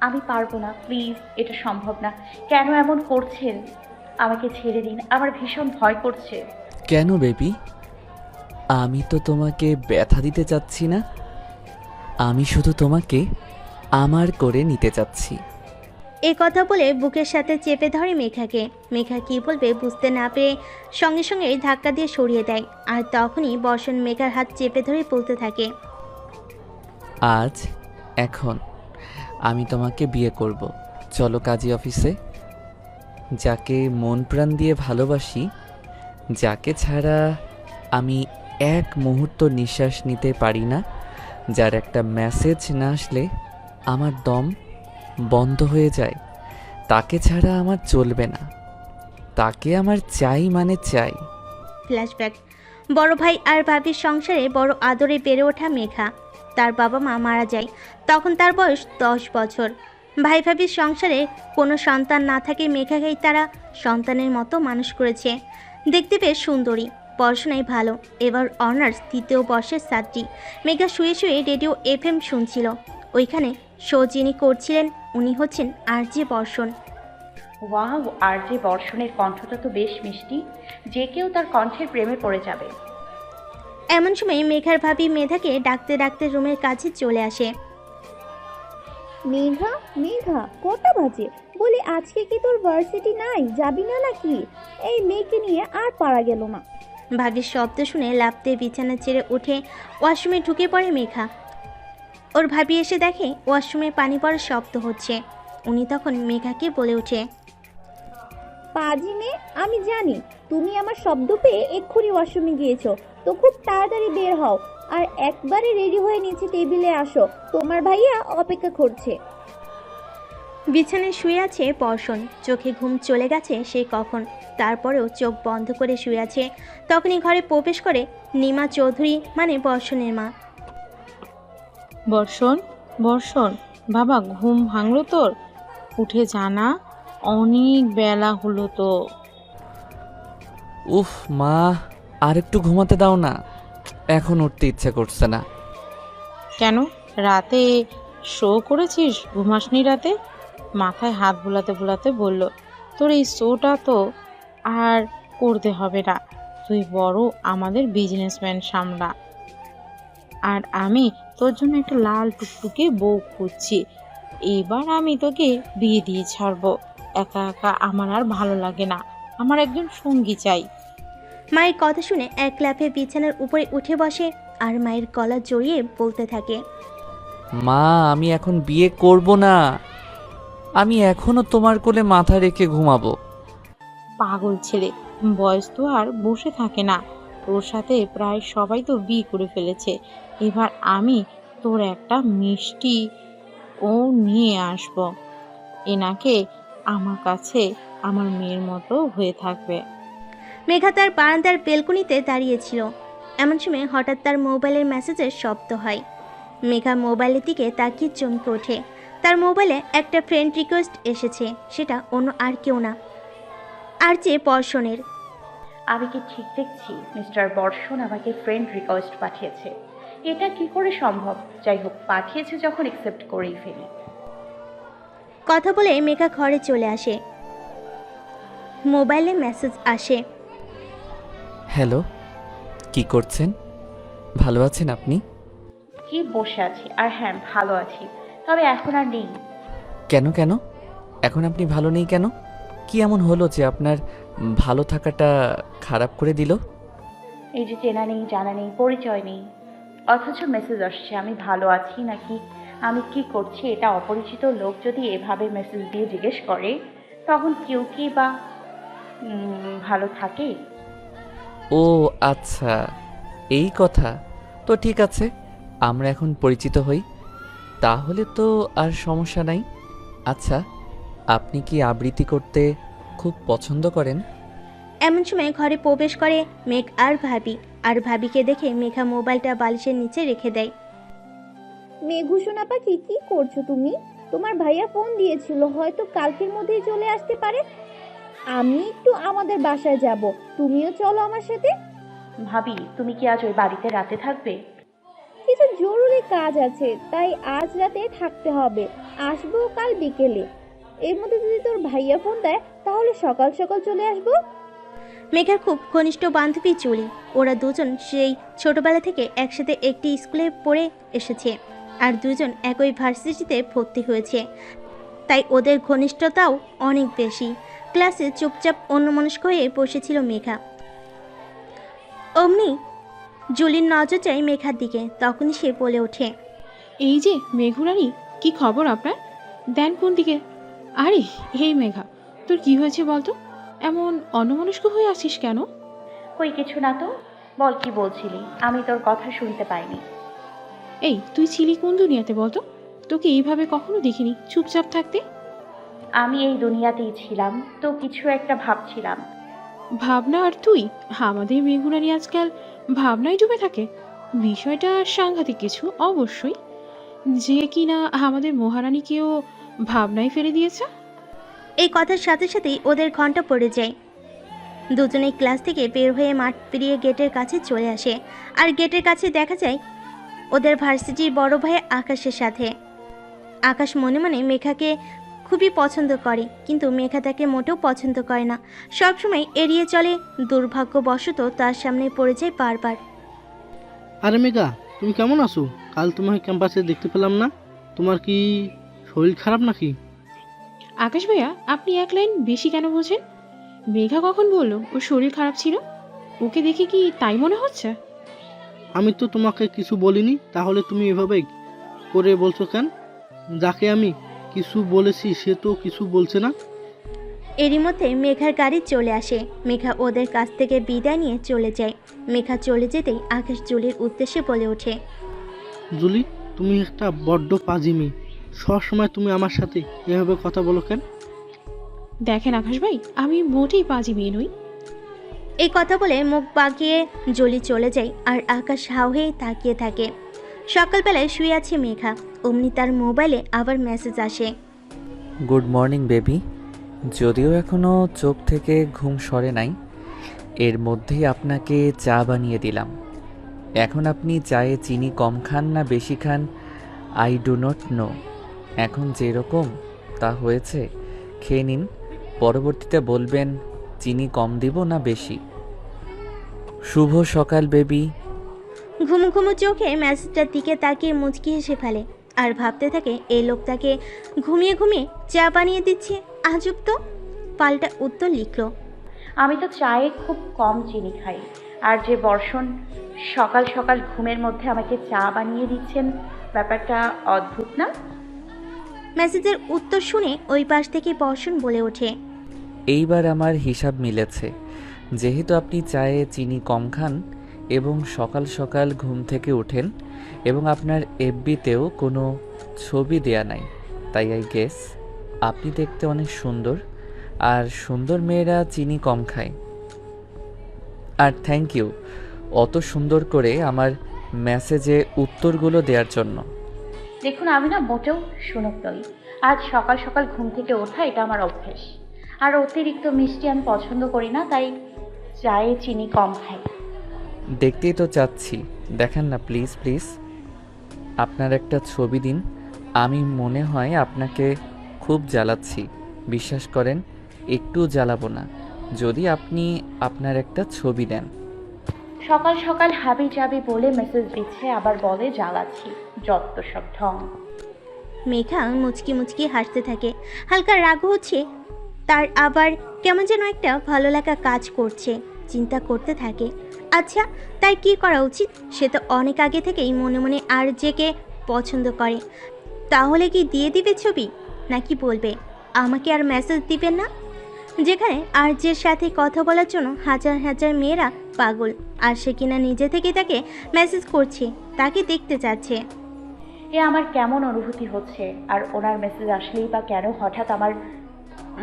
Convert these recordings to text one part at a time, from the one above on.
আমি পারবো না, প্লিজ, এটা সম্ভব না। কেন এমন করছেন? আমাকে ছেড়ে দিন, আমার ভীষণ ভয় করছে। কেন বেবি? আমি তো তোমাকে ব্যথা দিতে চাচ্ছি না। আমি শুধু তোমাকে আমার করে নিতে চাচ্ছি। এ কথা বলে বুকের সাথে চেপে ধরে মেঘাকে। মেঘা কি বলবে বুঝতে না পেরে সঙ্গে সঙ্গে ধাক্কা দিয়ে সরিয়ে দেয়। আর তখনই বর্ষণ মেঘার হাত চেপে ধরে বলতে থাকে, আজ, এখন আমি তোমাকে বিয়ে করব। চলো কাজী অফিসে। যাকে মন প্রাণ দিয়ে ভালোবাসি, যাকে ছাড়া আমি এক মুহূর্ত নিঃশ্বাস নিতে পারি না, যার একটা মেসেজ না আসলে আমার দম বন্ধ হয়ে যায়, তাকে ছাড়া আমার চলবে না। তাকে আমার চাই মানে চাই। ফ্ল্যাশব্যাক। বড় ভাই আর ভাবির সংসারে বড় আদরে বেড়ে ওঠা মেঘা। তার বাবা মা মারা যায় তখন তার বয়স 10 বছর। ভাই ভাবির সংসারে কোনো সন্তান না থাকে মেঘাকেই তারা সন্তানের মতো মানুষ করেছে। দেখতে বেশ সুন্দরী, পড়াশোনায় ভালো, এবার অনার্স 3য় বর্ষের ছাত্রী। মেঘা শুয়ে শুয়ে রেডিও FM শুনছিল। ওইখানে শো যিনি করছিলেন উনি হচ্ছেন RJ বর্ষণ। ওয়াও, আর যে বর্ষণের কণ্ঠটা তো বেশ মিষ্টি, যে কেউ তার কণ্ঠের প্রেমে পড়ে যাবে। এমন সময় মেঘার ভাবি মেধাকে ডাকতে ডাকতে রুমের কাছে চলে আসে। মেঘা, মেঘা, কটা বাজে? বলি আজকে কি তোর ভার্সিটি নাই, যাবি না নাকি? এই মেয়েকে নিয়ে আর পারা গেল না। ভাবির শব্দ শুনে লাফতে বিছানা ছেড়ে উঠে ওয়াশরুমে ঢুকে পড়ে মেঘা। ওর ভাবি এসে দেখে ওয়াশরুমে পানি পড়ার শব্দ হচ্ছে। উনি তখন মেঘাকে বলে ওঠে, পাজি মেয়ে, আমি জানি তুমি আমার শব্দ পেয়ে এক্ষুনি ওয়াশরুমে গিয়েছো, তো খুব তাড়াতাড়ি বের হও আর একবারে রেডি হয়ে নিচে টেবিলে আসো, তোমার ভাইয়া অপেক্ষা করছে। বিছানায় শুয়ে আছে বর্ষণ। চোখে ঘুম চলে গেছে সেই কখন, তারপরেও চোখ বন্ধ করে শুয়ে আছে। তখনই ঘরে প্রবেশ করে নিমা চৌধুরী, মানে বর্ষণের মা। বর্ষণ, বর্ষণ, বাবা ঘুম ভাঙলো তোর? উঠে জানা, অনেক বেলা হলো তো। উফ মা, আর একটু ঘুমাতে দাও না। এখন উঠতে ইচ্ছে করছে না। কেন, রাতে শো করেছিস? ঘুমাসনি রাতে? মাথায় হাত বুলাতে বুলাতে বলল, তোর এই শোটা তো আর করতে হবে না। তুই বড় আমাদের বিজনেসম্যান সামলা। আর আমি তোর জন্য একটা লাল টুকটুকে বউ খুঁজছি। এবার আমি তোকে বিয়ে দিয়ে ছাড়বো। একা একা আমার আর ভালো লাগে না, আমার একজন সঙ্গী চাই। মায়ের কথা শুনে এক লাফে বিছানার উপরে উঠে বসে আর মায়ের গলা জড়িয়ে বলতে থাকে, মা, আমি এখন বিয়ে করব না। আমি এখনো তোমার কোলে মাথা রেখে ঘুমাবো। পাগল ছেলে, বয়স তো আর বসে থাকে না। তোর সাথে প্রায় সবাই তো বিয়ে করে ফেলেছে। এবার আমি তোর একটা মিষ্টি ও নিয়ে আসব। এনাকে আমার কাছে আমার মেয়ের মতো হয়ে থাকবে। মেঘা তার বারান্দার বেলকনিতে দাঁড়িয়েছিল। এমন সময় হঠাৎ তার মোবাইলের মেসেজের শব্দ হয়। মেঘা মোবাইলের দিকে তাকিয়ে চমকে ওঠে। তার মোবাইলে একটা ফ্রেন্ড রিকোয়েস্ট এসেছে। সেটা অন্য আর কেউ না, RJ বর্ষণের। আমি কি ঠিক দেখছি? মিস্টার বর্ষণ আমাকে ফ্রেন্ড রিকোয়েস্ট পাঠিয়েছে। এটা কি করে সম্ভব? যাই হোক, পাঠিয়েছে যখন একসেপ্ট করেই ফেলি। কথা বলে মেঘা ঘরে চলে আসে। মোবাইলে মেসেজ আসে, হ্যালো, কি করছেন? ভালো আছেন আপনি? কি বসে আছি, আর হ্যাঁ ভালো আছি, তবে এখন আর নেই। কেন কেন? এখন আপনি ভালো নেই কেন? কি এমন হলো যে আপনার ভালো থাকাটা খারাপ করে দিল? এই যে চেনা নেই, জানা নেই, পরিচয় নেই, অথচ মেসেজ আসছে আমি ভালো আছি নাকি আমি কি করছি, এটা অপরিচিত লোক যদি এভাবে মেসেজ দিয়ে জিজ্ঞেস করে, তখন কেউ কি বা ভালো থাকে? ও আচ্ছা, এই কথা। তো ঠিক আছে, আমরা এখন পরিচিত হই, তাহলে তো আর সমস্যা নাই। আচ্ছা, আপনি কি আবৃত্তি করতে খুব পছন্দ করেন? এমন সময় ঘরে প্রবেশ করে মেঘ আর ভাবি। আর ভাবিকে দেখে মেঘা মোবাইলটা বালিশের নিচে রেখে দেয়। মেঘুসোনা পাখি, কি করছো তুমি? তোমার ভাইয়া ফোন দিয়েছিল, হয়তো কালকের মধ্যেই চলে আসতে পারে। আমি একটু আমাদের বাসায় যাব, তুমিও চলো আমার সাথে। ভাবি, তুমি কি আজ ওই বাড়িতে রাতে থাকবে? কিছু জরুরি কাজ আছে, তাই আজ রাতে থাকতে হবে। আসবো কাল বিকেলে। এর মধ্যে যদি তোর ভাইয়া ফোন দেয় তাহলে সকাল সকাল চলে আসবো। মেঘার খুব ঘনিষ্ঠ বান্ধবী জুলি। ওরা দুজন সেই ছোটবেলা থেকে একসাথে একটি স্কুলে পড়ে এসেছে আর দুজন একই ভার্সিটিতে ভর্তি হয়েছে, তাই ওদের ঘনিষ্ঠতাও অনেক বেশি। ক্লাসে চুপচাপ অন্যমনস্ক হয়ে বসেছিল মেঘা। অমনি জুলির নজর যায় মেঘার দিকে, তখনই সে বলে ওঠে, এই যে মেঘুরানি, কি খবর আপনার? দেন কোন দিকে? আরে এই মেঘা, তোর কি হয়েছে বলতো? এমন অন্যমনস্ক হয়ে আছিস কেন? কই কিছু না তো, বল কি বলছিলি? আমি তোর কথা শুনতে পাইনি। এই তুই ছিলি কোন দুনিয়াতে বলতো? তোকে এইভাবে কখনো দেখিনি চুপচাপ থাকতে। আমি এই দুনিয়াতেই ছিলাম, তো কিছু একটা ভাবছিলাম। ভাবনা? আর তুই? আমাদের মেঘুরানি আজকাল ভাবনায় ডুবে থাকে। বিষয়টা সাংঘাতিক কিছু অবশ্যই, যে কিনা আমাদের মহারানীকেও ভাবনায় ফেলে দিয়েছে। এই কথার সাথে সাথেই ওদের ঘন্টা পড়ে যায়। দুজনেই ক্লাস থেকে বের হয়ে মাঠ পেরিয়ে গেটের কাছে চলে আসে, আর গেটের কাছে দেখা যায় ওদের ভার্সিটির বড় ভাই আকাশের সাথে। আকাশ মনে মনে মেঘাকে খুবই পছন্দ করে, কিন্তু মেঘা তাকে মোটেও পছন্দ করে না, সবসময় এড়িয়ে চলে। দুর্ভাগ্যবশত তার সামনে পড়ে যায় বারবার। আরে মেঘা, তুমি কেমন আছো? কাল তোমাকে ক্যাম্পাসে দেখতে পেলাম না। তোমার কি শরীর খারাপ নাকি? আকাশ ভাইয়া, আপনি এক লাইন বেশি কেন বোঝেন? মেঘা কখন বললো ওর শরীর খারাপ ছিল? ওকে দেখে কি তাই মনে হচ্ছে? আমি তো তোমাকে কিছু বলিনি, তাহলে তুমি এভাবে করে বলছো কেন? যাকে আমি কিছু বলেছি সে তো কিছু বলছে না। এরই মধ্যে মেঘার গাড়ি চলে আসে। মেঘা ওদের কাছ থেকে বিদায় নিয়ে চলে যায়। মেঘা চলে যেতেই আকাশ জুলির উদ্দেশ্যে বলে ওঠে, জুলি, তুমি একটা বড্ড পাজি মেয়ে। সবসময় তুমি আমার সাথে এভাবে কথা বলো কেন? দেখেন আকাশ ভাই, আমি মোটেই পাজি মেয়ে নই। এই কথা বলে মুখ বাগিয়ে জলি চলে যায়, আর আকাশ হাও হয়ে তাকিয়ে থাকে। সকালবেলায় শুয়ে আছে মেঘা, অমনি তার মোবাইলে আবার মেসেজ আসে। Good morning baby. যদিও এখনও চোখ থেকে ঘুম সরে নাই, এর মধ্যেই আপনাকে চা বানিয়ে দিলাম। এখন আপনি চায়ে চিনি কম খান না বেশি খান, আই ডু নট নো। এখন যেরকম তা হয়েছে খেয়ে নিন, পরবর্তীতে বলবেন চিনি কম দিব না বেশি। শুভ সকাল বেবি। ঘুমু ঘুমু চোখে মেসেজটার দিকে তাকিয়ে মুচকি হেসে ফেলে, আর ভাবতে থাকে এই লোকটাকে ঘুমিয়ে ঘুমিয়ে চা বানিয়ে দিচ্ছে, আজব তো। পাল্টা উত্তর লিখলো, আমি তো চায়ে খুব কম চিনি খাই, আর যে বর্ষণ সকাল সকাল ঘুমের মধ্যে আমাকে চা বানিয়ে দিচ্ছেন, ব্যাপারটা অদ্ভুত না? মেসেজের উত্তর শুনে ওই পাশ থেকে বর্ষণ বলে ওঠে, এইবার আমার হিসাব মিলেছে। যেহেতু আপনি চায়ে চিনি কম খান এবং সকাল সকাল ঘুম থেকে ওঠেন এবং আপনার এফবিতেও কোনো ছবি দেয়া নাই, তাই আই গেস আপনি দেখতে অনেক সুন্দর, আর সুন্দর মেয়েরা চিনি কম খায়। আর থ্যাংক ইউ অত সুন্দর করে আমার মেসেজে উত্তরগুলো দেওয়ার জন্য। দেখুন, আমি না মোটেও শুনুক নই। আজ সকাল সকাল ঘুম থেকে ওঠা এটা আমার অভ্যেস, আর অতিরিক্ত মিষ্টি আমি পছন্দ করি না, তাই চায়ে চিনি কম খাই। দেখতেই তো চাচ্ছি, দেখান না প্লিজ প্লিজ। আপনার একটা ছবি দিন, আমি মনে হয় আপনাকে খুব জ্বালাচ্ছি। বিশ্বাস করেন একটু জ্বালাবো না যদি আপনি আপনার একটা ছবি দেন। সকাল সকাল হাবি যাবি বলে মেসেজ দিচ্ছে, আবার বলে জ্বালাচ্ছি, যত সব ঢং। মেঘা মুচকি মুচকি হাসতে থাকে। হালকা রাগ হচ্ছে তার, আবার কেমন যেন একটা ভালো লাগা কাজ করছে। চিন্তা করতে থাকে, আচ্ছা তাই কি করা উচিত? সে তো অনেক আগে থেকেই মনে মনে আর জেকে পছন্দ করে। তাহলে কি দিয়ে দিবে ছবি, নাকি বলবে আমাকে আর মেসেজ দিবেন না? যেখানে আরজের সাথে কথা বলার জন্য হাজার হাজার মেয়েরা পাগল, আর সে কিনা নিজে থেকে তাকে মেসেজ করছে, তাকে দেখতে চাচ্ছে। এ আমার কেমন অনুভূতি হচ্ছে, আর ওনার মেসেজ আসলেই বা কেন হঠাৎ আমার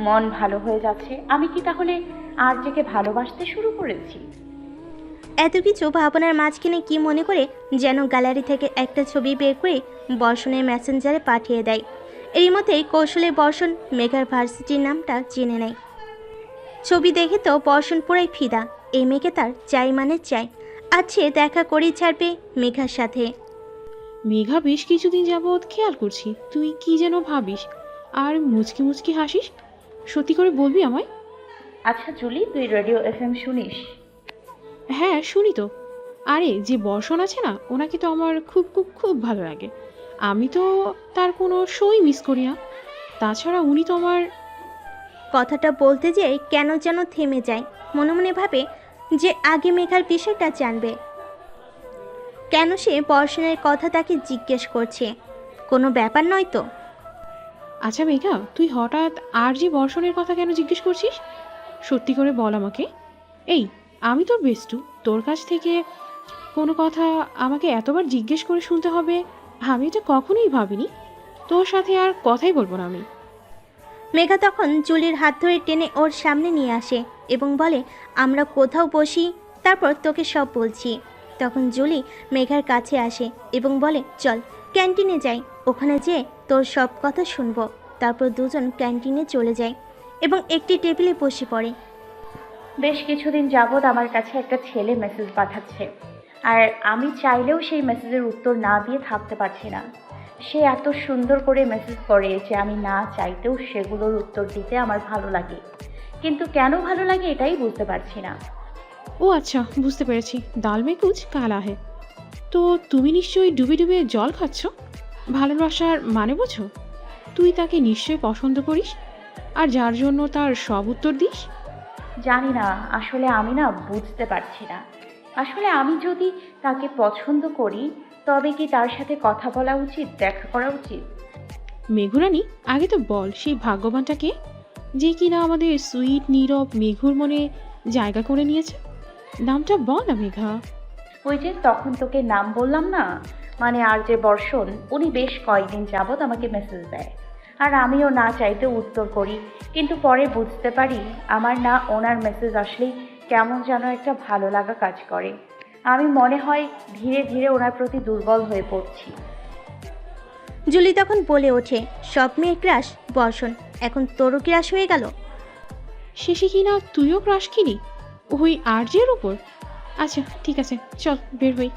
মন ভালো হয়ে যাচ্ছে? আমি কি তাহলে আরজেকে ভালোবাসতে শুরু করেছি? এত কিছু ভাবনার মাঝখানে কি মনে করে যেন গ্যালারি থেকে একটা ছবি বের করে বর্ষণের মেসেঞ্জারে পাঠিয়ে দেয়। এরই মধ্যেই কৌশলে বর্ষণ মেঘার ভার্সিটির নামটা জেনে নেয়। ছবি দেখে তো বর্ষণ পুরাই ফিদা, এই মেঘে তার চাই মানে চাই। আজকে দেখা করেই ছাড়বে মেঘার সাথে। মেঘা বেশ কিছুদিন যাবৎ খেয়াল করছি তুই কি যেন ভাবিস আর মুচকি মুচকি হাসিস। সত্যি করে বলবি আমায়? আচ্ছা জুলি, তুই রেডিও এফএম শুনিস? হ্যাঁ শুনি তো। আরে যে বর্ষণ আছে না, ওনাকে তো আমার খুব খুব খুব ভালো লাগে। আমি তো তার কোনো শোই মিস করি না। তাছাড়া উনি তো আমার। কথাটা বলতে যেয়ে কেন যেন থেমে যায়। মনে মনে ভাবে যে আগে মেঘার বিষয়টা জানবে। কেন সে বর্ষণের কথা তাকে জিজ্ঞেস করছে? কোনো ব্যাপার নয় তো? আচ্ছা মেঘা, তুই হঠাৎ আর যে বর্ষণের কথা কেন জিজ্ঞেস করছিস? সত্যি করে বল আমাকে। এই, আমি তোর বেস্টু, তোর কাছ থেকে কোনো কথা আমাকে এতবার জিজ্ঞেস করে শুনতে হবে আমি এটা কখনোই ভাবিনি। তোর সাথে আর কথাই বলবো না আমি। মেঘা তখন জুলির হাত ধরে টেনে ওর সামনে নিয়ে আসে এবং বলে, আমরা কোথাও বসি, তারপর তোকে সব বলছি। তখন জুলি মেঘার কাছে আসে এবং বলে, চল ক্যান্টিনে যাই, ওখানে যেয়ে তোর সব কথা শুনবো। তারপর দুজন ক্যান্টিনে চলে যায় এবং একটি টেবিলে বসে পড়ে। বেশ কিছুদিন যাবৎ আমার কাছে একটা ছেলে মেসেজ পাঠাচ্ছে, আর আমি চাইলেও সেই মেসেজের উত্তর না দিয়ে থাকতে পারছি না। সে এত সুন্দর করে মেসেজ করে যে আমি না চাইতেও সেগুলোর উত্তর দিতে আমার ভালো লাগে, কিন্তু কেন ভালো লাগে এটাই বুঝতে পারছি না। ও আচ্ছা, বুঝতে পেরেছি। ডাল মে কুচ কালা হে। তো তুমি নিশ্চয়ই ডুবে ডুবে জল খাচ্ছ। ভালোবাসার মানে বোঝো? তুই তাকে নিশ্চয়ই পছন্দ করিস, আর যার জন্য তার সব উত্তর দিস। জানি না, আসলে আমি না বুঝতে পারছি না। আসলে আমি যদি তাকে পছন্দ করি তবে কি তার সাথে কথা বলা উচিত, দেখা করা উচিত? মেঘুরানি, আগে তো বল সেই ভাগ্যবানটাকে যে কিনা আমাদের সুইট নীরব মেঘুর মনে জায়গা করে নিয়েছে। নামটা বল না মেঘা। ওই যে তখন তোকে নাম বললাম না, মানে আর যে বর্ষণ, উনি বেশ কয়েকদিন যাবৎ আমাকে মেসেজ দেয়, আর আমিও না চাইতে উত্তর করি, কিন্তু পরে বুঝতে পারি আমার না ওনার মেসেজ আসলেই কেমন যেন একটা ভালো লাগা কাজ করে। আমি মনে হয় ধীরে ধীরে ওনার প্রতি দুর্বল হয়ে পড়ছি। জুলি তখন বলে ওঠে, সব মেয়ে ক্রাশ বর্ষণ, এখন তোরও ক্রাশ হয়ে গেল? শেষে কিনা তুইও ক্রাশ খেলি ওই আর্যের উপর। আচ্ছা ঠিক আছে, চল বের হই।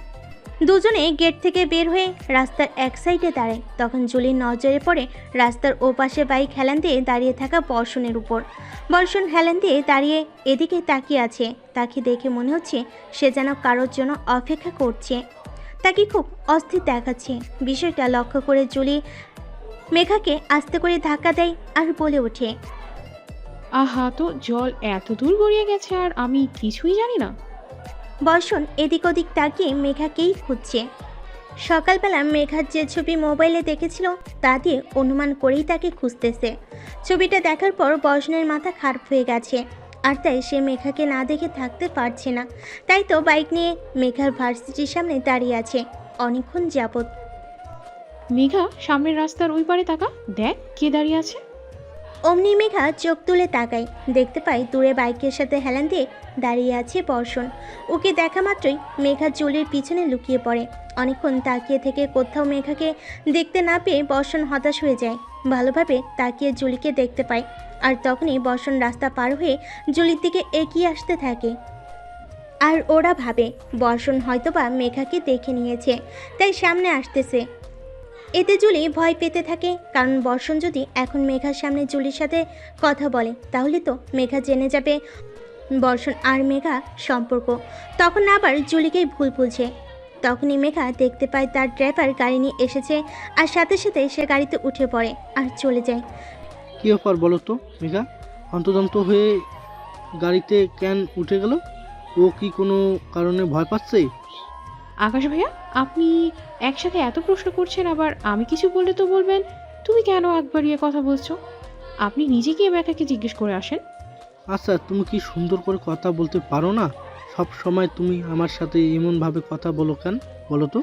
দুজনে গেট থেকে বের হয়ে রাস্তার এক সাইডে দাঁড়ায়। তখন জুলির নজরে পড়ে রাস্তার ওপাশে বাইক হেলান দিয়ে দাঁড়িয়ে থাকা বর্ষণের উপর। বর্ষণ হেলান দিয়ে দাঁড়িয়ে এদিকে তাকিয়ে আছে। তাকে দেখে মনে হচ্ছে সে যেন কারোর জন্য অপেক্ষা করছে। তাকে খুব অস্থির দেখাচ্ছে। বিষয়টা লক্ষ্য করে জুলি মেঘাকে আস্তে করে ধাক্কা দেয় আর বলে ওঠে, আহা, তো জল এত দূর গড়িয়ে গেছে আর আমি কিছুই জানি না। বর্ষণ এদিক ওদিক তাকিয়ে মেঘাকেই খুঁজছে। সকালবেলা মেঘার যে ছবি মোবাইলে দেখেছিল তা দিয়ে অনুমান করেই তাকে খুঁজতেছে। ছবিটা দেখার পর বর্ষণের মাথা খারাপ হয়ে গেছে, আর তাই সে মেঘাকে না দেখে থাকতে পারছে না। তাই তো বাইক নিয়ে মেঘার ভার্সিটির সামনে দাঁড়িয়ে আছে অনেকক্ষণ যাবৎ। মেঘা, সামনের রাস্তার ওই পারে তাকা, দেখ কে দাঁড়িয়ে আছে। অমনি মেঘা চোখ তুলে তাকায়, দেখতে পায় দূরে বাইকের সাথে হেলান দিয়ে দাঁড়িয়ে আছে বর্ষণ। ওকে দেখা মাত্রই মেঘা জুলির পিছনে লুকিয়ে পড়ে। অনেকক্ষণ তাকিয়ে থেকে কোথাও মেঘাকে দেখতে না পেয়ে বর্ষণ হতাশ হয়ে যায়। ভালোভাবে তাকিয়ে জুলিকে দেখতে পায়, আর তখনই বর্ষণ রাস্তা পার হয়ে জুলির দিকে এগিয়ে আসতে থাকে। আর ওরা ভাবে বর্ষণ হয়তোবা মেঘাকে দেখে নিয়েছে, তাই সামনে আসতেছে। এতে জুলি ভয় পেতে থাকে, কারণ বর্ষণ যদি এখন মেঘার সামনে জুলির সাথে কথা বলে তাহলে তো মেঘা জেনে যাবে বর্ষণ আর মেঘা সম্পর্ক। তখন আবার জুলিকেই ভুল বুঝে। তখনই মেঘা দেখতে পায় তার ড্রাইভার গাড়ি নিয়ে এসেছে, আর সাথে সাথে সে গাড়িতে উঠে পড়ে আর চলে যায়। কী ব্যাপার বলো তো মেঘা, হন্তদন্ত হয়ে গাড়িতে কেন উঠে গেল? ও কি কোনো কারণে ভয় পাচ্ছে? আকাশ ভাইয়া, আপনি একসাথে এত প্রশ্ন করছেন, আবার আমি কিছু বললে তো বলবেন তুমি কেন আগ বাড়িয়ে কথা বলছো। আপনি নিজে গিয়ে মেঘাকে জিজ্ঞেস করে আসেন। আচ্ছা, তুমি কি সুন্দর করে কথা বলতে পারো না? সব সময় তুমি আমার সাথে এমনভাবে কথা বলো কেন বলো তো?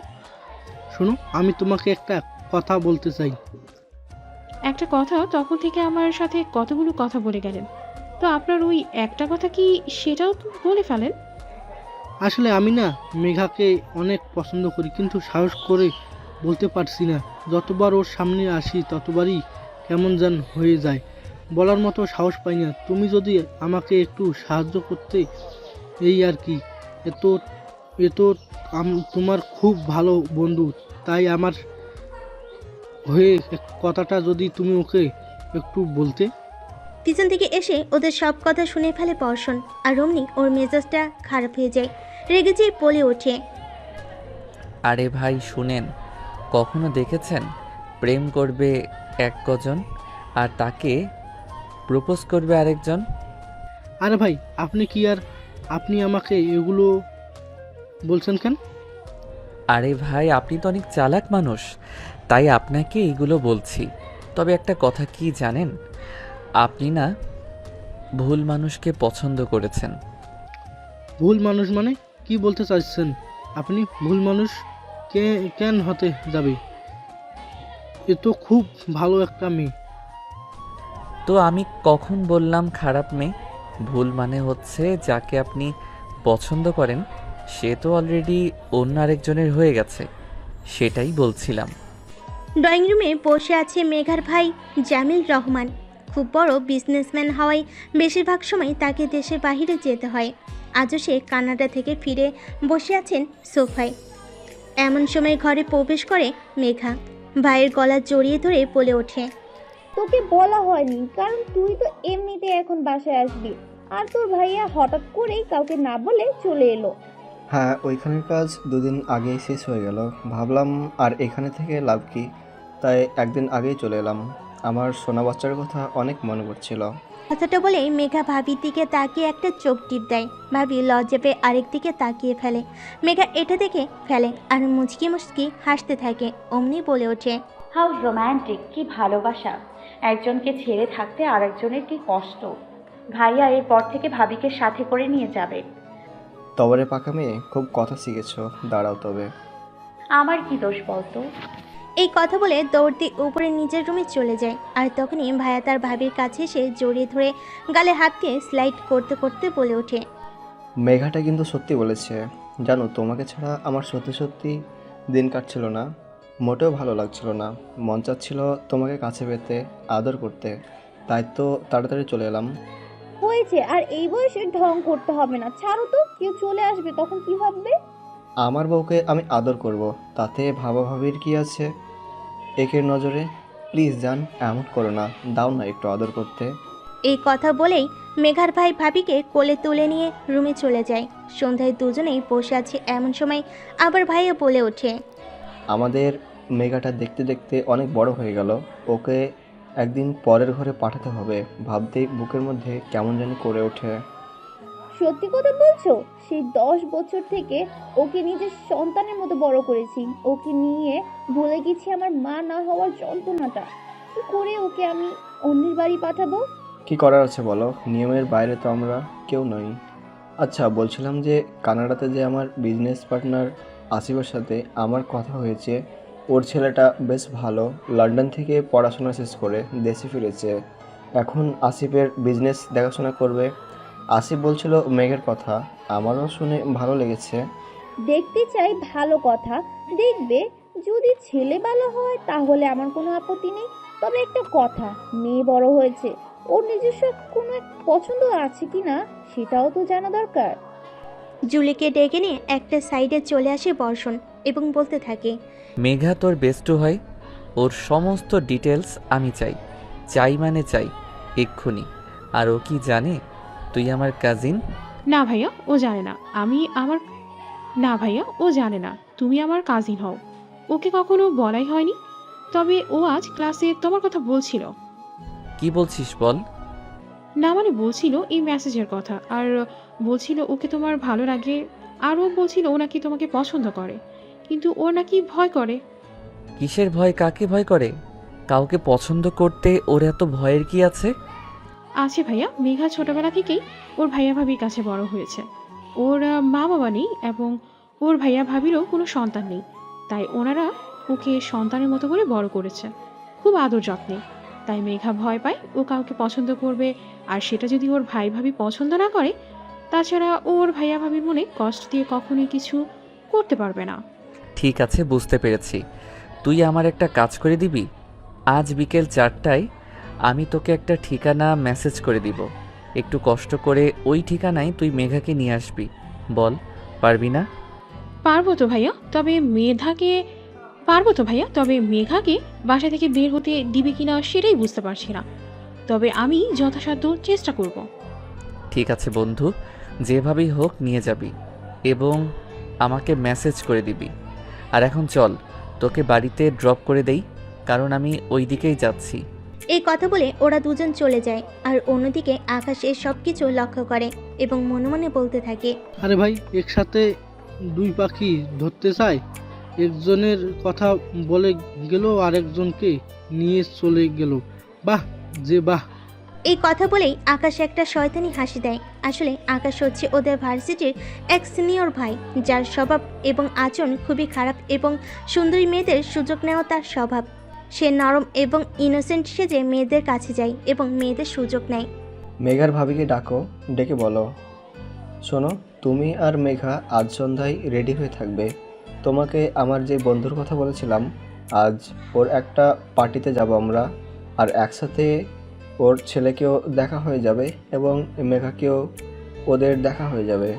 শোনো, আমি তোমাকে একটা কথা বলতে চাই। একটা কথা তখন থেকে আমার সাথে কতগুলো কথা বলে গেলেন, তো আপনার ওই একটা কথা কি সেটাও তো বলে ফেলেন। আসলে আমি না মেঘাকে অনেক পছন্দ করি, কিন্তু সাহস করে বলতে পারছি না। যতবার ওর সামনে আসি ততবারই কেমন যেন হয়ে যায়, বলার মতো সাহস পাই না। তুমি যদি আমাকে একটু সাহায্য করতে, এই আর কি। এ তো তোমার খুব ভালো বন্ধু, তাই আমার হয়ে কথাটা যদি তুমি ওকে একটু বলতে। পিছন থেকে এসে ওদের সব কথা শুনে ফেলে বর্ষণ, আর অমনি ওর মেজাজটা খারাপ হয়ে যায়, রেগে যেয়ে বলে ওঠে। আরে ভাই শুনেন, কখনো দেখেছেন প্রেম করবে এক কজন আর তাকে প্রপোজ করবে আরেকজন? আরে ভাই আপনি আমাকে এগুলো বলছেন কেন? আরে ভাই আপনি তো অনেক চালাক মানুষ, তাই আপনাকে এইগুলো বলছি। তবে একটা কথা কি জানেন, আপনি না ভুল মানুষকে পছন্দ করেছেন। ভুল মানুষ মানে কি বলতে চাইছেন আপনি? ভুল মানুষ কেন হতে যাবে? এ তো খুব ভালো একটা মেয়ে। তো আমি কখন বললাম খারাপ মেয়ে? ভুল মানে হচ্ছে যাকে আপনি পছন্দ করেন সে তো অলরেডি অন্য আরেকজনের হয়ে গেছে, সেটাই বলছিলাম। ড্রয়িং রুমে বসে আছে মেঘার ভাই জামিল রহমান। খুব বড় বিজনেসম্যান হওয়ায় বেশিরভাগ সময় তাকে দেশের বাইরে যেতে হয়। আজও সে কানাডা থেকে ফিরে বসে আছেন সোফায়। এমন সময় ঘরে প্রবেশ করে মেঘা। ভাইয়ের গলা জড়িয়ে ধরে বলে ওঠে, তোকে বলা হয়নি, কারণ তুই তো এমনিতে এখন বাসায় আসবি, আর তোর ভাইয়া হঠাৎ করেই কাউকে না বলে চলে এলো। হ্যাঁ, ওইখানের কাজ দুদিন আগেই শেষ হয়ে গেল। ভাবলাম আর এখানে থেকে লাভ কি, তাই একদিন আগেই চলে এলাম। আমার সোনা বাচ্চার কথা অনেক মনে পড়ছিল। কথাটা বলে মেঘা ভাবির দিকে তাকিয়ে একটা চোখ টিপ দেয়। ভাবি লজ্জা পেয়ে আরেক দিকে তাকিয়ে ফেলে। মেঘা এটা দেখে ফেলে আর মুচকি মুচকি হাসতে থাকে। অমনি বলে ওঠে, হাউ রোম্যান্টিক, কি ভালোবাসা! একজনকে ছেড়ে থাকতে আরেকজনের কি কষ্ট। ভাইয়া এরপর থেকে ভাবিকে সাথে করে নিয়ে যাবে। তবরে পাকা মেয়ে, খুব কথা শিখেছ। দাঁড়াও তবে। আমার কি দোষ বলতো? এই কথা বলে দৌড় দিয়ে উপরে নিজের রুমে চলে যায়। আর তখনই ভাইয়া তার ভাবির কাছে এসে জড়িয়ে ধরে গালে হাত দিয়ে স্লাইড করতে করতে বলে ওঠে, মেঘাটা কিন্তু সত্যি বলেছে। জানো, তোমাকে ছাড়া আমার সত্যি সত্যি দিন কাটছিল না, মোটেও ভালো লাগছিল না। মন চাচ্ছিল তোমাকে কাছে পেতে, আদর করতে, তাই তো তাড়াতাড়ি চলে এলাম। হয়েছে, আর এই বয়সে ঢং করতে হবে না, ছাড়ো তো। কেউ চলে আসবে তখন কি ভাববে? আমার বউকে আমি আদর করব, তাতে ভাবাভাবির কি আছে একের নজরে? প্লিজ জান, এমন করো না, দাও না একটু আদর করতে। এই কথা বলেই মেঘার ভাই ভাবিকে কোলে তুলে নিয়ে রুমে চলে যায়। সন্ধ্যায় দুজনেই বসে আছে। এমন সময় আবার ভাইয়া বলে ওঠে, আমাদের মেঘাটা দেখতে দেখতে অনেক বড় হয়ে গেল, ওকে একদিন পরের ঘরে পাঠাতে হবে। ভাবতেই বুকের মধ্যে কেমন জানি করে ওঠে। সত্যি কথা বলছো? সেই 10 বছর থেকে ওকে নিজের সন্তানের মতো বড় করেছি। ওকে নিয়ে ভুলে গেছি আমার মা না হওয়ার যন্ত্রণাটা। কি করে ওকে আমি অন্যের বাড়ি পাঠাবো? কি করার আছে বলো, নিয়মের বাইরে তো আমরা কেউ নই। আচ্ছা, বলছিলাম যে কানাডাতে যে আমার বিজনেস পার্টনার আসিফের সাথে আমার কথা হয়েছে, ওর ছেলেটা বেশ ভালো, লন্ডন থেকে পড়াশোনা শেষ করে দেশে ফিরেছে। এখন আসিফের বিজনেস দেখাশোনা করবে। আসিফ বলছিল মেঘের কথা, আমারও শুনে ভালো লেগেছে। দেখতে চাই, ভালো কথা। দেখবে, যদি ছেলে ভালো হয় তাহলে আমার কোনো আপত্তি নেই। তবে একটা কথা, মেয়ে বড় হয়েছে, ওর নিজস্ব কোনো এক পছন্দ আছে কিনা সেটাও তো জানা দরকার। জুলিকে ডেকে নিয়ে একটা সাইডে চলে আসে বর্ষণ এবং বলতে থাকে, মেঘা তোর বেস্টু হয়, ওর সমস্ত ডিটেলস আমি চাই, চাই মানে চাই, এক্ষুনি। আর ও কি জানে তুই আমার কাজিন? না ভাইয়া, ও জানে না না ভাইয়া, ও জানে না তুমি আমার কাজিন হও। ওকে কখনো বলাই হয়নি। তবে ও আজ ক্লাসে তোমার কথা বলছিল। কি বলছিস বল? না মানে বলছিল এই মেসেজের কথা, আর বলছিল ওকে তোমার ভালো লাগে, আর ও বলছিল ও নাকি তোমাকে পছন্দ করে, কিন্তু ও নাকি ভয় করে। কিসের ভয়? কাকে ভয় করে? কাউকে পছন্দ করতে ওর এত ভয়ের কি আছে? আছে ভাইয়া, মেঘা ছোটবেলা থেকেই ওর ভাইয়া ভাবির কাছে বড় হয়েছে। ওর মা বাবা নেই এবং ওর ভাইয়া ভাবিরও কোনো সন্তান নেই, তাই ওনারা ওকে সন্তানের মতো করে বড় করেছে, খুব আদর যত্নে। তাই মেঘা ভয় পায় ও কাউকে পছন্দ করবে, আর সেটা যদি ওর ভাই ভাবি পছন্দ না করে, তাছাড়া ওর ভাইয়া ভাবির মনে কষ্ট দিয়ে কখনোই কিছু করতে পারবে না। ঠিক আছে, বুঝতে পেরেছি। তুই আমার একটা কাজ করে দিবি? আজ বিকেল 4টায় আমি তোকে একটা ঠিকানা মেসেজ করে দিব। একটু কষ্ট করে ওই ঠিকানায় তুই মেঘাকে নিয়ে আসবি। বল, পারবি না? পারবো তো ভাইয়া, তবে মেধাকে পারবো তো ভাইয়া, তবে মেঘাকে বাসা থেকে বের হতে দিবে কিনা সেটাই বুঝতে পারছি না। তবে আমি যথাসাধ্য চেষ্টা করব। ঠিক আছে বন্ধু, যেভাবেই হোক নিয়ে যাবি এবং আমাকে মেসেজ করে দিবি। আর এখন চল, তোকে বাড়িতে ড্রপ করে দেই, কারণ আমি ওই দিকেই যাচ্ছি। এই কথা বলে ওরা দুজন চলে যায়। আর অন্যদিকে আকাশ এই সব কিছু লক্ষ্য করে এবং মনে মনে বলতে থাকে, আরে ভাই, একসাথে দুই পাখি ধরতে চায়, একজনের কথা বলে গেল আরেকজনকে নিয়ে চলে গেল। বাহ যে বাহ। এই কথা বলেই আকাশ একটা শয়তানি হাসি দেয়। আসলে আকাশ হচ্ছে ওদের ভার্সিটির এক সিনিয়র ভাই, যার স্বভাব এবং আচরণ খুবই খারাপ এবং সুন্দরী মেয়েদের সুযোগ নেওয়া তার স্বভাব। সে নরম এবং ইনোসেন্ট সেজে মেয়েদের কাছে যায় এবং মেয়েদের সুযোগ নেয়। মেঘার ভাবিকে ডাকো, ডেকে বলো, শোনো, তুমি আর মেঘা আজ সন্ধ্যায় রেডি হয়ে থাকবে। তোমাকে আমার যে বন্ধুর কথা বলেছিলাম, আজ ওর একটা পার্টিতে যাব আমরা, আর একসাথে ওর ছেলেকেও দেখা হয়ে যাবে এবং মেঘাকেও ওদের দেখা হয়ে যাবে।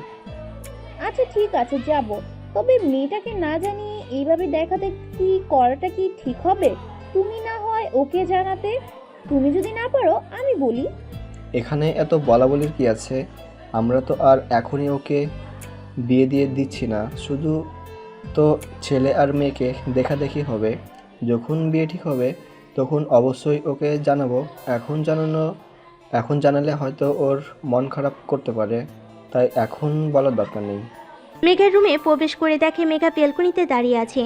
আচ্ছা ঠিক আছে, যাব। তবে মেয়েটাকে না জানিয়ে এইভাবে দেখাতে কি করাটা কি ঠিক হবে? তুমি না হয় ওকে জানাতে। তুমি যদি না পারো আমি বলি। এখানে এত বলাবলির কি আছে? আমরা তো আর এখনই ওকে বিয়ে দিয়ে দিচ্ছি না, শুধু তো ছেলে আর মেয়েকে দেখাদেখি হবে। যখন বিয়ে ঠিক হবে তখন অবশ্যই ওকে জানাবো। এখন জানালে হয়তো ওর মন খারাপ করতে পারে, তাই এখন বলার দরকার নেই। মেঘার রুমে প্রবেশ করে দেখে মেঘা বেলকনিতে দাঁড়িয়ে আছে।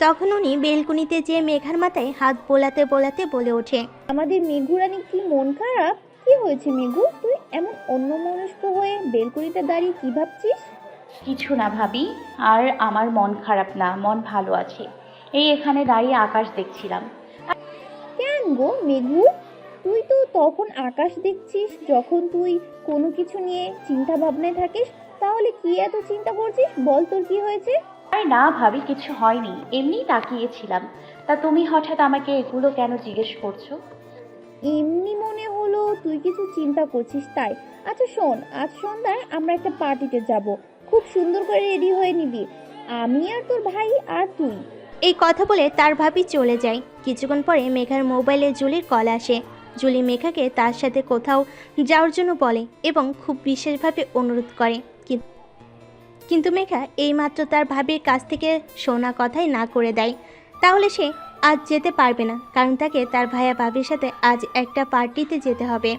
তখন উনি বেলকনিতে যেয়ে মেঘার মাথায় হাত বোলাতে বোলাতে বলে ওঠে, আমাদের মেঘুরানি কি মন খারাপ? কি হয়েছে মেঘু? তুই এমন অন্যমনস্ক হয়ে বেলকনিতে দাঁড়িয়ে কি ভাবছিস? কিছু না ভাবি, আর আমার মন খারাপ না, মন ভালো আছে। এই এখানে দাঁড়িয়ে আকাশ দেখছিলাম। কেন গো মেঘু? তুই তো তখন আকাশ দেখছিস যখন তুই কোনো কিছু নিয়ে চিন্তা ভাবনায় থাকিস। তাহলে কি এত চিন্তা করছিস? বল তোর কি হয়েছে? আর না ভাবি, কিছু হয়নি, এমনি তাকিয়েছিলাম। তা তুমি হঠাৎ আমাকে এগুলো কেন জিজ্ঞেস করছো? এমনি মনে হলো তুই কিছু চিন্তা করছিস তাই। আচ্ছা শোন, আজ সন্ধ্যায় আমরা একটা পার্টিতে যাব। খুব সুন্দর করে রেডি হয়ে নিবি, আমি আর তোর ভাই আর তুই। এই কথা বলে তার ভাবি চলে যায়। কিছুক্ষণ পরে মেঘার মোবাইলে জুলির কল আসে। জুলি মেঘাকে তার সাথে কোথাও যাওয়ার জন্য বলে এবং খুব বিশেষভাবে অনুরোধ করে। কিন্তু মেঘা এইমাত্র তার ভাবির কাছ থেকে শোনা কথাই না করে দেয়। তাহলে সে আজ যেতে পারবে না, কারণ তাকে তার ভাইয়া ভাবির সাথে আজ একটা পার্টিতে যেতে হবে।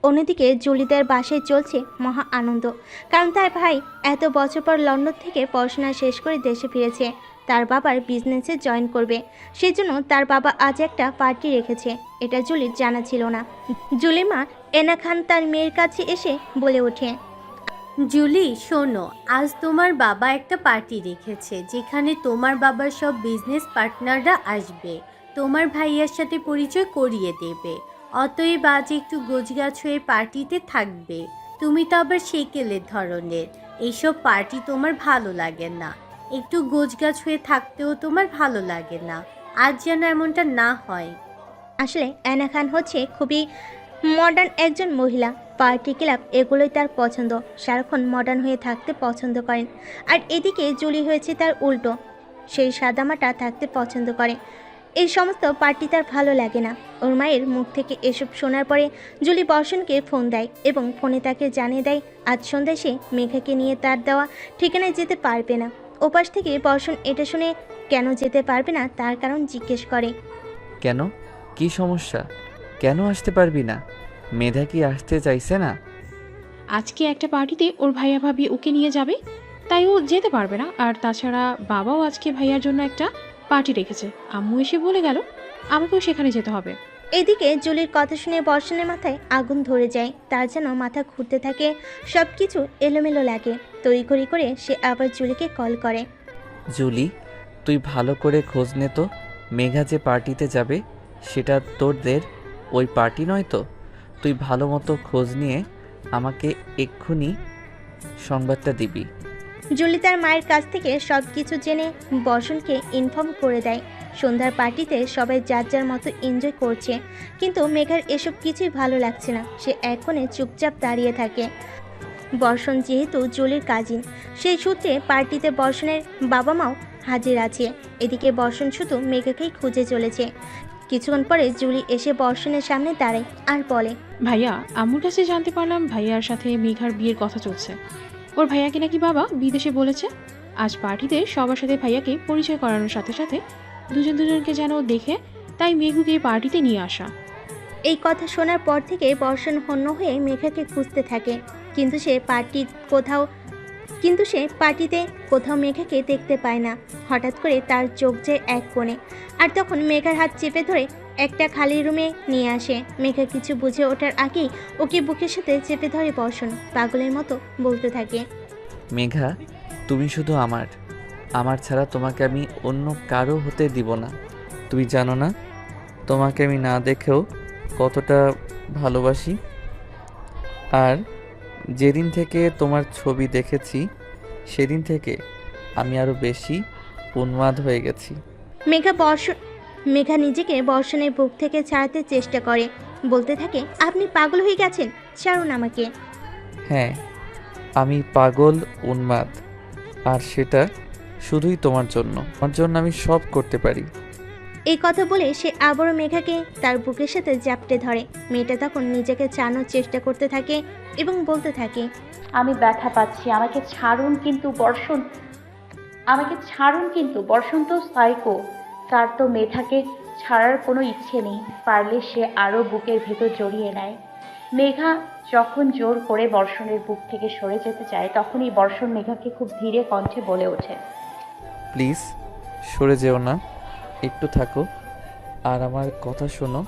অন্যদিকে জুলিদের বাসায় চলছে মহা আনন্দ, কারণ তার ভাই এত বছর পর লন্ডন থেকে পড়াশোনা শেষ করে দেশে ফিরেছে। তার বাবার বিজনেসে জয়েন করবে, সেজন্য তার বাবা আজ একটা পার্টি রেখেছে। এটা জুলির জানা ছিল না। জুলির মা এনা খান তার মেয়ের কাছে এসে বলে ওঠে, জুলি শোনো, আজ তোমার বাবা একটা পার্টি রেখেছে যেখানে তোমার বাবার সব বিজনেস পার্টনাররা আসবে, তোমার ভাইয়ার সাথে পরিচয় করিয়ে দেবে। অতএব আজ একটু গোছগাছ হয়ে পার্টিতে থাকবে। তুমি তো আবার সেকেলের ধরনের, এইসব পার্টি তোমার ভালো লাগে না। একটু গোছগাছ হয়ে থাকতেও তোমার ভালো লাগে না। আজ যেন এমনটা না হয়। আসলে এনা খান হচ্ছে খুবই মডার্ন একজন মহিলা। পার্টি ক্লাব এগুলোই তার পছন্দ। সারাক্ষণ মডার্ন হয়ে থাকতে পছন্দ করেন। আর এদিকে জুলি হয়েছে তার উল্টো, সেই সাদামাটা থাকতে পছন্দ করে। এই সমস্ত পার্টি তার ভালো লাগে না। ওর মায়ের মুখ থেকে এসব শোনার পরে জুলি বর্ষণকে ফোন দেয় এবং ফোনে তাকে জানিয়ে দেয় আজ সন্ধ্যায় সে মেঘাকে নিয়ে তার দেওয়া ঠিকানায় যেতে পারবে না। ওপাশ থেকে বর্ষণ এটা শুনে কেন যেতে পারবে না তার কারণ জিজ্ঞেস করে। কেন, কি সমস্যা? কেন আসতে পারবি না? মেধা কি আসতে চাইছে না? আজকে একটা পার্টিতে ওর ভাইয়া ভাবি ওকে নিয়ে যাবে, তাই ও যেতে পারবে না। আর তাছাড়া বাবাও আজকে ভাইয়ার জন্য একটা পার্টি রেখেছে। আম্মু এসে বলে গেল আমাকেও সেখানে যেতে হবে। এদিকে জুলির কথা শুনে বর্ষণের মাথায় আগুন ধরে যায়। তার যেন মাথা ঘুরতে থাকে, সব কিছু এলোমেলো লাগে। তড়িঘড়ি করে সে আবার জুলিকে কল করে। জুলি, তুই ভালো করে খোঁজ নে তো, মেঘা যে পার্টিতে যাবে সেটা তোদের ওই পার্টি নয় তো? তুই ভালো মতো খোঁজ নিয়ে আমাকে এক্ষুনি সংবাদটা দিবি। জুলি তার মায়ের কাছ থেকে সব কিছু জেনে বর্ষণকে ইনফর্ম করে দেয়। সন্ধ্যার পার্টিতে সবাই যার যার মতো এনজয় করছে, কিন্তু মেঘার এসব কিছুই ভালো লাগছে না। সে এক কোণে চুপচাপ দাঁড়িয়ে থাকে। বর্ষণ যেহেতু জুলির কাজিন, সেই সূত্রে পার্টিতে বর্ষণের বাবা মাও হাজির আছে। এদিকে বর্ষণ শুধু মেঘাকেই খুঁজে চলেছে। কিছুক্ষণ পরে জুলি এসে বর্ষণের সামনে দাঁড়ায় আর বলে, ভাইয়া, আম্মুর কাছে জানতে পারলাম ভাইয়ার সাথে মেঘার বিয়ের কথা চলছে। ওর ভাইয়াকে নাকি বাবা বিদেশে বলেছে। আজ পার্টিতে সবার সাথে ভাইয়াকে পরিচয় করানোর সাথে সাথে দুজনকে যেন দেখে, তাই মেঘুকে পার্টিতে নিয়ে আসা। এই কথা শোনার পর থেকে বর্ষণ হন্য হয়ে মেঘাকে খুঁজতে থাকে, কিন্তু সে পার্টিতে কোথাও মেঘাকে দেখতে পায় না। হঠাৎ করে তার চোখ যায় এক কোণে, আর তখন মেঘার হাত চেপে ধরে একটা খালি রুমে নিয়ে আসে। মেঘা কিছু বুঝে ওঠার আগেই ওকে বুকের সাথে চেপে ধরে বর্ষণ, পাগলের মতো বলতে থাকে, মেঘা, তুমি শুধু আমার ছাড়া তোমাকে আমি অন্য কারো হতে দিব না। তুমি জানো না তোমাকে আমি না দেখেও কতটা ভালোবাসি। আর যেদিন থেকে তোমার ছবি দেখেছি সেদিন থেকে আমি আরও বেশি উন্মাদ হয়ে গেছি। মেঘা নিজেকে বর্ষণের বুক থেকে ছাড়াতে চেষ্টা করে, বলতে থাকে, আপনি পাগল হয়ে গেছেন, ছাড়ুন আমাকে। হ্যাঁ, আমি পাগল, উন্মাদ, আর সেটা শুধুই তোমার জন্য আমি সব করতে পারি। এই কথা বলে সে আবারও মেঘাকে তার বুকের সাথে জাপটে ধরে। মেয়েটা তখন নিজেকে ছাড়ানোর চেষ্টা করতে থাকে এবং বলতে থাকে, আমি ব্যথা পাচ্ছি, আমাকে ছাড়ুন কিন্তু বর্ষণ তো সাইকো, তার তো মেঘাকে ছাড়ার কোনো ইচ্ছে নেই। পারলে সে আরও বুকের ভেতর জড়িয়ে নেয়। মেঘা যখন জোর করে বর্ষণের বুক থেকে সরে যেতে চায়, তখনই বর্ষণ মেঘাকে খুব ধীরে কণ্ঠে বলে ওঠে, প্লিজ সরে যেও না, একটু থাকো আর আমার কথা শোনো।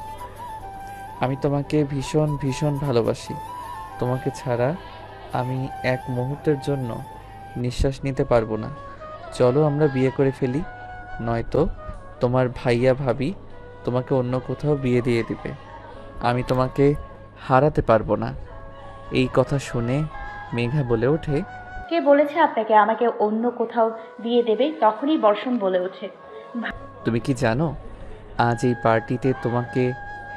আমি তোমাকে ভীষণ ভীষণ ভালোবাসি। তোমাকে ছাড়া আমি এক মুহূর্তের জন্য নিঃশ্বাস নিতে পারবো না। চলো আমরা বিয়ে করে ফেলি, নয়তো তোমার ভাইয়া ভাবি তোমাকে অন্য কোথাও বিয়ে দিয়ে দিবে। আমি তোমাকে হারাতে পারবো না। এই কথা শুনে মেঘা বলে ওঠে, কে বলেছে আপনাকে আমাকে অন্য কোথাও দিয়ে দেবে? তখনই বর্ষণ বলে ওঠে, তুমি কি জানো আজ এই পার্টিতে তোমাকে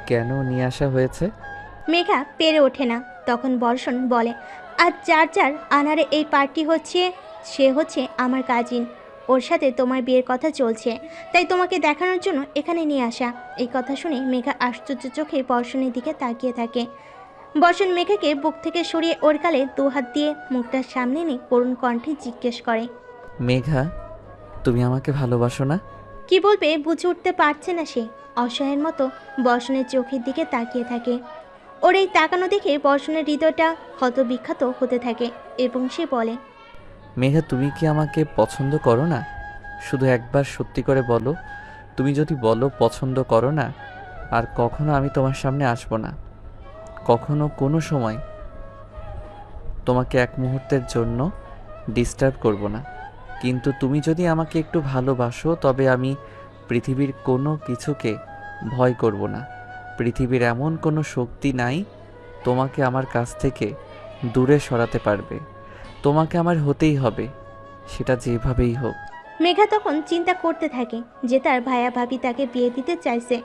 কেন নিয়ে আসা হয়েছে? মেঘা পেরে ওঠে না। তখন বর্ষণ বলে, আজ যার আনারে এই পার্টি হচ্ছে, সে হচ্ছে আমার কাজিন। ওর সাথে তোমার বিয়ের কথা চলছে, তাই তোমাকে দেখানোর জন্য এখানে নিয়ে আসা। এই কথা শুনে মেঘা আশ্চর্য চোখে বর্ষণের দিকে তাকিয়ে থাকে। বর্ষণ মেঘাকে বুক থেকে সরিয়ে ওর গালে দু হাত দিয়ে মুখটার সামনে নিয়ে করুণ কণ্ঠে জিজ্ঞেস করে, মেঘা, তুমি আমাকে ভালোবাসো না? কি বলবে বুঝে উঠতে পারছে না সে। অসহায়ের মতো বর্ষণের চোখের দিকে তাকিয়ে থাকে। ওর এই তাকানো দেখে বর্ষণের হৃদয়টা ক্ষতবিক্ষত হতে থাকে এবং সে বলে, মেঘা, তুমি কি আমাকে পছন্দ করো না? শুধু একবার সত্যি করে বলো। তুমি যদি বলো পছন্দ করো না, আর কখনো আমি তোমার সামনে আসবো না, কখনো কোনো সময় তোমাকে এক মুহূর্তের জন্য ডিস্টার্ব করব না। কিন্তু তুমি যদি আমাকে একটু ভালোবাসো, তবে আমি পৃথিবীর কোনো কিছুকে ভয় করব না। পৃথিবীর এমন কোনো শক্তি নাই তোমাকে আমার কাছ থেকে দূরে সরাতে পারবে। তোমাকে আমার হতেই হবে, সেটা যেভাবেই হোক। মেঘা তখন চিন্তা করতে থাকে যে তার ভাইয়া ভাবি তাকে বিয়ে দিতে চাইছে,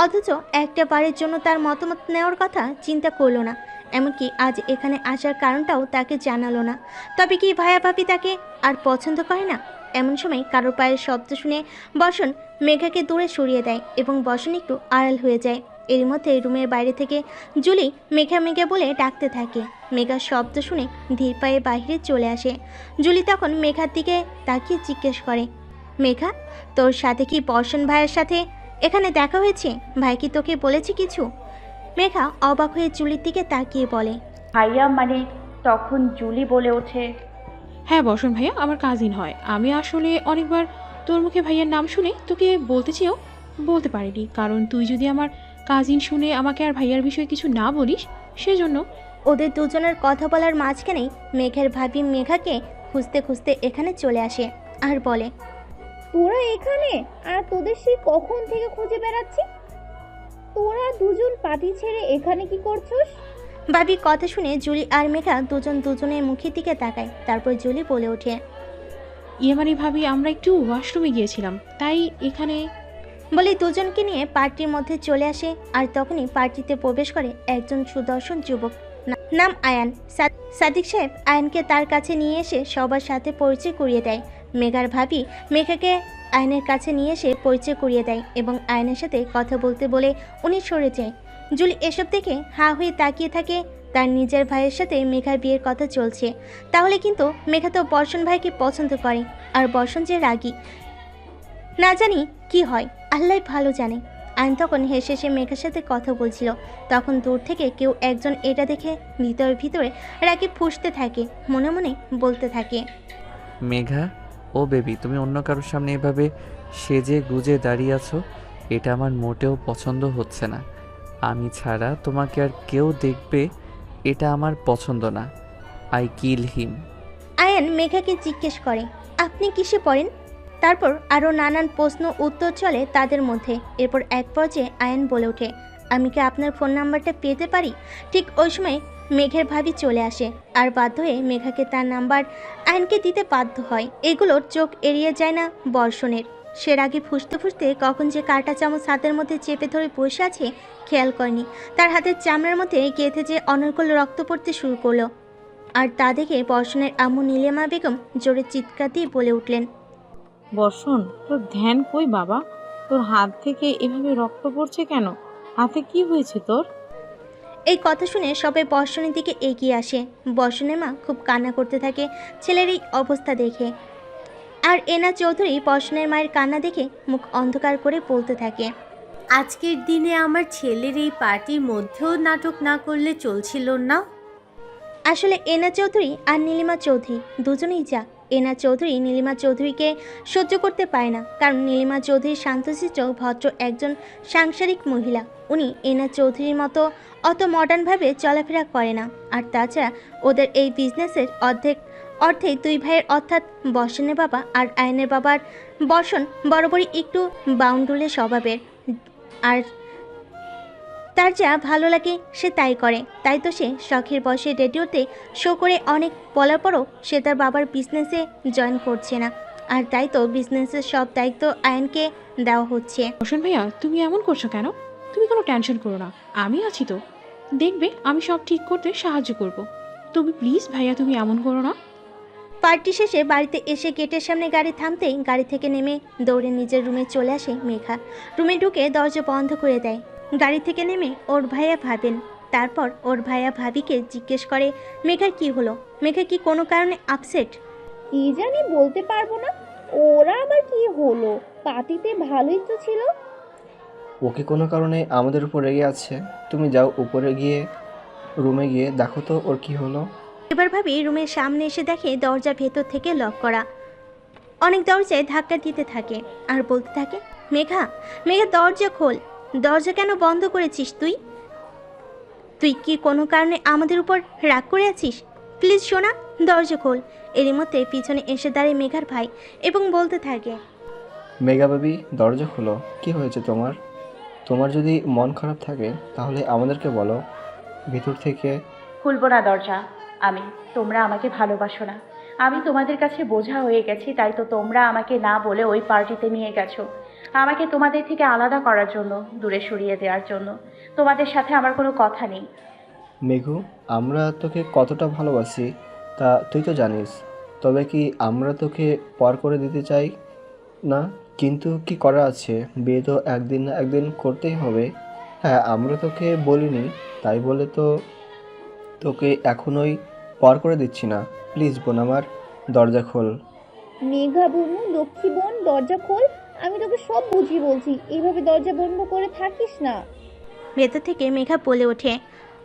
অথচ একটা বারের জন্য তার মতামত নেওয়ার কথা চিন্তা করলো না। এমনকি আজ এখানে আসার কারণটাও তাকে জানালো না। তবে কি ভাইয়া ভাবি তাকে আর পছন্দ করে না? এমন সময় কারোর পায়ের শব্দ শুনে বর্ষণ মেঘাকে দূরে সরিয়ে দেয় এবং বর্ষণ একটু আড়াল হয়ে যায়। এর মধ্যে রুমের বাইরে থেকে জুলি মেঘা মেঘা বলে ডাকতে থাকে। মেঘার শব্দ শুনে ধীর পায়ে বাইরে চলে আসে। জুলি তখন মেঘার দিকে তাকিয়ে জিজ্ঞেস করে, মেঘা, তোর সাথে কি বর্ষণ ভাইয়ের সাথে এখানে দেখা হয়েছে? ভাই কি তোকে বলেছে কিছু? মেঘা অবাক হয়ে জুলির দিকে তাকিয়ে বলে, ভাইয়া মানে? তখন জুলি বলে ওঠে, হ্যাঁ বর্ষণ ভাইয়া আমার কাজিন হয়। আমি আসলে অনেকবার তোর মুখে ভাইয়ার নাম শুনে তোকে বলতে চেয়েও বলতে পারিনি, কারণ তুই যদি আমার কাজিন শুনে আমাকে আর ভাইয়ার বিষয়ে কিছু না বলিস, সেজন্য। ওদের দুজনের কথা বলার মাঝখানেই মেঘের ভাবি মেঘাকে খুঁজতে খুঁজতে এখানে চলে আসে আর বলে, তোরা এখানে? আর তোদের সেই কখন থেকে খুঁজে বেড়াচ্ছি। তোরা দুজন পার্টি ছেড়ে এখানে কি করছস? ভাবি কথা শুনে জুলি আর মেঘা দুজনের মুখের দিকে তাকায়। তারপর জুলি বলে ওঠে, মানে ভাবি, আমরা একটু ওয়াশরুমে গিয়েছিলাম, তাই এখানে। বলে দুজনকে নিয়ে পার্টির মধ্যে চলে আসে। আর তখনই পার্টিতে প্রবেশ করে একজন সুদর্শন যুবক, নাম আয়ান। সাদিক সাহেব আয়নকে তার কাছে নিয়ে এসে সবার সাথে পরিচয় করিয়ে দেয়। মেঘার ভাবি মেঘাকে আয়নের কাছে নিয়ে এসে পরিচয় করিয়ে দেয় এবং আয়নের সাথে কথা বলতে বলে উনি সরে যায়। জুলি এসব দেখে হা হয়ে তাকিয়ে থাকে। তার নিজের ভাইয়ের সাথে মেঘার বিয়ের কথা চলছে, তাহলে কিন্তু মেঘা তো বর্ষণ ভাইকে পছন্দ করে, আর বর্ষণ যে রাগী। না জানি কি হয়, আল্লাহ ভালো জানে। আইন তখন হেসে হেসে মেঘার সাথে কথা বলছিল, তখন দূর থেকে কেউ একজন এটা দেখে ভিতরে ভিতরে রাগে ফুঁসতে থাকে, মনে মনে বলতে থাকে, মেঘা, ও বেবি, তুমি অন্য কারোর সামনে এভাবে সেজে গুজে দাঁড়িয়ে আছো, এটা আমার মোটেও পছন্দ হচ্ছে না। আমি ছাড়া তোমাকে আর কেউ দেখবে, এটা আমার পছন্দ না। আই কিল হিম। আয়ান মেঘাকে জিজ্ঞেস করে, আপনি কিসে পড়েন? তারপর আরও নানান প্রশ্ন উত্তর চলে তাদের মধ্যে। এরপর এক পর্যায়ে আয়ান বলে ওঠে, আমি কি আপনার ফোন নাম্বারটা পেতে পারি? ঠিক ওই সময় মেঘের ভাবি চলে আসে, আর বাধ্য হয়ে মেঘাকে তার নাম্বার আয়নকে দিতে বাধ্য হয়। এগুলোর চোখ এড়িয়ে যায় না বর্ষণের। সে রাগে ফুঁসতে ফুঁসতে কখন যে কাঁটা চামচ হাতের মধ্যে চেপে ধরে বসে আছে খেয়াল করেনি। তার হাতের চামড়ার মধ্যে গেঁথে যে অনর্গল রক্ত পড়তে শুরু করলো, আর তা দেখে বর্ষণের আম্মু নীলিমা বেগম জোরে চিৎকার দিয়ে বলে উঠলেন, বর্ষণ, তোর ধ্যান কই বাবা? তোর হাত থেকে এভাবে রক্ত পড়ছে কেন? হাতে কি হয়েছে তোর? এই কথা শুনে সবাই বর্ষণের দিকে এগিয়ে আসে। বর্ষণের মা খুব কান্না করতে থাকে ছেলের এই অবস্থা দেখে, আর এনা চৌধুরী বর্ষণের মায়ের কান্না দেখে মুখ অন্ধকার করে বলতে থাকে, আজকের দিনে আমার ছেলের এই পার্টির মধ্যেও নাটক না করলে চলছিল না। আসলে এনা চৌধুরী আর নীলিমা চৌধুরী দুজনেই যা। এনা চৌধুরী নীলিমা চৌধুরীকে সহ্য করতে পারে না, কারণ নীলিমা চৌধুরী শান্তশিষ্ট ভদ্র একজন সাংসারিক মহিলা। উনি এনা চৌধুরীর মতো অত মডার্নভাবে চলাফেরা করে না। আর তাছাড়া ওদের এই বিজনেসের অর্ধেক দুই ভাইয়ের, অর্থাৎ বর্ষণের বাবা আর আয়নের বাবার। বর্ষণ বরাবরই একটু বাউন্ডুলে স্বভাবের, আর তার যা ভালো লাগে সে তাই করে। তাই তো সে শখের বয়সে রেডিওতে শো করে অনেক বলার পরও সে তার বাবার বিজনেসে জয়েন করছে না, আর তাই তো বিজনেসের সব দায়িত্ব আয়নকে দেওয়া হচ্ছে। রোশন ভাইয়া, তুমি এমন করছো কেন? তুমি কোনো টেনশন করো না, আমি আছি তো। দেখবে আমি সব ঠিক করতে সাহায্য করব। তুমি প্লিজ ভাইয়া, তুমি এমন করো না। পার্টি শেষে বাড়িতে এসে গেটের সামনে গাড়ি থামতেই গাড়ি থেকে নেমে দৌড়ে নিজের রুমে চলে আসে মেঘা। রুমে ঢুকে দরজা বন্ধ করে দেয়। গাড়ি থেকে নেমে ওর ভাইয়া ভাবেন, তারপর ওর ভাইয়া ভাবিকে জিজ্ঞেস করে, মেঘার কি হলো? মেঘা কি কোনো কারণে আপসেট? কি জানি, বলতে পারবো না। ওরা আবার কি হলো? পার্টিতে ভালোই তো ছিল। ওকে কোনো কারণে আমাদের উপর রেগে আছে। তুমি যাও উপরে গিয়ে রুমে গিয়ে দেখো তো ওর কি হলো। এবার ভাবি রুমের সামনে এসে দেখে দরজা ভেতর থেকে লক করা। অনেক দরজায় ধাক্কা দিতে থাকে আর বলতে থাকে, মেঘা, মেঘা দরজা খোল। দরজা কেন বন্ধ করেছিস তুই? তুই কি কোনো কারণে আমাদের উপর রাগ করে আছিস? প্লিজ সোনা, দরজা খোল। এরই মধ্যে পিছনে এসে দাঁড়িয়ে মেঘার ভাই এবং বলতে থাকে, মেগা বেবি, দরজা খোলো। কি হয়েছে তোমার? তোমার যদি মন খারাপ থাকে তাহলে আমাদেরকে বলো। ভিতর থেকে খুলবো না দরজা আমি। তোমরা আমাকে ভালোবাসো না, আমি তোমাদের কাছে বোঝা হয়ে গেছি, তাই তো তোমরা আমাকে না বলে ওই পার্টিতে নিয়ে গেছো, আমাকে তোমাদের থেকে আলাদা করার জন্য, দূরে সরিয়ে দেওয়ার জন্য। তোমাদের সাথে আমার কোনো কথা নেই। মেঘু, আমরা তোকে কতটা ভালোবাসি তা তুই তো জানিস। তবে কি আমরা তোকে পর করে দিতে চাই না? কিন্তু কি করা আছে, বিয়ে তো একদিন না একদিন করতেই হবে। হ্যাঁ, আমরা তোকে বলিনি তাই বলে তো তোকে এখনোই পর করে দিচ্ছি না। প্লিজ বোন আমার, দরজা খোল। মেঘা বুনু, লক্ষ্মী বোন, দরজা খোল। আমি তোকে সব বুঝিয়ে বলছি, এইভাবে দরজা বন্ধ করে থাকিস না। ভেতর থেকে মেঘা বলে ওঠে,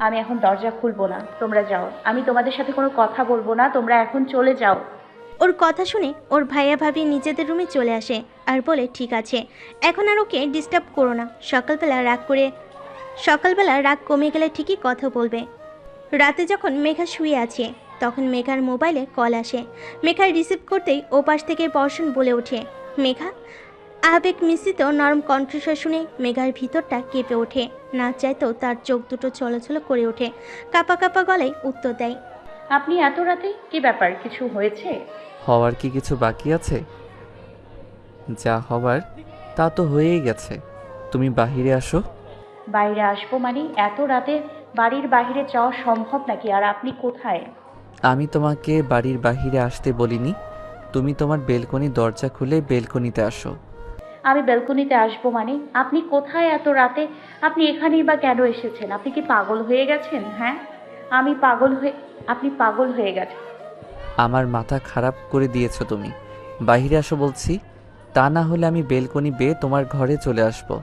আমি এখন দরজা খুলবো না, তোমরা যাও। আমি তোমাদের সাথে কোনো কথা বলবো না, তোমরা এখন চলে যাও। ওর কথা শুনে ওর ভাইয়া ভাবি নিজেদের রুমে চলে আসে আর বলে, ঠিক আছে, এখন আর ওকে ডিস্টার্ব করো না। সকালবেলা রাগ কমে গেলে ঠিকই কথা বলবে। রাতে যখন মেঘা শুয়ে আছে তখন মেঘার মোবাইলে কল আসে। মেঘা রিসিভ করতেই ওপাশ থেকে বর্ষণ বলে ওঠে, মেঘা। আবেগ মিশ্রিত নরম কণ্ঠস্বর শুনে মেঘার ভিতরটা কেঁপে ওঠে। না চাইতেও তার চোখ দুটো চলাচল করে ওঠে। কাঁপা কাঁপা গলায় উত্তর দেয়, আপনি এত রাতে? কি ব্যাপার, কিছু হয়েছে? হওয়ার কি কিছু বাকি আছে? যা হবার তা তো হয়েই গেছে। তুমি বাহিরে আসো। বাইরে আসবো মানে? এত রাতে বাড়ির বাইরে যাওয়া সম্ভব নাকি? আর আপনি কোথায়? আমি তোমাকে বাড়ির বাহিরে আসতে বলিনি। তুমি তোমার বেলকনির দরজা খুলে বেলকনিতে আসো। আমি ব্যালকনিতে আসবো মানে? আপনি কোথায় এত রাতে? আপনি এখানেই বা কেন এসেছেন? আপনি কি পাগল হয়ে গেছেন? হ্যাঁ, আপনি পাগল হয়ে গেছেন। আমার মাথা খারাপ করে দিয়েছো তুমি। বাহিরে আসো বলছি, তা না হলে আমি বেলকনি বেয়ে তোমার ঘরে চলে আসবো।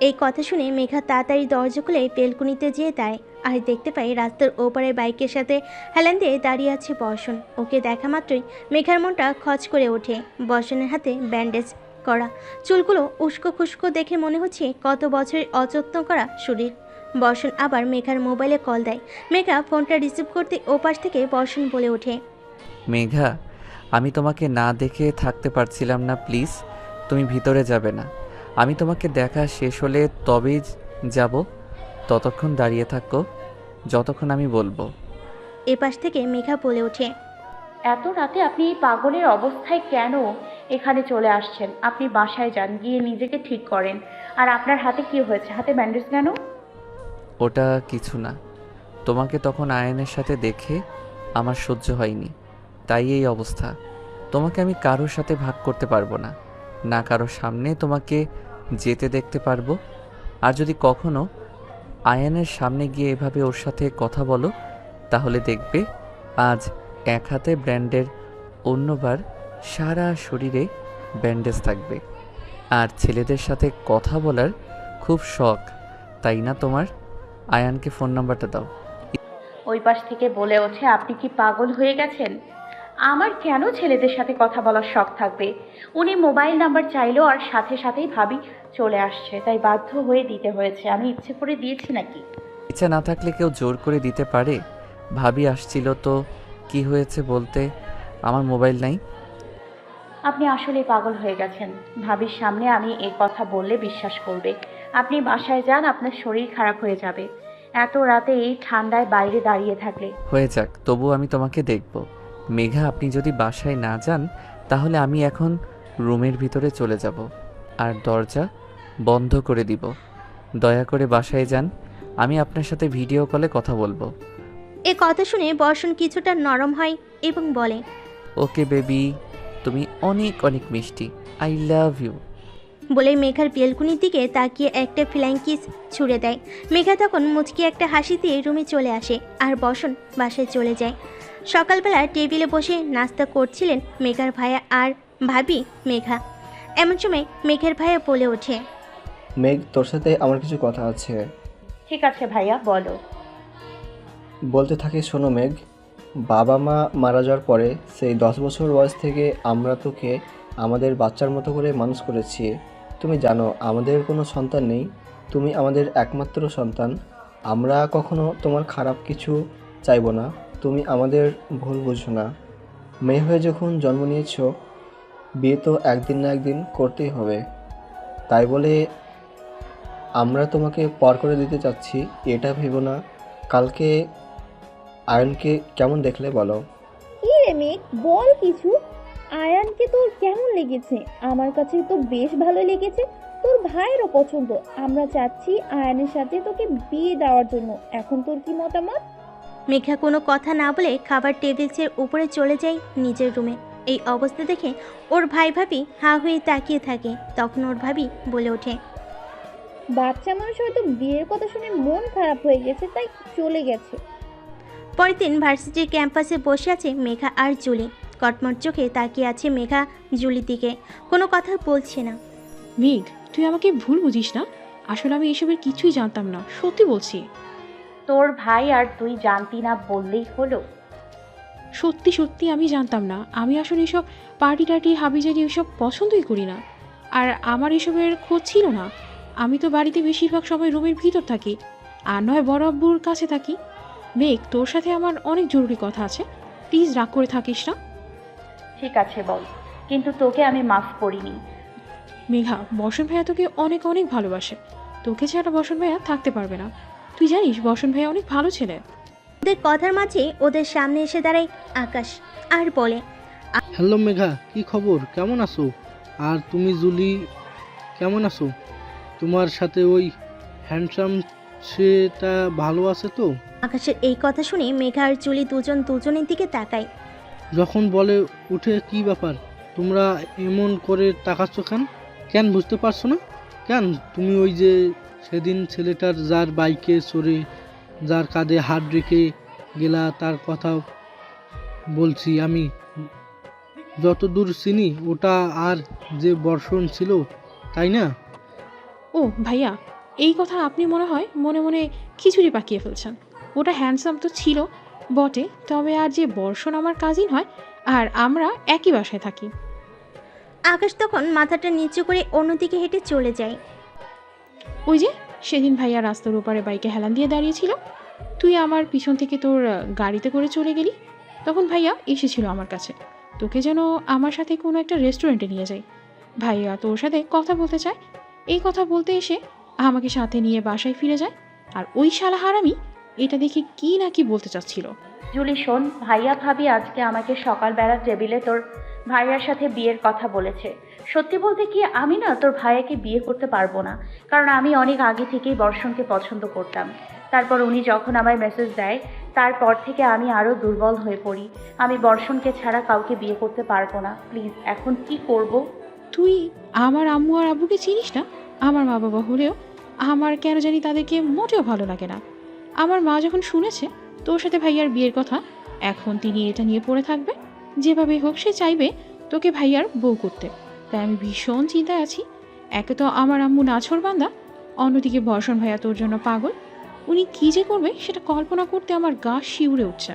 এই কথা শুনে মেঘা তাড়াতাড়ি দরজা খুলে বেলকুনিতে যেয়ে দেয় আর দেখতে পাই রাস্তার ওপারে বাইকের সাথে হেলান দিয়ে দাঁড়িয়ে আছে বর্ষণ। ওকে দেখা মাত্রই মেঘার মনটা খচ করে ওঠে। বর্ষণের হাতে ব্যান্ডেজ করা, চুলগুলো উস্কো খুস্কো দেখে মনে হচ্ছে কত বছরের অযত্ন করা শরীর। বর্ষণ আবার মেঘার মোবাইলে কল দেয়। মেঘা ফোনটা রিসিভ করতে ওপাশ থেকে বর্ষণ বলে ওঠে, মেঘা, আমি তোমাকে না দেখে থাকতে পারছিলাম না, প্লিজ তুমি ভিতরে যাবে না। আমি তোমাকে দেখা শেষ হলে তবেই যাব। ততক্ষণ দাঁড়িয়ে থাকো যতক্ষণ আমি বলবো। এপাশ থেকে মেঘা বলে ওঠে, এত রাতে আপনি এই পাগলের অবস্থায় কেন এখানে চলে আসছেন? আপনি বাসায় যান, গিয়ে নিজেকে ঠিক করেন। আর আপনার হাতে কি হয়েছে? হাতে ব্যান্ডেজ কেন? ওটা কিছু না, তোমাকে তখন আয়নের সাথে দেখে আমার সহ্য হয়নি, তাই এই অবস্থা। তোমাকে আমি কারোর সাথে ভাগ করতে পারবো না, না কারোর সামনে তোমাকে যেতে দেখতে পারবো। আর যদি কখনো আয়ানের সামনে গিয়ে এভাবে ওর সাথে কথা বলো, তাহলে দেখবে আজ এক হাতে ব্র্যান্ডের, অন্যবার সারা শরীরে ব্যান্ডেজ থাকবে। আর ছেলেদের সাথে কথা বলার খুব শখ, তাই না তোমার? আয়ানকে ফোন নাম্বারটা দাও। ওই পাশ থেকে বলে ওঠে, আপনি কি পাগল হয়ে গেছেন? আমার কেন ছেলেদের সাথে কথা বলার শখ থাকবে? উনি মোবাইল নাম্বার চাইলো আর সাথে সাথেই ভাবি চলে আসছে, তাই বাধ্য হয়ে দিতে হয়েছে। আমি ইচ্ছে করে দিয়েছি নাকি? ইচ্ছা না থাকলে কেউ জোর করে দিতে পারে? ভাবি আসছিল তো কি হয়েছে বলতে, আমার মোবাইল নাই। আপনি আসলে পাগল হয়ে গেছেন। ভাবির সামনে আমি এই কথা বললে বিশ্বাস করবে? আপনি বাসায় যান, আপনার শরীর খারাপ হয়ে যাবে এত রাতে এই ঠান্ডায় বাইরে দাঁড়িয়ে থাকলে। হয়ে যাক, তবু আমি তোমাকে দেখব। মেঘা, আপনি যদি বাসায় না যান তাহলে আমি এখন রুমের ভিতরে চলে যাব আর দরজা বন্ধ করে দিব। দয়া করে বাসায় যান, আমি আপনার সাথে ভিডিও কলে কথা বলবো। এ কথা শুনে বর্ষণ কিছুটা নরম হয় এবং বলে, ওকে বেবি, তুমি অনেক অনেক মিষ্টি, আই লাভ ইউ। বলে মেঘার বেলকুনির দিকে তাকিয়ে একটা ফ্লাইং কিস ছুড়ে দেয়। মেঘা তখন মুচকি একটা হাসি দিয়ে রুমে চলে আসে আর বর্ষণ বাসায় চলে যায়। সকালবেলা টেবিলে বসে নাস্তা করছিলেন মেঘার ভাইয়া আর ভাবি মেঘা। এমন সময় মেঘের ভাইয়া বলে ওঠে, মেঘ, তোর সাথে আমার কিছু কথা আছে। ঠিক আছে ভাইয়া, বলো। বলতে থাকি, শোনো মেঘ, বাবা মা মারা যাওয়ার পরে সেই 10 বছর বয়স থেকে আমরা তোকে আমাদের বাচ্চার মতো করে মানুষ করেছি। তুমি জানো আমাদের কোনো সন্তান নেই, তুমি আমাদের একমাত্র সন্তান। আমরা কখনো তোমার খারাপ কিছু চাইবো না, তুমি আমাদের ভুল বুঝো না। মেয়ে হয়ে যখন জন্ম নিয়েছো, বিয়ে তো একদিন না একদিন করতেই হবে। তাই বলে আমরা তোমাকে পর করে দিতে চাচ্ছি এটা ভেবো না। কালকে আয়নকে কেমন দেখলে বলো? কি রে মেঘ, বল কিছু। আয়ানকে তোর কেমন লেগেছে? আমার কাছে তো বেশ ভালো লেগেছে। তোর ভাইয়েরও পছন্দ। আমরা চাচ্ছি আয়ানের সাথে তোকে বিয়ে দেওয়ার জন্য। এখন তোর কি মতামত? মেঘা কোনো কথা না বলে খাবার টেবিলসের উপরে চলে যায় নিজের রুমে। এই অবস্থা দেখে ওর ভাই ভাবি হা হয়ে তাকিয়ে থাকে। তখন ওর ভাবি বলে ওঠে, বাচ্চা মানুষ হয়তো বিয়ের কথা শুনে মন খারাপ হয়ে গেছে, তাই চলে গেছে। পরের দিন ভার্সিটির ক্যাম্পাসে বসে আছে মেঘা আর জুলি। কটমট চোখে তাকিয়ে আছে মেঘা জুলির দিকে, কোনো কথা বলছে না। মেঘ, তুই আমাকে ভুল বুঝিস না, আসলে আমি এসবের কিছুই জানতাম না, সত্যি বলছি। তোর ভাই আর তুই জানতি না বললেই হলো? সত্যি সত্যি আমি জানতাম না। আমি আসলে এসব পার্টি টার্টি হাবিজাবি এসব পছন্দই করি না, আর আমার এসবের খোঁজ ছিল না। আমি তো বাড়িতে বেশিরভাগ সময় রুমের ভিতর থাকি, আর নয় বড় আব্বুর কাছে থাকি। মেঘ, তোর সাথে আমার অনেক জরুরি কথা আছে, প্লিজ রাগ করে থাকিস না। ঠিক আছে বল, কিন্তু তোকে আমি মাফ করিনি। মেঘা, বসন ভাইয়া তোকে অনেক অনেক ভালোবাসে, তোকে ছাড়া বসন ভাইয়া থাকতে পারবে না। তুই জানিস বসন ভাইয়া অনেক ভালো ছেলে। ওদের কথার মাঝে ওদের সামনে এসে দাঁড়ায় আকাশ আর বলে, হ্যালো মেঘা, কি খবর? কেমন আছো? আর তুমি জুলি কেমন আছো? তোমার সাথে ওই হ্যান্ডসাম সেটা ভালো আছে তো? আকাশের এই কথা শুনে মেঘা আর জুলি দুজনের দিকে তাকায়। যখন বলে উঠে কি ব্যাপার, তোমরা এমন করে তাকাচ্ছ কেন? কেন বুঝতে পারছো না? কেন তুমি ওই যে সেদিন ছেলেটার যার বাইকে চড়ে যার কাঁধে হাত রেখে গেলা তার কথা বলছি আমি। যতদূর চিনি ওটা আর যে বর্ষণ ছিল, তাই না? ও ভাইয়া, এই কথা আপনি মনে হয় মনে মনে খিচুড়ি পাকিয়ে ফেলছেন। ওটা হ্যান্ডসাম তো ছিল বটে, তবে আর যে বর্ষণ আমার কাজিন হয় আর আমরা একই বাসায় থাকি। আকাশ তখন মাথাটা নিচু করে অন্যদিকে হেঁটে চলে যায়। ওই যে সেদিন ভাইয়া রাস্তার ওপারে বাইকে হেলান দিয়ে দাঁড়িয়েছিল, তুই আমার পিছন থেকে তোর গাড়িতে করে চলে গেলি। তখন ভাইয়া এসেছিল আমার কাছে, তোকে যেন আমার সাথে কোনো একটা রেস্টুরেন্টে নিয়ে যাই। ভাইয়া তোর সাথে কথা বলতে চায়। এই কথা বলতে এসে আমাকে সাথে নিয়ে বাসায় ফিরে যায়। আর ওই শালা হারামি এটা দেখে কি না কি বলতে চাচ্ছিল। জুলি শোন, ভাইয়া ভাবি আজকে আমাকে সকালবেলা টেবিলে তোর ভাইয়ার সাথে বিয়ের কথা বলেছে। সত্যি বলতে কি, আমি না তোর ভাইয়াকে বিয়ে করতে পারবো না, কারণ আমি অনেক আগে থেকেই বর্ষণকে পছন্দ করতাম। তারপর উনি যখন আমায় মেসেজ দেয়, তারপর থেকে আমি আরও দুর্বল হয়ে পড়ি। আমি বর্ষণকে ছাড়া কাউকে বিয়ে করতে পারবো না। প্লিজ, এখন কি করব? তুই আমার আম্মু আর আব্বুকে চিনিস না? আমার মা বাবা হলেও আমার কেন জানি তাদেরকে মোটেও ভালো লাগে না। আমার মা যখন শুনেছে তোর সাথে ভাইয়ার বিয়ের কথা, এখন তিনি এটা নিয়ে পড়ে থাকবে। যেভাবে হোক সে চাইবে তোকে ভাইয়ার বউ করতে। তাই আমি ভীষণ চিন্তায় আছি। একে তো আমার আম্মু নাছোড়বান্দা, অন্যদিকে বর্ষণ ভাইয়া তোর জন্য পাগল। উনি কী যে করবে সেটা কল্পনা করতে আমার গা শিউরে উঠছে।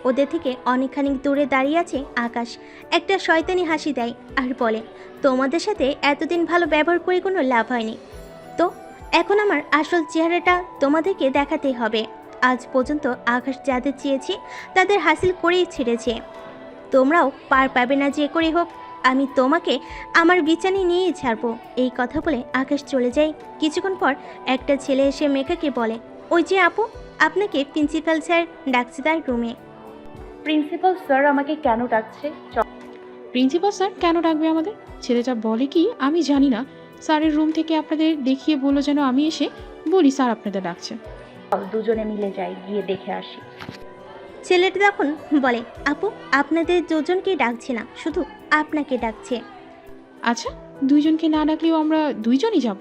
ওদের থেকে অনেকখানি দূরে দাঁড়িয়ে আছে আকাশ। একটা শয়তানি হাসি দেয় আর বলে, তোমাদের সাথে এতদিন ভালো ব্যবহার করে কোনো লাভ হয়নি, তো এখন আমার আসল চেহারাটা তোমাদেরকে দেখাতেই হবে। আজ পর্যন্ত আকাশ যাদের চেয়েছি তাদের হাসিল করেই ছেড়েছে। তোমরাও পার পাবে না যে করে হোক। আমি তোমাকে আমার বিছানে নিয়েই ছাড়বো। এই কথা বলে আকাশ চলে যায়। কিছুক্ষণ পর একটা ছেলে এসে মেঘাকে বলে, ওই যে আপু, আপনাকে প্রিন্সিপাল স্যার ডাকছে তার রুমে। প্রিন্সিপাল স্যার আমাকে কেন ডাকছে? প্রিন্সিপাল স্যার কেন ডাকবে আমাদের? ছেলেটা বলে কি আমি জানি না। স্যারের রুম থেকে আপনাদের দেখিয়ে বললো যেন আমি এসে বলি স্যার আপনাদের ডাকছে। চল দুজনে মিলে যাই, গিয়ে দেখে আসি। ছেলেটা তখন বলে, আপু, আপনাদের দুজনকে ডাকছে না, শুধু আপনাকে ডাকছে। আচ্ছা, দুইজনকে না ডাকলেও আমরা দুইজনই যাব।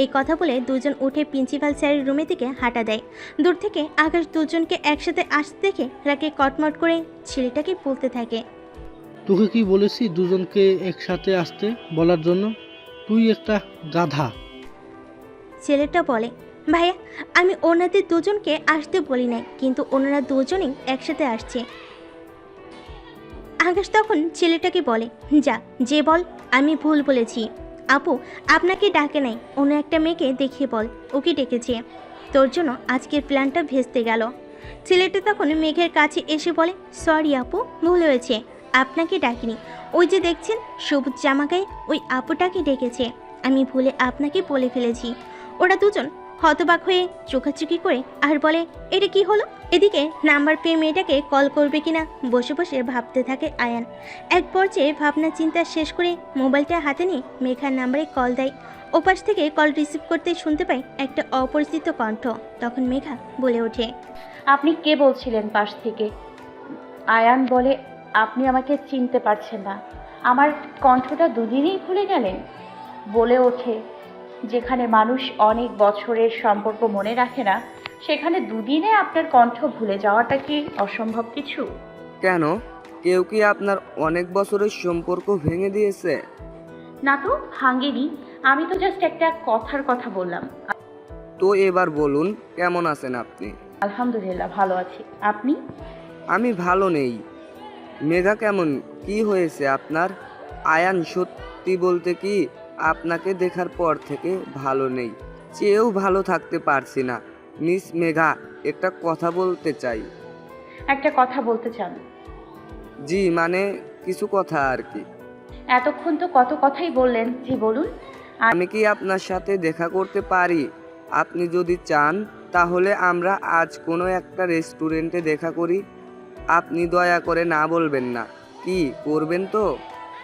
এই কথা বলে দুজন উঠে প্রিন্সিপাল স্যারের রুমে থেকে হাঁটা দেয়। দূর থেকে আকাশ দুজনকে একসাথে আসতে দেখে রাগে কটমট করে ছেলেটাকে বলতে থাকে, তোকে কি বলেছি দুজনকে একসাথে আসতে বলার জন্য? তুই একটা গাধা। ছেলেটা বলে, ভাইয়া, আমি ওনাদের দুজনকে আসতে বলি নাই, কিন্তু ওনারা দুজনেই একসাথে আসছে। আকাশ তখন ছেলেটাকে বলে, যা যে বল, আমি ভুল বলেছি। আপু আপনাকে ডাকে নাই, অন্য একটা মেয়েকে দেখিয়ে বল ওকে ডেকেছে। তোর জন্য আজকের প্ল্যানটা ভেস্তে গেল। ছেলেটা তখন মেঘের কাছে এসে বলে, সরি আপু, ভুল হয়েছে, আপনাকে ডাকিনি। ওই যে দেখছেন সবুজ জামা গায়ে ওই আপুটাকে ডেকেছে, আমি ভুলে আপনাকে বলে ফেলেছি। ওরা দুজন হতবাক হয়ে চোখাচুকি করে আর বলে, এটা কি হলো? এদিকে নাম্বার পেয়ে মেয়েটাকে কল করবে কিনা বসে বসে ভাবতে থাকে আয়ান। এক পর্যায়ে ভাবনা চিন্তা শেষ করে মোবাইলটা হাতে নিয়ে মেঘার নাম্বারে কল দেয়। ওপাশ থেকে কল রিসিভ করতে শুনতে পাই একটা অপরিচিত কণ্ঠ। তখন মেঘা বলে ওঠে, আপনি কে বলছিলেন পাশ থেকে? আয়ান বলে, আপনি আমাকে চিনতে পারছেন না? আমার কণ্ঠটা দুদিনেই ভুলে গেলেন? বলে ওঠে, যেখানে মানুষ অনেক বছরের সম্পর্ক মনে রাখে না, সেখানে দুদিনে আপনার কণ্ঠ ভুলে যাওয়াটা কি অসম্ভব কিছু? কেন? কেউ কি আপনার অনেক বছরের সম্পর্ক ভেঙে দিয়েছে? না তো, ভাঙেনি। আমি তো জাস্ট একটা কথার কথা বললাম। তো এবার বলুন, কেমন আছেন আপনি? আলহামদুলিল্লাহ, ভালো আছি। আপনি? আমি ভালো নেই। মেঘা কেমন? কি হয়েছে আপনার? আয়ান, সত্যি বলতে কি আপনাকে দেখার পর থেকে ভালো নেই, চেয়েও ভালো থাকতে পারছি না। মিস মেঘা, একটা কথা বলতে চাই। একটা কথা বলতে চান? জি, মানে কিছু কথা আর কি। এতক্ষণ তো কত কথাই বললেন, জি বলুন। আমি কি আপনার সাথে দেখা করতে পারি? আপনি যদি চান তাহলে আমরা আজ কোনো একটা রেস্টুরেন্টে দেখা করি। আপনি দয়া করে না বলবেন না, কি করবেন তো?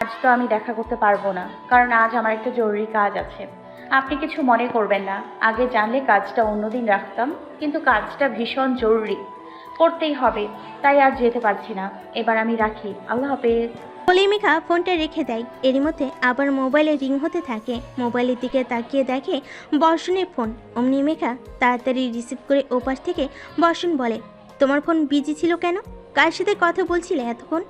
আজ তো আমি দেখা করতে পারবো না, কারণ আজ আমার একটা জরুরি কাজ আছে। আপনি কিছু মনে করবেন না, আগে জানলে কাজটা অন্যদিন রাখতাম, কিন্তু কাজটা ভীষণ জরুরি, করতেই হবে, তাই আর যেতে পারছি না। এবার আমি রাখি, আল্লাহ হাফেজ। বলেই মেঘা ফোনটা রেখে দেয়। এরই মধ্যে আবার মোবাইলে রিং হতে থাকে। মোবাইলের দিকে তাকিয়ে দেখে বর্ষণের ফোন। অমনি মেঘা তাড়াতাড়ি রিসিভ করে ওপাশ থেকে বর্ষণ বলে, তোমার ফোন বিজি ছিল কেন? কার সাথে কথা বলছিলে এতক্ষণ?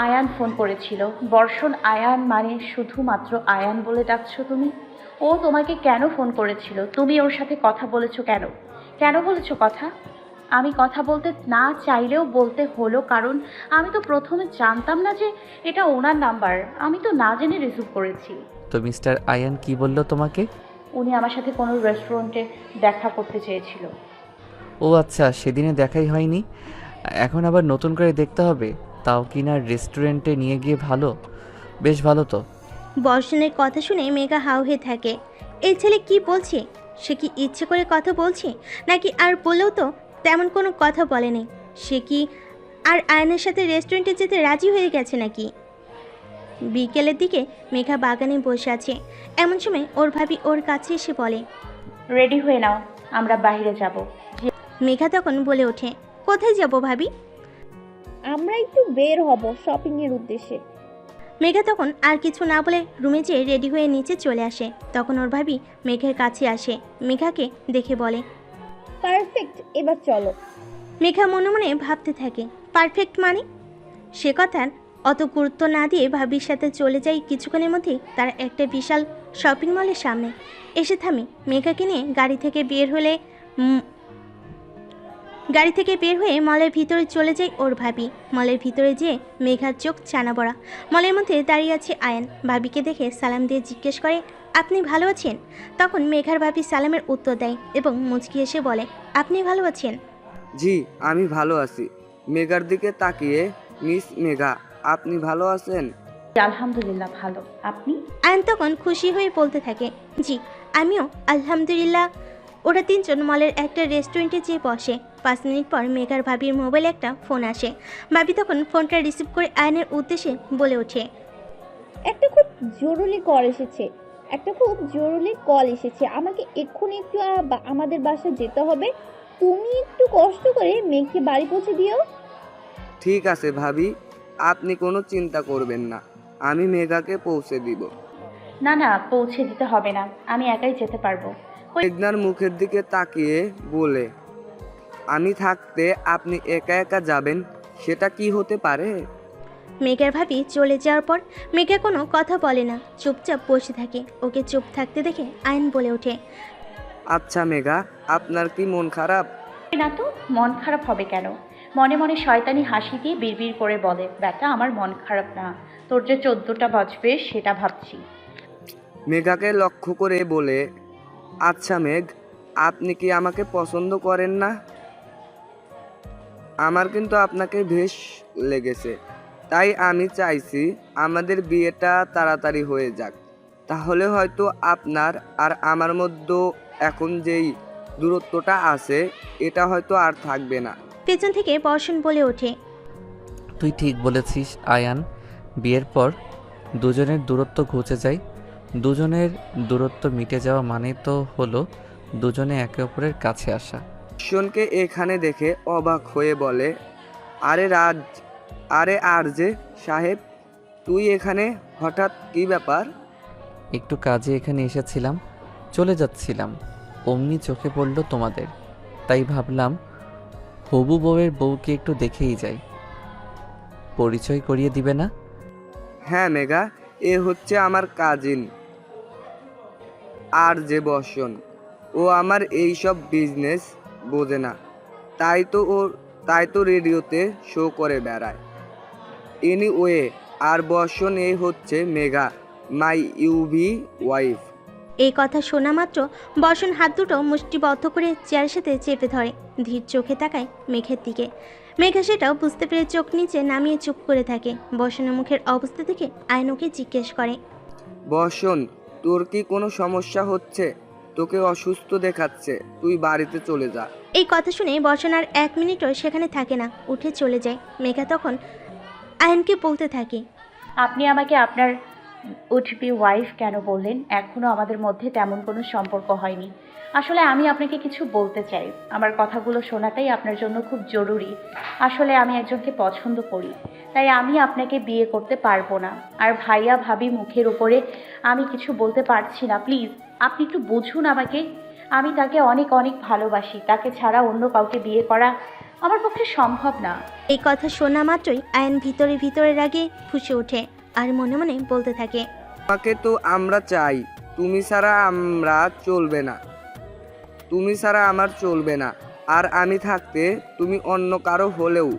আয়ান ফোন করেছিল। বর্ষণ আয়ান মানে শুধুমাত্র আয়ান বলে ডাকছো তুমি? ও তোমাকে কেন ফোন করেছিল? তুমি ওর সাথে কথা বলেছো কেন? কেন বলেছো কথা? আমি কথা বলতে না চাইলেও বলতে হলো, কারণ আমি তো প্রথমে জানতাম না যে এটা ওনার নাম্বার। আমি তো না জেনে রিসিভ করেছি। তো মিস্টার আয়ান কি বলল তোমাকে? উনি আমার সাথে কোনো রেস্টুরেন্টে দেখা করতে চেয়েছিল। ও আচ্ছা, সেদিনে দেখাই হয়নি, এখন আবার নতুন করে দেখতে হবে, তাও কিনা রেস্টুরেন্টে নিয়ে গিয়ে। ভালো, বেশ ভালো তো। বর্ষণের কথা শুনে মেঘা হাউ হয়ে থাকে। এই ছেলে কি বলছে? সে কি ইচ্ছে করে কথা বলছে, নাকি আর বলেও তো তেমন কোনো কথা বলেনি? সে কি আর আয়নের সাথে রেস্টুরেন্টে যেতে রাজি হয়ে গেছে নাকি? বিকেলের দিকে মেঘা বাগানে বসে আছে। এমন সময় ওর ভাবি ওর কাছে এসে বলে, রেডি হয়ে নাও, আমরা বাইরে যাব। মেঘা তখন বলে ওঠে, কোথায় যাব ভাবি? আমরা একটু বের হব শপিং এর উদ্দেশ্যে। মেঘা তখন আর কিছু না বলে রুমে যেয়ে রেডি হয়ে নিচে চলে আসে। তখন ওর ভাবি মেঘের কাছে আসে, মেঘাকে দেখে বলে, পারফেক্ট, এবার চলো। মেঘা মনে মনে ভাবতে থাকে, পারফেক্ট মানে? সে কথার অত গুরুত্ব না দিয়ে ভাবির সাথে চলে যাই। কিছুক্ষণের মধ্যেই তারা একটা বিশাল শপিং মলের সামনে এসে থামে। মেঘাকে নিয়ে গাড়ি থেকে বের হয়ে মলের ভিতরে চলে যায় ওর ভাবি। মলের ভিতরে যেয়ে মেঘার চোখ ছানা বড়া। মলের মধ্যে দাঁড়িয়ে আছে আয়ান। ভাবিকে দেখে সালাম দিয়ে জিজ্ঞেস করে, আপনি ভালো আছেন? তখন মেঘার ভাবি সালামের উত্তর দেয় এবং মুচকি এসে বলে, আপনি ভালো আছেন? জি, আমি ভালো আছি। মেঘার দিকে তাকিয়ে, মিস মেঘা, আপনি ভালো আছেন? আলহামদুলিল্লাহ ভালো, আপনি? আয়ান তখন খুশি হয়ে বলতে থাকে, জি আমিও আলহামদুলিল্লাহ। ওরা তিনজন মলের একটা রেস্টুরেন্টে যেয়ে বসে। 5 মিনিট পর মেঘার ভাবির মোবাইলে একটা ফোন আসে। ভাবি তখন ফোনটা রিসিভ করে আয়নের উদ্দেশ্যে বলে ওঠে, একটা খুব জরুরি কল এসেছে। আমাকে এক্ষুনি একটু আমাদের বাসায় যেতে হবে। তুমি একটু কষ্ট করে মেঘকে বাড়ি পৌঁছে দিও। ঠিক আছে ভাবি, আপনি কোনো চিন্তা করবেন না, আমি মেঘাকে পৌঁছে দিব। না না, পৌঁছে দিতে হবে না, আমি একাই যেতে পারবো। মেঘনার মুখের দিকে তাকিয়ে বলে, আমি থাকতে আপনি একা একা যাবেন, সেটা কি হতে পারে? মেঘার ভাবি চলে যাওয়ার পর মেঘা কোনো কথা বলে না, চুপচাপ বসে থাকে। ওকে চুপ থাকতে দেখে আয়ন বলে ওঠে, আচ্ছা মেঘা, আপনার কি মন খারাপ? না তো, মন খারাপ হবে কেন? মনে মনে শয়তানি হাসি দিয়ে বিড়বিড় করে বলে, ব্যাটা আমার মন খারাপ না, তোর যে 14টা বাজবে সেটা ভাবছি। মেঘাকে লক্ষ্য করে বলে, আচ্ছা মেঘ, আপনি কি আমাকে পছন্দ করেন না? আমার কিন্তু আপনাকে বেশ লেগেছে, তাই আমি চাইছি আমাদের বিয়েটা তাড়াতাড়ি হয়ে যাক। তাহলে হয়তো আপনার আর আমার মধ্যে এখন যেই দূরত্বটা আছে এটা হয়তো আর থাকবে না। পেছন থেকে বর্ষণ বলে ওঠে, তুই ঠিক বলেছিস আয়ান, বিয়ের পর দুজনের দূরত্ব ঘুচে যায়। দুজনের দূরত্ব মিটে যাওয়া মানে তো হলো দুজনে একে অপরের কাছে আসা। শোনকে এখানে দেখে অবাক হয়ে বলে, আরে আরজে সাহেব, তুই এখানে হঠাৎ, কি ব্যাপার? একটু কাজে এখানে এসেছিলাম, চলে যাচ্ছিলাম, অমনি চোখে পড়ল তোমাদের, তাই ভাবলাম হবু বউয়ের বউকে একটু দেখেই যাই। পরিচয় করিয়ে দিবে না? হ্যাঁ মেঘা, এ হচ্ছে আমার কাজিন আর যে বর্ষণ। ও আমার এই সব বিজনেস বোঝে না, তাই তো রেডিওতে শো করে বেড়ায়। এনিওয়ে, আর বর্ষণ এই হচ্ছে মেঘা, মাই ইউভি ওয়াইফ। এই কথা শোনা মাত্র বর্ষণ হাত দুটো মুষ্টিবদ্ধ করে চেয়ারের সাথে চেপে ধরে। ধীর চোখে তাকায় মেঘের দিকে। মেঘা সেটাও বুঝতে পেরে চোখ নিচে নামিয়ে চুপ করে থাকে। বর্ষণের মুখের অবস্থা দেখে আয়নকে জিজ্ঞেস করে, বর্ষণ, তোর কি কোনো সমস্যা হচ্ছে? তোকে অসুস্থ দেখাচ্ছে, তুই বাড়িতে চলে যা। এই কথা শুনে বর্ষণ আর 1 মিনিটও সেখানে থাকে না, উঠে চলে যায়। মেঘা তখন আয়নকে বলতে থাকে, আপনি আমাকে আপনার উড বি ওয়াইফ কেন বললেন? এখনও আমাদের মধ্যে তেমন কোনো সম্পর্ক হয়নি। আসলে আমি আপনাকে কিছু বলতে চাই। আমার কথাগুলো শোনাটাই আপনার জন্য খুব জরুরি। আসলে আমি একজনকে পছন্দ করি, তাই আমি আপনাকে বিয়ে করতে পারবো না। আর ভাইয়া ভাবি মুখের উপরে আমি কিছু বলতে পারছি না। প্লিজ আপনি একটু বুঝুন আমাকে। আমি তাকে অনেক অনেক ভালোবাসি। তাকে ছাড়া অন্য কাউকে বিয়ে করা আমার পক্ষে সম্ভব না। এই কথা শোনা মাত্রই আয়ান ভিতরে ভিতরে রাগে ফুঁসে ওঠে আর মনে মনে বলতে থাকে, তোমাকে তো আমরা চাই, তুমি ছাড়া আমরা চলবে না, তুমি ছাড়া আমার চলবে না। আর আমি থাকতে তুমি অন্য কারো হলেও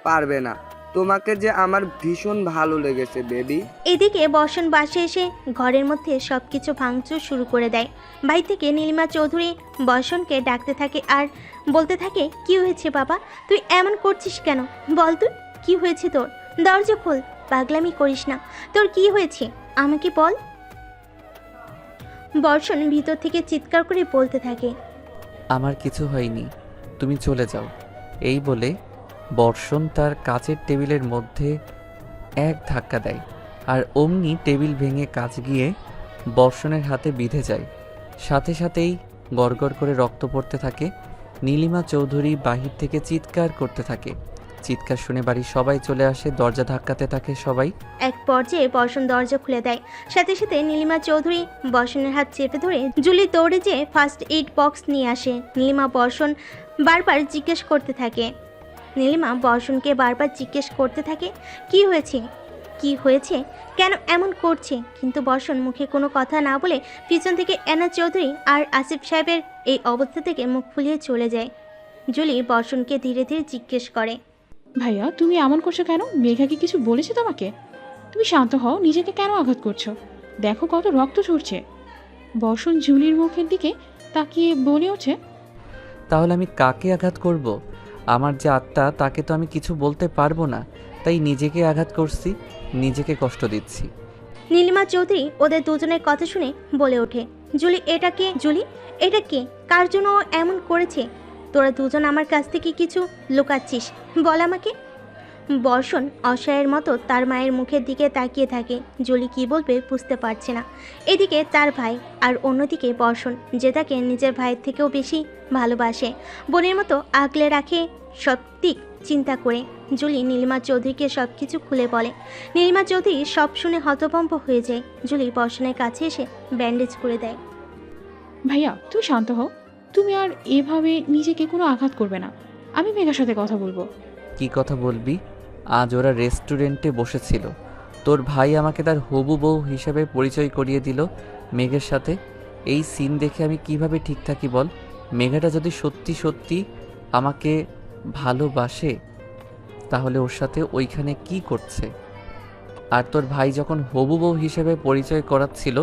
পারবে না। তোমাকে যে আমার ভীষণ ভালো লেগেছে বেবি। এদিকে বর্ষণ বাসে এসে ঘরের মধ্যে সবকিছু ভাঙচুর শুরু করে দেয়। বাড়ি থেকে নীলিমা চৌধুরী বর্ষণকে ডাকতে থাকে আর বলতে থাকে, কি হয়েছে বাবা, তুই এমন করছিস কেন? বল তুই, কি হয়েছে তোর? দরজা খোল, পাগলামি করিস না। তোর কি হয়েছে আমাকে বল। বর্ষণ ভিতর থেকে চিৎকার করে বলতে থাকে, আমার কিছু হয়নি, তুমি চলে যাও। এই বলে বর্ষণ তার কাচের টেবিলের মধ্যে এক ধাক্কা দেয় আর অমনি টেবিল ভেঙে কাচ গিয়ে বর্ষণের হাতে বিঁধে যায়। সাথে সাথেই গড়গড় করে রক্ত পড়তে থাকে। নীলিমা চৌধুরী বাহির থেকে চিৎকার করতে থাকে। চিৎকার শুনে বাড়ির সবাই চলে আসে, দরজা ধাক্কাতে থাকে সবাই। এক পর্যায়ে বর্ষণ দরজা খুলে দেয়। সাথে সাথে নীলিমা চৌধুরী বর্ষণের হাত চেপে ধরে জুলি দৌড়ে যেয়ে ফার্স্ট এইড বক্স নিয়ে আসে। নীলিমা বর্ষণকে বারবার জিজ্ঞেস করতে থাকে কি হয়েছে, কি হয়েছে, কেন এমন করছে। কিন্তু বর্ষণ মুখে কোনো কথা না বলে পিছন থেকে এনাজ চৌধুরী আর আসিফ সাহেবের এই অবস্থা থেকে মুখ ফুলিয়ে চলে যায়। জুলি বর্ষণকে ধীরে ধীরে জিজ্ঞেস করে, ভাইয়া তুমি এমন করছো কেন? মেঘা কি কিছু বলেছে তোমাকে? তুমি শান্ত হও, নিজেকে কেন আঘাত করছো? দেখো কত রক্ত ঝরছে। বর্ষণ জুলির মুখের দিকে তাকিয়ে বলে ওঠে, তাহলে আমি কাকে আঘাত করব? আমার যে আত্মা, তাকে তো আমি কিছু বলতে পারবো না, তাই নিজেকে আঘাত করছি, নিজেকে কষ্ট দিচ্ছি। নীলিমা চৌধুরী ওদের দুজনের কথা শুনে বলে ওঠে, জুলি এটা কে? জুলি এটা কে? কার জন্য ও এমন করেছে? তোরা দুজন আমার কাছ থেকে কিছু লুকাচ্ছিস, বল আমাকে। বর্ষণ অসহায়ের মতো তার মায়ের মুখের দিকে তাকিয়ে থাকে। জুলি কি বলবে বুঝতে পারছে না। এদিকে তার ভাই আর অন্যদিকে বর্ষণ, যে তাকে নিজের ভাইয়ের থেকেও বেশি ভালোবাসে, বোনের মতো আগলে রাখে সব দিক চিন্তা করে। জুলি নীলিমা চৌধুরীকে সব কিছু খুলে বলে। নীলিমা চৌধুরী সব শুনে হতভম্ব হয়ে যায়। জুলি বর্ষণের কাছে এসে ব্যান্ডেজ করে দেয়। ভাইয়া তুমি শান্ত হও, তুমি আর এভাবে নিজেকে কোনো আঘাত করবে না। আমি মেঘার সাথে কথা বলবো। কি কথা বলবি? আজ ওরা রেস্টুরেন্টে বসেছিল, তোর ভাই আমাকে তার হবু বউ হিসেবে পরিচয় করিয়ে দিল মেঘের সাথে। এই সিন দেখে আমি কিভাবে ঠিক থাকি বল? মেঘাটা যদি সত্যি সত্যি আমাকে ভালোবাসে, তাহলে ওর সাথে ওইখানে কি করছে? আর তোর ভাই যখন হবু বউ হিসেবে পরিচয় করাচ্ছিল,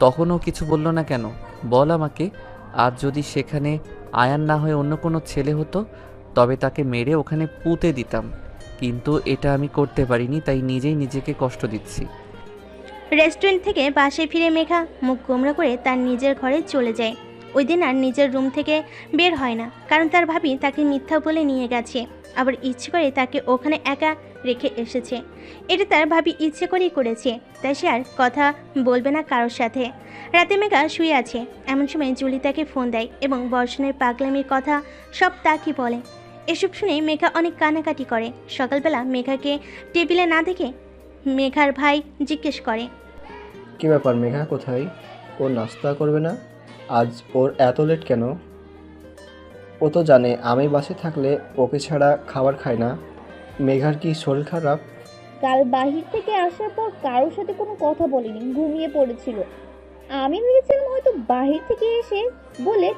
তখনও কিছু বলল না কেন? বল আমাকে। আর যদি সেখানে আয়ান না হয়ে অন্য কোনো ছেলে হতো, তবে তাকে মেরে ওখানে পুঁতে দিতাম। কিন্তু এটা আমি করতে পারিনি, তাই নিজেই নিজেকে কষ্ট দিচ্ছি। রেস্টুরেন্ট থেকে বাসায় ফিরে মেঘা মুখ গোমড়া করে তার নিজের ঘরে চলে যায়। ওই দিন আর নিজের রুম থেকে বের হয় না, কারণ তার ভাবি তাকে মিথ্যা বলে নিয়ে গেছে, আবার ইচ্ছে করে তাকে ওখানে একা রেখে এসেছে। এটা তার ভাবি ইচ্ছে করেই করেছে, তাই সে আর কথা বলবে না কারোর সাথে। রাতে মেঘা শুয়ে আছে, এমন সময় জুলি তাকে ফোন দেয় এবং বর্ষণের পাগলামির কথা সব তাকে বলে। এসব শুনে মেঘা অনেক কান্নাকাটি করে। সকালবেলা মেঘাকে টেবিলে না দেখে মেঘার ভাই জিজ্ঞেস করে, কি ব্যাপার, মেঘা কোথায়? ও নাস্তা করবে না? আজ ওর এত লেট কেন? ও তো জানে আমি বাসে থাকলে ওকে ছাড়া খাবার খায় না। মেঘার কি শরীর খারাপ? কাল বাহির থেকে আসার পর কারোর সাথে কোনো কথা বলিনি, ঘুমিয়ে পড়েছিল। আমি ভেবেছিলাম হয়তো বাহির থেকে এসে বলে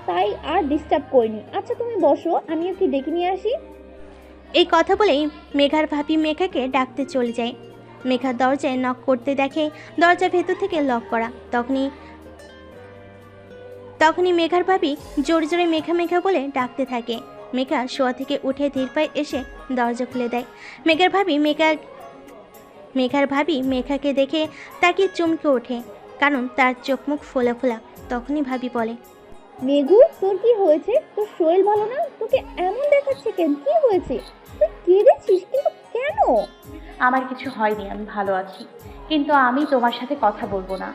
তাই আর ডিস্টার্ব করিনি। আচ্ছা তুমি বসো, আমি ওকে ডেকে নিয়ে আসি। এই কথা বলেই মেঘার ভাবি মেঘাকে ডাকতে চলে যায়। মেঘা দরজায় নক করতে দেখে দরজা ভেতর থেকে লক করা। তখনই মেঘার ভাবি জোরে জোরে মেঘা মেঘা বলে ডাকতে থাকে। মেঘা শোয়া থেকে উঠে ধীর পায়ে এসে দরজা খুলে দেয়। মেঘার ভাবি মেঘাকে দেখে তাকে চমকে ওঠে, কারণ তার চোখ মুখ ফোলা ফোলা। তখনই ভাবি বলে, মেঘু তোর কি হয়েছে? তোর শরীর ভালো না? তোকে এমন দেখাচ্ছে কেন? কি হয়েছে? তুই কেঁদেছিস, কিন্তু কেন? কেন? আমার কিছু হয়নি, আমি ভালো আছি, কিন্তু আমি তোমার সাথে কথা বলবো না।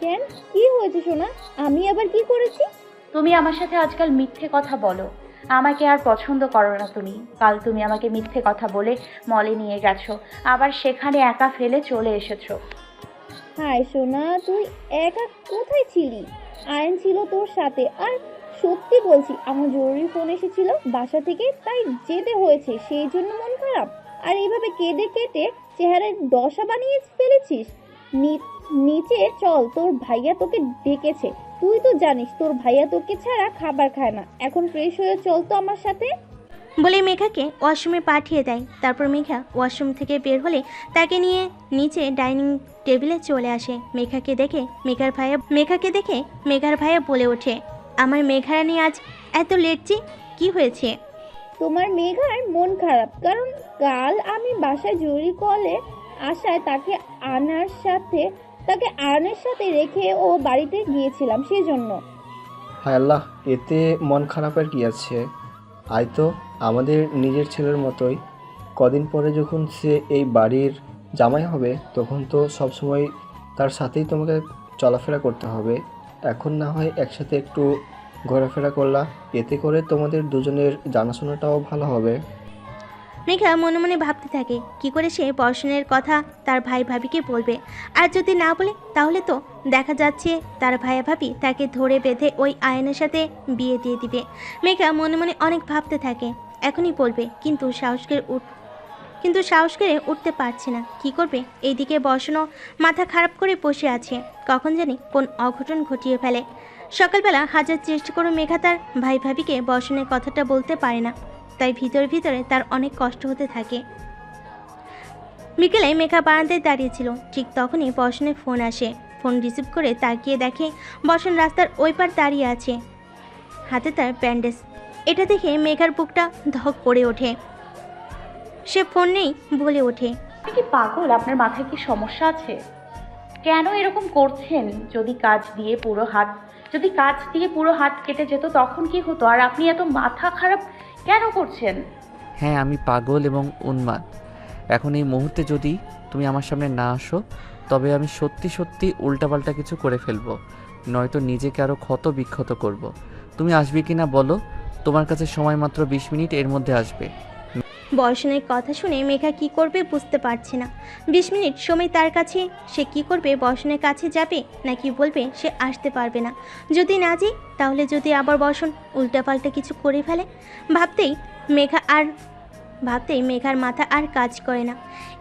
কেন, কি হয়েছে সোনা? আমি আবার কি করেছি? তুমি আমার সাথে আজকাল মিথ্যে কথা বলো। আমাকে আর পছন্দ করো না তুমি। কাল তুমি আমাকে মিথ্যে কথা বলে মলে নিয়ে গেছো, আবার সেখানে একা ফেলে চলে এসেছো। হায় সোনা, তুই একা কোথায় ছিলি? আয়ন ছিল তোর সাথে। আর সত্যি বলছি, আমার জরুরি ফোন এসেছিল বাসা থেকে, তাই যেতে হয়েছে, সেই জন্য মন খারাপ। আর এইভাবে কেঁদে কেটে চেহারায় দশা বানিয়ে ফেলেছিস। নিচে চল, তোর ভাইয়া তোকে ডেকেছে। তুই তো জানিস তোর ভাইয়া তোকে ছাড়া খাবার খায় না। এখন ফ্রেশ হয়ে চল তো আমার সাথে। বলে মেঘাকে ওয়াশরুমে পাঠিয়ে দেয়। তারপর মেঘা ওয়াশরুম থেকে বের হলে তাকে নিয়ে নিচে ডাইনিং টেবিলে চলে আসে। মেঘাকে দেখে মেঘার ভাইয়া বলে ওঠে, আমার মেঘারানী আজ এত লেট যে, কি হয়েছে? তোমার মেঘার মন খারাপ, কারণ কাল আমি বাসায় জরুরি কলে আসায় তাকে আয়নের সাথে রেখে ও বাড়িতে গিয়েছিলাম, সেজন্য। হায় আল্লাহ, এতে মন খারাপের কি আছে? আয় তো, আমাদের নিজের ছেলের মতোই। কদিন পরে যখন সে এই বাড়ির জামাই হবে, তখন তো সবসময় তার সাথেই তোমাকে চলাফেরা করতে হবে। এখন না হয় একসাথে একটু ঘোরাফেরা করলা, এতে করে তোমাদের দুজনের জানাশোনাটাও ভালো হবে। মেঘা মনে মনে ভাবতে থাকে কি করে সে বর্ষণের কথা তার ভাই ভাবিকে বলবে। আর যদি না বলে তাহলে তো দেখা যাচ্ছে তার ভাইয়া ভাবি তাকে ধরে বেঁধে ওই আয়নের সাথে বিয়ে দিয়ে দিবে। মেঘা মনে মনে অনেক ভাবতে থাকে, এখনই বলবে, কিন্তু সাহস করে উঠতে পারছে না। কি করবে? এইদিকে বর্ষণও মাথা খারাপ করে বসে আছে, কখন জানি কোন অঘটন ঘটিয়ে ফেলে। সকালবেলা হাজার চেষ্টা করে মেঘা তার ভাই ভাবিকে বর্ষণের কথাটা বলতে পারে না, তাই ভিতরে ভিতরে তার অনেক কষ্ট হতে থাকে। বিকেলে মেঘা বারান্দায় দাঁড়িয়েছিল, ঠিক তখনই বর্ষণের ফোন আসে। ফোন রিসিভ করে তাকিয়ে দেখে বর্ষণ রাস্তার ওই পার দাঁড়িয়ে আছে, হাতে তার ব্যান্ডেজ। এটা দেখে মেঘার বুকটা ধক করে ওঠে। সে ফোন নেই বলে ওঠে, আপনি কি পাগল? আপনার মাথায় কি সমস্যা আছে? কেন এরকম করছেন? যদি কাজ দিয়ে পুরো হাত কেটে যেত তখন কি হতো? আর আপনি এত মাথা খারাপ কেন করছেন? হ্যাঁ, আমি পাগল এবং উন্মাদ। এখন এই মুহূর্তে যদি তুমি আমার সামনে না আসো, তবে আমি সত্যি সত্যি উল্টাপাল্টা কিছু করে ফেলবো, নয়তো নিজেকে আরও ক্ষত বিক্ষত করব। তুমি আসবে কি না বলো? তোমার কাছে সময় মাত্র 20 মিনিট, এর মধ্যে আসবে। বর্ষণের কথা শুনে মেঘা কি করবে বুঝতে পারছে না। 20 মিনিট সময় তার কাছে, সে কি করবে? বর্ষণের কাছে যাবে নাকি বলবে সে আসতে পারবে না? যদি না যাই তাহলে যদি আবার বর্ষণ উল্টাপাল্টা কিছু করে ফেলে, ভাবতেই মেঘার মাথা আর কাজ করে না।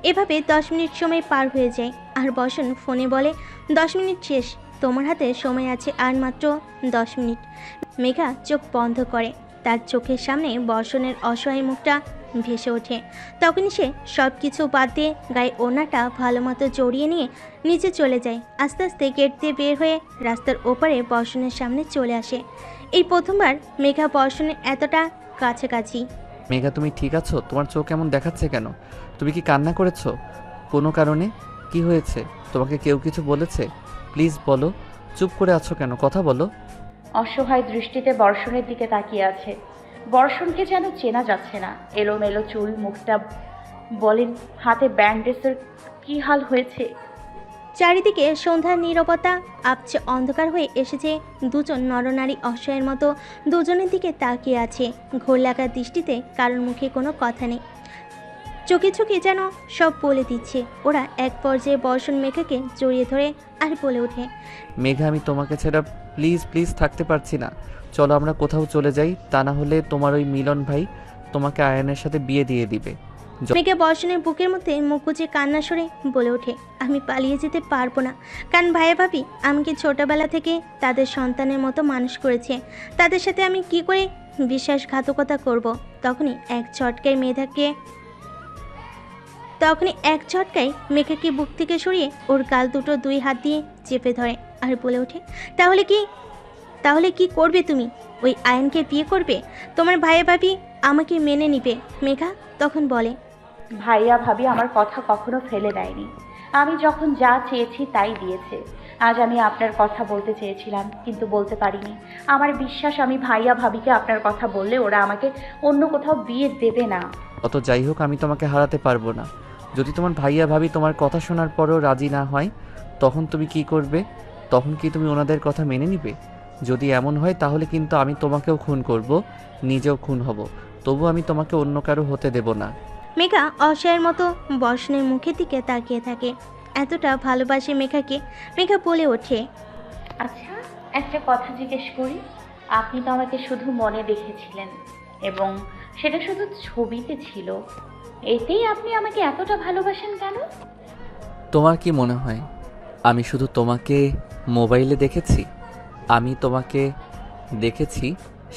এভাবে 10 মিনিট সময় পার হয়ে যায়। আর বর্ষণ ফোনে বলে, 10 মিনিট শেষ, তোমার হাতে সময় আছে আর মাত্র 10 মিনিট। মেঘা চোখ বন্ধ করে, তার চোখের সামনে বর্ষণের অসহায় মুখটা ভেসে ওঠে। তখনই সে সব কিছু বাদ দিয়ে গায়ে ওড়নাটা ভালো মতো জড়িয়ে নিয়ে নিচে চলে যায়। আস্তে আস্তে গেট দিয়ে বের হয়ে রাস্তার ওপারে বর্ষণের সামনে চলে আসে। এই প্রথমবার মেঘা বর্ষণের এতটা কাছাকাছি। মেঘা, তুমি ঠিক আছো? তোমার চোখ এমন দেখাচ্ছে কেন? তুমি কি কান্না করেছো কোনো কারণে? কি হয়েছে? তোমাকে কেউ কিছু বলেছে? প্লিজ বলো, চুপ করে আছো কেন? কথা বলো। অসহায় দৃষ্টিতে বর্ষণের দিকে তাকিয়ে আছে। বর্ষণকে যেন চেনা যাচ্ছে না। এলোমেলো চুল, মুখটা বলেন, হাতে ব্যান্ডেজের কি হাল হয়েছে? চারিদিকে সন্ধ্যার নীরবতা আপচে অন্ধকার হয়ে এসেছে। দুজন নরনারী অসহায়ের মতো দুজনের দিকে তাকিয়ে আছে। ঘোর লাগা দৃষ্টিতে কারোর মুখে কোনো কথা নেই, চোখে চোখে যেন সব বলে দিচ্ছে। ওরা এক পর্যায়ে বর্ষণ মেঘাকে জড়িয়ে ধরে আর বলে ওঠে, মেঘা, আমি তোমাকে ছাড়া প্লিজ প্লিজ থাকতে পারছি না। চলো আমরা কোথাও চলে যাই, তা না হলে তোমার ওই মিলন ভাই তোমাকে আয়নের সাথে বিয়ে দিয়ে দিবে। মেঘা বর্ষণের বুকের মধ্যে মুখ গুজে কান্না সরে বলে ওঠে, আমি পালিয়ে যেতে পারবো না, কারণ ভাইয়া ভাবি আমাকে ছোটবেলা থেকে তাদের সন্তানের মতো মানুষ করেছে। তাদের সাথে আমি কি করে বিশ্বাসঘাতকতা করব? তখনই এক ঝটকায় মেঘাকে বুক থেকে সরিয়ে ওর গাল দুটো 2 হাত দিয়ে চেপে ধরে আর বলে ওঠে, তাহলে কি করবে তুমি? ওই আয়নকে বিয়ে করবে? তোমার ভাইয়া ভাবি আমাকে মেনে নিবে? মেঘা তখন বলে, ভাইয়া ভাবি আমার কথা কখনো ফেলে দেয়নি। আমি যখন যা চেয়েছি তাই দিয়েছে। আজ আমি আপনার কথা বলতে চেয়েছিলাম, কিন্তু বলতে পারিনি। আমার বিশ্বাস, আমি ভাইয়া ভাবিকে আপনার কথা বললে ওরা আমাকে অন্য কোথাও বিয়ে দেবে না। অত যাই হোক, আমি তোমাকে হারাতে পারবো না। যদি তোমার ভাইয়া ভাবি তোমার কথা শোনার পরেও রাজি না হয়, তখন তুমি কি করবে? তখন কি তুমি ওনাদের কথা মেনে নিবে? যদি এমন হয় তাহলে কিন্তু আমি তোমাকেও খুন করব, নিজেও খুন হব। তবু আমি তোমাকে অন্য কারো হতে দেব না। মেঘা অসহায়ের মতো বর্ষণের মুখের দিকে তাকিয়ে থাকে। এতটা ভালোবাসে মেঘাকে। মেঘা বলে ওঠে, আচ্ছা, একটা কথা জিজ্ঞেস করি। আপনি তো আমাকে শুধু মনে দেখেছিলেন এবং সেটা শুধু ছবিতে ছিল, এতেই আপনি আমাকে এতটা ভালোবাসেন কেন? তোমার কি মনে হয় আমি শুধু তোমাকে মোবাইলে দেখেছি? আমি তোমাকে দেখেছি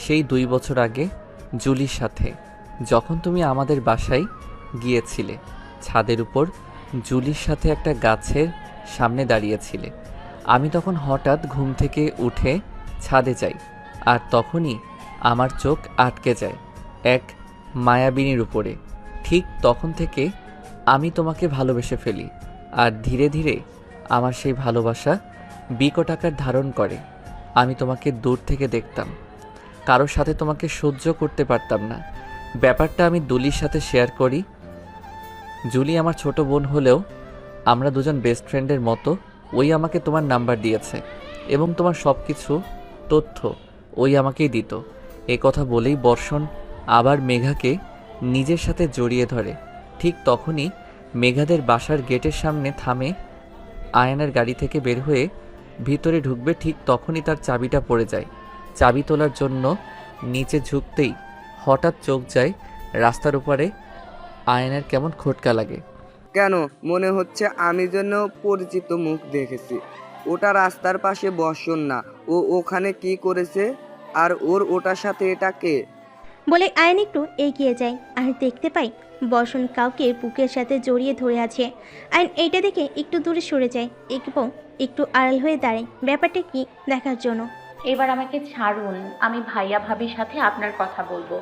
সেই 2 বছর আগে জুলির সাথে, যখন তুমি আমাদের বাসায় গিয়েছিলে। ছাদের উপর জুলির সাথে একটা গাছের সামনে দাঁড়িয়েছিলে। আমি তখন হঠাৎ ঘুম থেকে উঠে ছাদে যাই, আর তখনই আমার চোখ আটকে যায় এক মায়াবিনীর উপরে। ঠিক তখন থেকে আমি তোমাকে ভালোবেসে ফেলি, আর ধীরে ধীরে আমার সেই ভালোবাসা বিকট আকার ধারণ করে। আমি তোমাকে দূর থেকে দেখতাম, কারোর সাথে তোমাকে সহ্য করতে পারতাম না। ব্যাপারটা আমি দুলির সাথে শেয়ার করি। জুলি আমার ছোট বোন হলেও আমরা দুজন বেস্ট ফ্রেন্ডের মতো। ওই আমাকে তোমার নাম্বার দিয়েছে এবং তোমার সব কিছু তথ্য ওই আমাকেই দিত। এ কথা বলেই বর্ষণ আবার মেঘাকে নিজের সাথে জড়িয়ে ধরে। ঠিক তখনই মেঘাদের বাসার গেটের সামনে থামে। আয়ানের গাড়ি থেকে বের হয়ে ভিতরে ঢুকবে, ঠিক তখনই তার চাবিটা পড়ে যায়। চাবি তোলার জন্য নিচে ঝুঁকতেই হঠাৎ চোখ যায় রাস্তার উপরে। আয়নের কেমন খটকা লাগে। কেন মনে হচ্ছে আমি যেন পরিচিত মুখ দেখেছি? ওটা রাস্তার পাশে বসন না, ও ওখানে কি করেছে? আর ওটার সাথে এটা কে? বলে আয়ন একটু এগিয়ে যায় আর দেখতে পাই বসন কাউকে বুকের সাথে জড়িয়ে ধরে আছে। আয়ন এইটা দেখে একটু দূরে সরে যায় এবং একটু আড়াল হয়ে দাঁড়ায় ব্যাপারটা কি দেখার জন্য। এবার আমাকে ছাড়ুন, আমি ভাইয়া ভাবির সাথে আপনার কথা বলবো।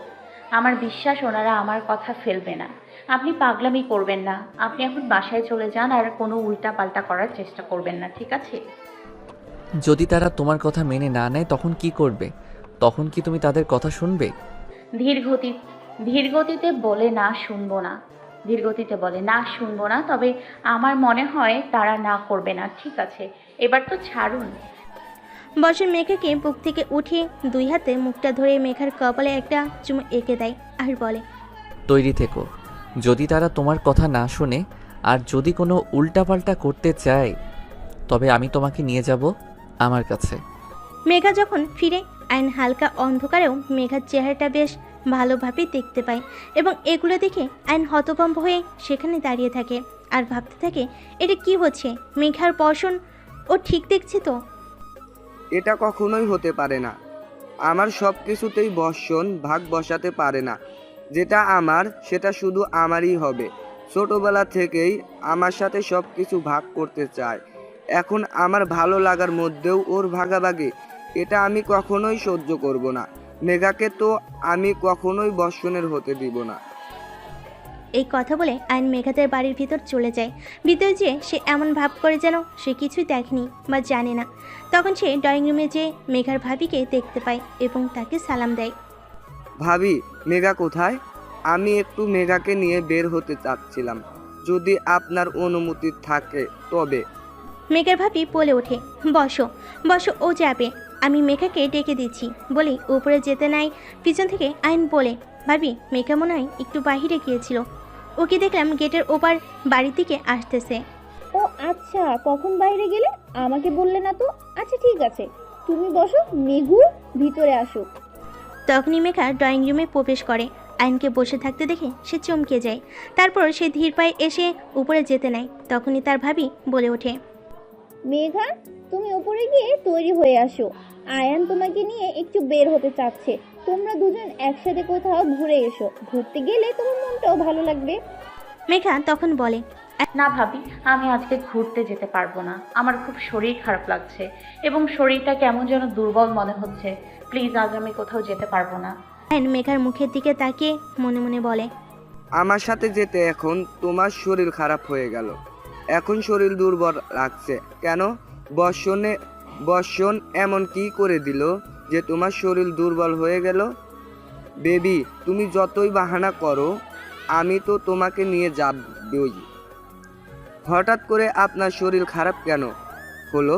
আমার বিশ্বাস ওনারা আমার কথা ফেলবে না। আপনি পাগলামি করবেন না। আপনি এখন বাসায় চলে যান আর কোনো উল্টা পাল্টা করার চেষ্টা করবেন না, ঠিক আছে? যদি তারা তোমার কথা মেনে না নেয় তখন কি করবে? তখন কি তুমি তাদের কথা শুনবে? ধীরগতিতে বলে না শুনবো না, ধীরগতিতে বলে না শুনবো না, তবে আমার মনে হয় তারা না করবে না। ঠিক আছে, এবার তো ছাড়ুন। বসন মেঘাকে বুক থেকে উঠিয়ে 2 হাতে মুখটা ধরে মেঘার কপালে একটা চুমু এঁকে দেয় আর বলে, তৈরি থেকো। যদি তারা তোমার কথা না শোনে আর যদি কোনো উল্টাপাল্টা করতে চায়, তবে আমি তোমাকে নিয়ে যাব আমার কাছে। মেঘা যখন ফিরে আইন হালকা অন্ধকারেও মেঘার চেহারাটা বেশ ভালোভাবে দেখতে পায় এবং এগুলো দেখে আইন হতভম্ব হয়ে সেখানে দাঁড়িয়ে থাকে আর ভাবতে থাকে এটা কি হচ্ছে। মেঘার বসন ও ঠিক দেখছে তো? এটা কখনোই হতে পারে না। আমার সব কিছুতেই বর্ষণ ভাগ বসাতে পারে না। যেটা আমার সেটা শুধু আমারই হবে। ছোটবেলা থেকেই আমার সাথে সব কিছু ভাগ করতে চায়। এখন আমার ভালো লাগার মধ্যেও ওর ভাগাভাগি, এটা আমি কখনোই সহ্য করব না। মেঘাকে তো আমি কখনোই বর্ষণের হতে দিব না। এই কথা বলে আইন মেঘাদের বাড়ির ভিতর চলে যায়। ভিতরে যেয়ে সে এমন ভাব করে যেন সে কিছুই দেখেনি বা জানে না। তখন সে ড্রয়িং রুমে যেয়ে মেঘার ভাবিকে দেখতে পায় এবং তাকে সালাম দেয়। ভাবি, মেঘা কোথায়? আমি একটু মেঘাকে নিয়ে বের হতে চাচ্ছিলাম, যদি আপনার অনুমতি থাকে তবে। মেঘার ভাবি বলে ওঠে, বসো বসো, ও যাবে, আমি মেঘাকে ডেকে দিচ্ছি। বলে উপরে যেতে নাই পিছন থেকে আইন বলে, ভাবি মেঘা মনে হয় একটু বাহিরে গিয়েছিল, ওকে দেখলাম গেটের ওপার বাড়ির দিকে আসতেছে। ও আচ্ছা, কখন বাইরে গেলে আমাকে বললে না তো। আচ্ছা ঠিক আছে, তুমি বসো, মেঘু ভিতরে আসুক। তখনই মেঘা ড্রয়িং রুমে প্রবেশ করে। আইনকে বসে থাকতে দেখে সে চমকে যায়। তারপর সে ধীর পায়ে এসে উপরে যেতে নেয়। তখনই তার ভাবি বলে ওঠে, মেঘা, তুমি উপরে গিয়ে তৈরি হয়ে আসো। আয়ান তোমাকে নিয়ে একটু বের হতে চাচ্ছে। তোমরা দুজন একসাথে কোথাও ঘুরে এসো। ঘুরতে গেলে তোমার মনটাও ভালো লাগবে। মেঘা তখন বলে, না ভাবি, আমি আজকে ঘুরতে যেতে পারবো না। আমার খুব শরীর খারাপ লাগছে এবং শরীরটা কেমন যেন দুর্বল মনে হচ্ছে। প্লিজ, আজ আমি কোথাও যেতে পারবো না। আইন মেঘার মুখের দিকে তাকিয়ে মনে মনে বলে, আমার সাথে যেতে এখন তোমার শরীর খারাপ হয়ে গেল। এখন শরীর দুর্বল লাগছে কেন? বর্ষণ এমন কি করে দিল যে তোমার শরীর দুর্বল হয়ে গেল? বেবি, তুমি যতই বাহানা করো আমি তো তোমাকে নিয়ে যাবই। হঠাৎ করে আপনার শরীর খারাপ কেন হলো?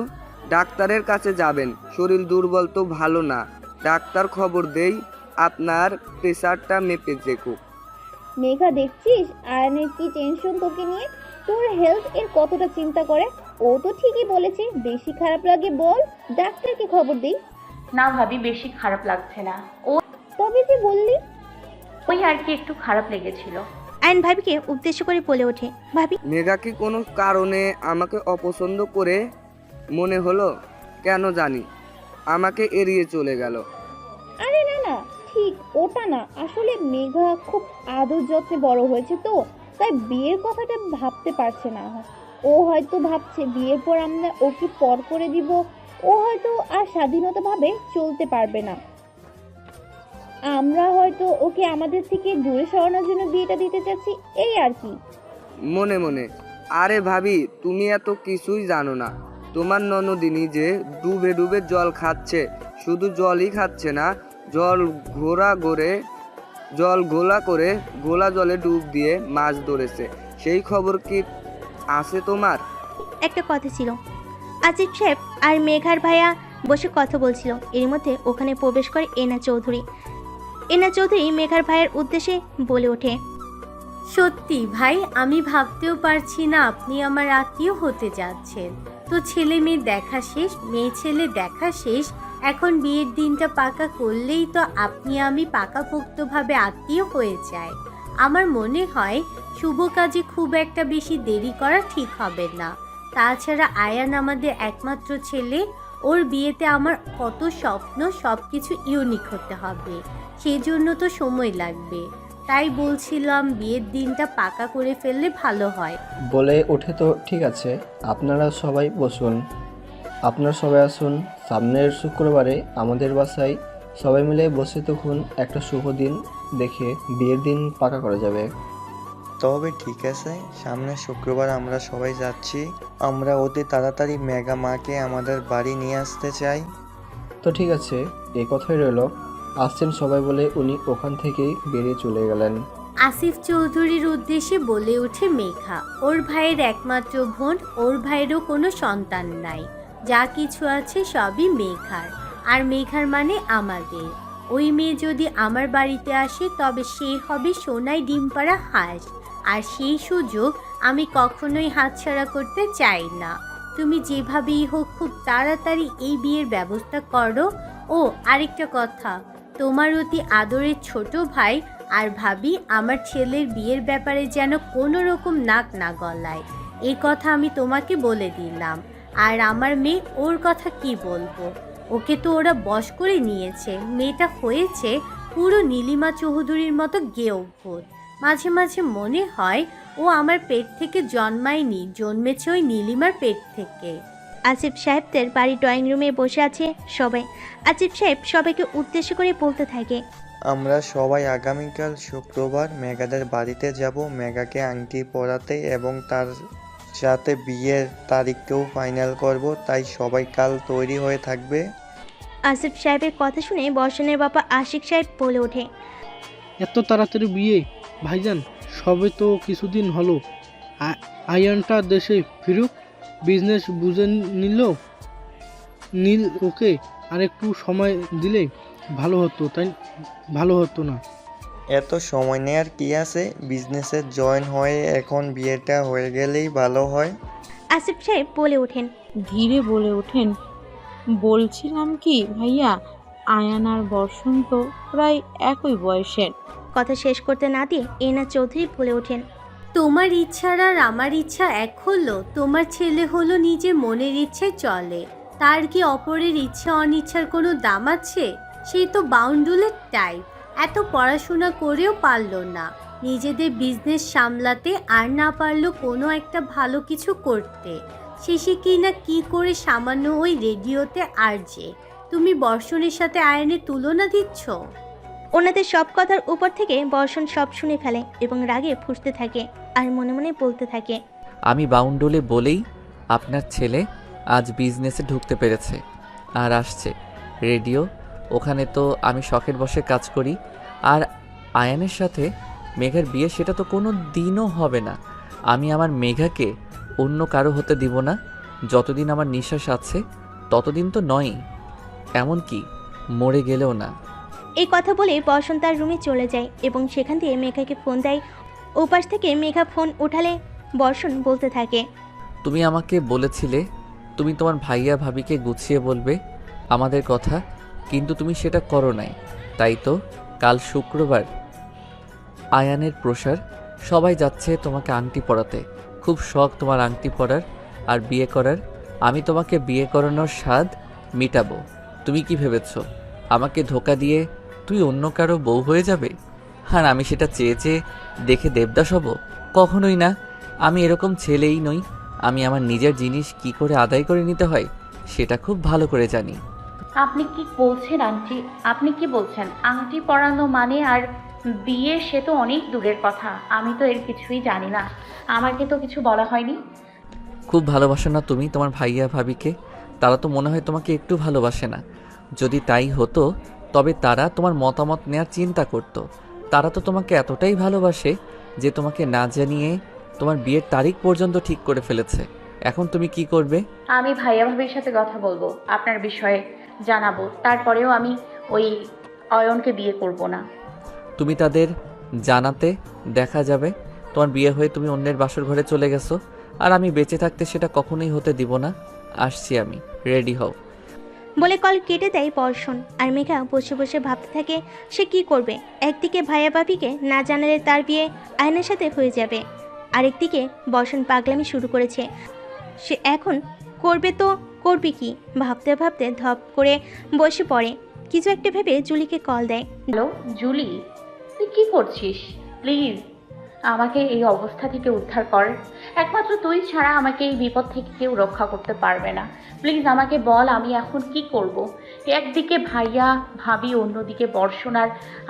ডাক্তারের কাছে যাবেন, শরীর দুর্বল তো ভালো না। ডাক্তার খবর দেই আপনার প্রেসারটা মেপে দেখুক। মেঘা, দেখছিস আয়নের কি টেনশন তোকে নিয়ে? তোর হেলথ এর কতটা চিন্তা করে। ও তো ঠিকই বলেছে, বেশি খারাপ লাগে বল, ডাক্তারকে খবর দেই। না ভাবি, বেশি খারাপ লাগছে না। তবে যে বললি। ওই আর কি একটু খারাপ লেগেছিল। আয়ন ভাবিকে উদ্দেশ্য করে বলে ওঠে, ভাবি মেঘা কি কোনো কারণে আমাকে অপছন্দ করে মনে হলো? কেন জানি আমাকে এড়িয়ে চলে গেল। আরে না না, ঠিক ওটা না। আসলে মেঘা খুব আদর যত্নে বড় হয়েছে তো, তাই বিয়ের কথাটা ভাবতে পারছে না। ও হয়তো ভাবছে বিয়ের পর আমরা ওকে পর করে দিব, ও হয়তো আর স্বাধীনতাভাবে চলতে পারবে না। আমরা হয়তো ওকে আমাদের থেকে দূরে সরানোর জন্য বিয়েটা দিতে চাচ্ছি, এই আর কি। মনে মনে, আরে ভাবি তুমি এত কিছুই জানো না। তোমার ননদিনী যে ডুবে ডুবে জল খাচ্ছে, শুধু জলই খাচ্ছে না, জল ঘোলা করে ঘোলা জলে ডুব দিয়ে মাছ ধরেছে। সেই খবর কি আছে তোমার? একটা কথা ছিল। আসিফ সাহেব আর মেঘার ভাইয়া বসে কথা বলছিল, এর মধ্যে ওখানে প্রবেশ করে এনা চৌধুরী। এনা চৌধুরী মেঘার ভাইয়ের উদ্দেশ্যে বলে ওঠে, সত্যি ভাই, আমি ভাবতেও পারছি না আপনি আমার আত্মীয় হতে যাচ্ছেন। তো ছেলে মেয়ে দেখা শেষ, মেয়ে ছেলে দেখা শেষ, এখন বিয়ের দিনটা পাকা করলেই তো আপনি আমি পাকাপোক্তভাবে আত্মীয় হয়ে যাই। আমার মনে হয় শুভ কাজে খুব একটা বেশি দেরি করা ঠিক হবে না। তাছাড়া আয়ান আমাদের একমাত্র ছেলে, ওর বিয়েতে আমার কত স্বপ্ন, সব কিছু ইউনিক হতে হবে, সেজন্য তো সময় লাগবে। তাই বলছিলাম বিয়ের দিনটা পাকা করে ফেললে ভালো হয়। বলে ওঠে, তো ঠিক আছে, আপনারা সবাই বসুন, আপনারা সবাই আসুন। সামনের শুক্রবারে আমাদের বাসায় সবাই মিলে বসে তখন একটা শুভ দিন দেখে বিয়ের দিন পাকা করা যাবে। তবে ঠিক আছে, সামনের শুক্রবার আমরা সবাই যাচ্ছি। আমরা অতি তাড়াতাড়ি মেঘা মাকে আমাদের বাড়ি নিয়ে আসতে চাই। তো ঠিক আছে, এই কথাই রইল। আসছেন সবাই বলে উনি ওখান থেকেই বেরিয়ে চলে গেলেন। আসিফ চৌধুরীর উদ্দেশ্যে বলে ওঠে মেঘা, ওর ভাইয়ের একমাত্র বোন, ওর ভাইয়েরও কোনো সন্তান নাই, যা কিছু আছে সবই মেঘার, আর মেঘার মানে আমাদের। ওই মেয়ে যদি আমার বাড়িতে আসে তবে সে হবে সোনায় ডিম পাড়া হাঁস, আর সেই সুযোগ আমি কখনোই হাতছাড়া করতে চাই না। তুমি যেভাবেই হোক খুব তাড়াতাড়ি এই বিয়ের ব্যবস্থা করো। ও আরেকটা কথা, তোমার অতি আদরের ছোট ভাই আর ভাবি আমার ছেলের বিয়ের ব্যাপারে যেন কোনো রকম নাক না গলায়, এই কথা আমি তোমাকে বলে দিলাম। আর আমার মেয়ে, ওর কথা কি বলবো, ওকে তো ওরা বশ করে নিয়েছে। মেয়েটা হয়েছে পুরো নীলিমা চৌধুরীর মতো গেও ভূত। মাঝে মাঝে মনে হয় ও আমার পেট থেকে জন্মায়নি, জন্মেছে ওই নীলিমার পেট থেকে। আসিফ সাহেবদের বাড়ি ড্রয়িং রুমে বসে আছে সবাই। আসিফ সাহেব সবাইকে উদ্দেশ্য করে বলতে থাকে, আমরা সবাই আগামীকাল শুক্রবার মেঘাদের বাড়িতে যাব মেঘাকে আংটি পরাতে এবং তার সাথে বিয়ের তারিখকেও ফাইনাল করব। তাই সবাই কাল তৈরি হয়ে থাকবে। আসিফ সাহেবের কথা শুনে বর্ষণের বাবা আশিক সাহেব বলে ওঠে, এত তাড়াতাড়ি বিয়ে? ভাইজান, সবে তো কিছুদিন হলো। আয়ানটা দেশে ফিরুক, বিজনেস বুঝে নীল ওকে আর একটু সময় দিলে ভালো হতো, তাই ভালো হতো না? এত সময় নেওয়ার কি আছে? বিজনেসে জয়েন হয়ে এখন বিয়েটা হয়ে গেলেই ভালো হয়। আসিফ সাহেব বলে ওঠেন, ধীরে বলে ওঠেন, বলছিলাম কি ভাইয়া, আয়ান আর বর্ষণ তো প্রায় একই বয়সের। কথা শেষ করতে না দিয়ে এনা চৌধুরী বলে ওঠেন, তোমার ইচ্ছার আর আমার ইচ্ছা এক হলো। তোমার ছেলে হলো নিজের মনের ইচ্ছে চলে, তার কি অপরের ইচ্ছা অনিচ্ছার কোনো দাম আছে? সেই তো বাউন্ডুলের টাইপ, এত পড়াশোনা করেও পারলো না নিজেদের বিজনেস সামলাতে, আর না পারলো কোনো একটা ভালো কিছু করতে। শেষে কি না কি করে সামান্য ওই রেডিওতে আরজে। তুমি বর্ষণের সাথে আয়নের তুলনা দিচ্ছ? ওনাদের সব কথার উপর থেকে বর্ষণ সব শুনে ফেলে এবং রাগে ফুঁসতে থাকে আর মনে মনে বলতে থাকে, আমি বাউন্ডুলে বলেই আপনার ছেলে আজ বিজনেসে ঢুকতে পেরেছে আর আসছে রেডিও, ওখানে তো আমি শখের বসে কাজ করি, আর আয়ানের সাথে মেঘার বিয়ে সেটা তো কোনো দিনও হবে না। আমি আমার মেঘাকে অন্য কারো হতে দিব না। যতদিন আমার নিঃশ্বাস আছে ততদিন তো নয়ই, এমনকি মরে গেলেও না। এই কথা বলে বসন্ত তার রুমে চলে যায় এবং সেখান থেকে মেঘাকে ফোন দেয়। ওপাশ থেকে মেঘা ফোন উঠালে বর্ষণ বলতে থাকে, তুমি আমাকে বলেছিলে তুমি তোমার ভাইয়া ভাবিকে গুছিয়ে বলবে আমাদের কথা, কিন্তু তুমি সেটা করো নাই। তাই তো কাল শুক্রবার আয়ানের প্রসার, সবাই যাচ্ছে তোমাকে আংটি পরাতে। খুব শখ তোমার আংটি পরার আর বিয়ে করার। আমি তোমাকে বিয়ে করানোর স্বাদ মিটাবো। তুমি কি ভেবেছো আমাকে ধোকা দিয়ে তুই অন্য কারো বউ হয়ে যাবে? আর আমি সেটা চেয়ে চেয়ে দেখে দেবদাস হব? কখনোই না। আমি এরকম ছেলেই নই। আমি আমার নিজের জিনিস কি করে আদায় করে নিতে হয় সেটা খুব ভালো করে জানি। আপনি কি বলছেন আন্টি? আপনি কি বলছেন? আংটি পরানো মানে আর বিয়ে সে তো অনেক দূরের কথা। আমি তো এর কিছুই জানি না, আমাকে তো কিছু বলা হয়নি। খুব ভালোবাসো না তুমি তোমার ভাইয়া ভাবিকে? তারা তো মনে হয় তোমাকে একটু ভালোবাসে না। যদি তাই হতো তবে তারা তোমার মতামত নেওয়ার চিন্তা করত। তারা তো তোমাকে এতটাই ভালোবাসে যে তোমাকে না জানিয়ে তোমার বিয়ের তারিখ পর্যন্ত ঠিক করে ফেলেছে। এখন তুমি কি করবে? আমি ভাইয়া ভাবির সাথে কথা বলবো, আপনার বিষয়ে জানাবো, তারপরেও আমি ওই অয়নকে বিয়ে করব না। তুমি তাদের জানাতে দেখা যাবে তোমার বিয়ে হয়ে তুমি অন্যের বাসর ঘরে চলে গেছো। আর আমি বেঁচে থাকতে সেটা কখনোই হতে দিব না। আসছি আমি, রেডি হও। বলে কল কেটে দেয় বর্ষণ। আর মেঘা বসে বসে ভাবতে থাকে সে কি করবে। একদিকে ভাইয়া ভাবিকে না জানালে তার বিয়ে আয়নের সাথে হয়ে যাবে, আরেকদিকে বর্ষণ পাগলামি শুরু করেছে। সে এখন করবে তো করবে কি, ভাবতে ভাবতে ধপ করে বসে পড়ে। কিছু একটা ভেবে জুলিকে কল দেয়। হ্যালো জুলি, তুই কি করছিস? প্লিজ আমাকে এই অবস্থা থেকে উদ্ধার কর। একমাত্র তুই ছাড়া আমাকে এই বিপদ থেকে কেউ রক্ষা করতে পারবে না। প্লিজ আমাকে বল আমি এখন কি করব। একদিকে ভাইয়া ভাবি, অন্যদিকে বর্ষণ,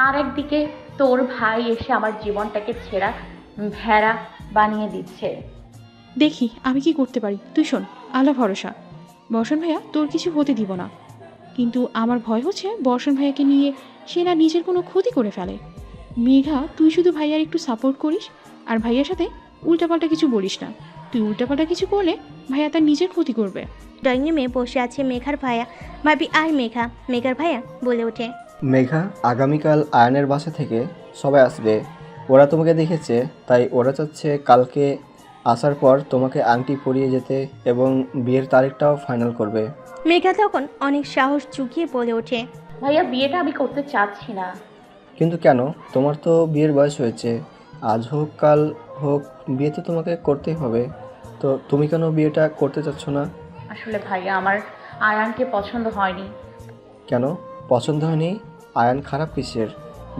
আর একদিকে তোর ভাই এসে আমার জীবনটাকে ছেঁড়া ভেড়া বানিয়ে দিচ্ছে। দেখি আমি কি করতে পারি। তুই শোন, আল্লাহ ভরসা। বর্ষণ ভাইয়া তোর কিছু হতে দিব না, কিন্তু আমার ভয় হচ্ছে বর্ষণ ভাইয়াকে নিয়ে সে না নিজের কোনো ক্ষতি করে ফেলে। মেঘা, তুই শুধু ভাইয়ার একটু সাপোর্ট করিস আর ভাইয়ার সাথে উল্টাপাল্টা কিছু বলিস না। তুই উল্টাপাল্টা কিছু করলে ভাইয়া তার নিজের ক্ষতি করবে। ড্রয়িং রুমে বসে আছে মেঘার ভাইয়া ভাবি আর মেঘা। মেঘার ভাইয়া বলে ওঠে, মেঘা, আগামীকাল আয়নের বাসা থেকে সবাই আসবে। ওরা তোমাকে দেখেছে, তাই ওরা চাচ্ছে কালকে আসার পর তোমাকে আংটি পরিয়ে যেতে এবং বিয়ের তারিখটাও ফাইনাল করবে। মেঘা তখন অনেক সাহস চুকিয়ে বলে ওঠে, ভাইয়া বিয়েটা আমি করতে চাচ্ছি না। কিন্তু কেন? তোমার তো বিয়ের বয়স হয়েছে। আজ হোক কাল হোক বিয়ে তো তোমাকে করতেই হবে। তো তুমি কেন বিয়েটা করতে চাচ্ছ না? আসলে ভাইয়া আমার আয়ানকে পছন্দ হয়নি। কেন পছন্দ হয়নি? আয়ান খারাপ কিসের?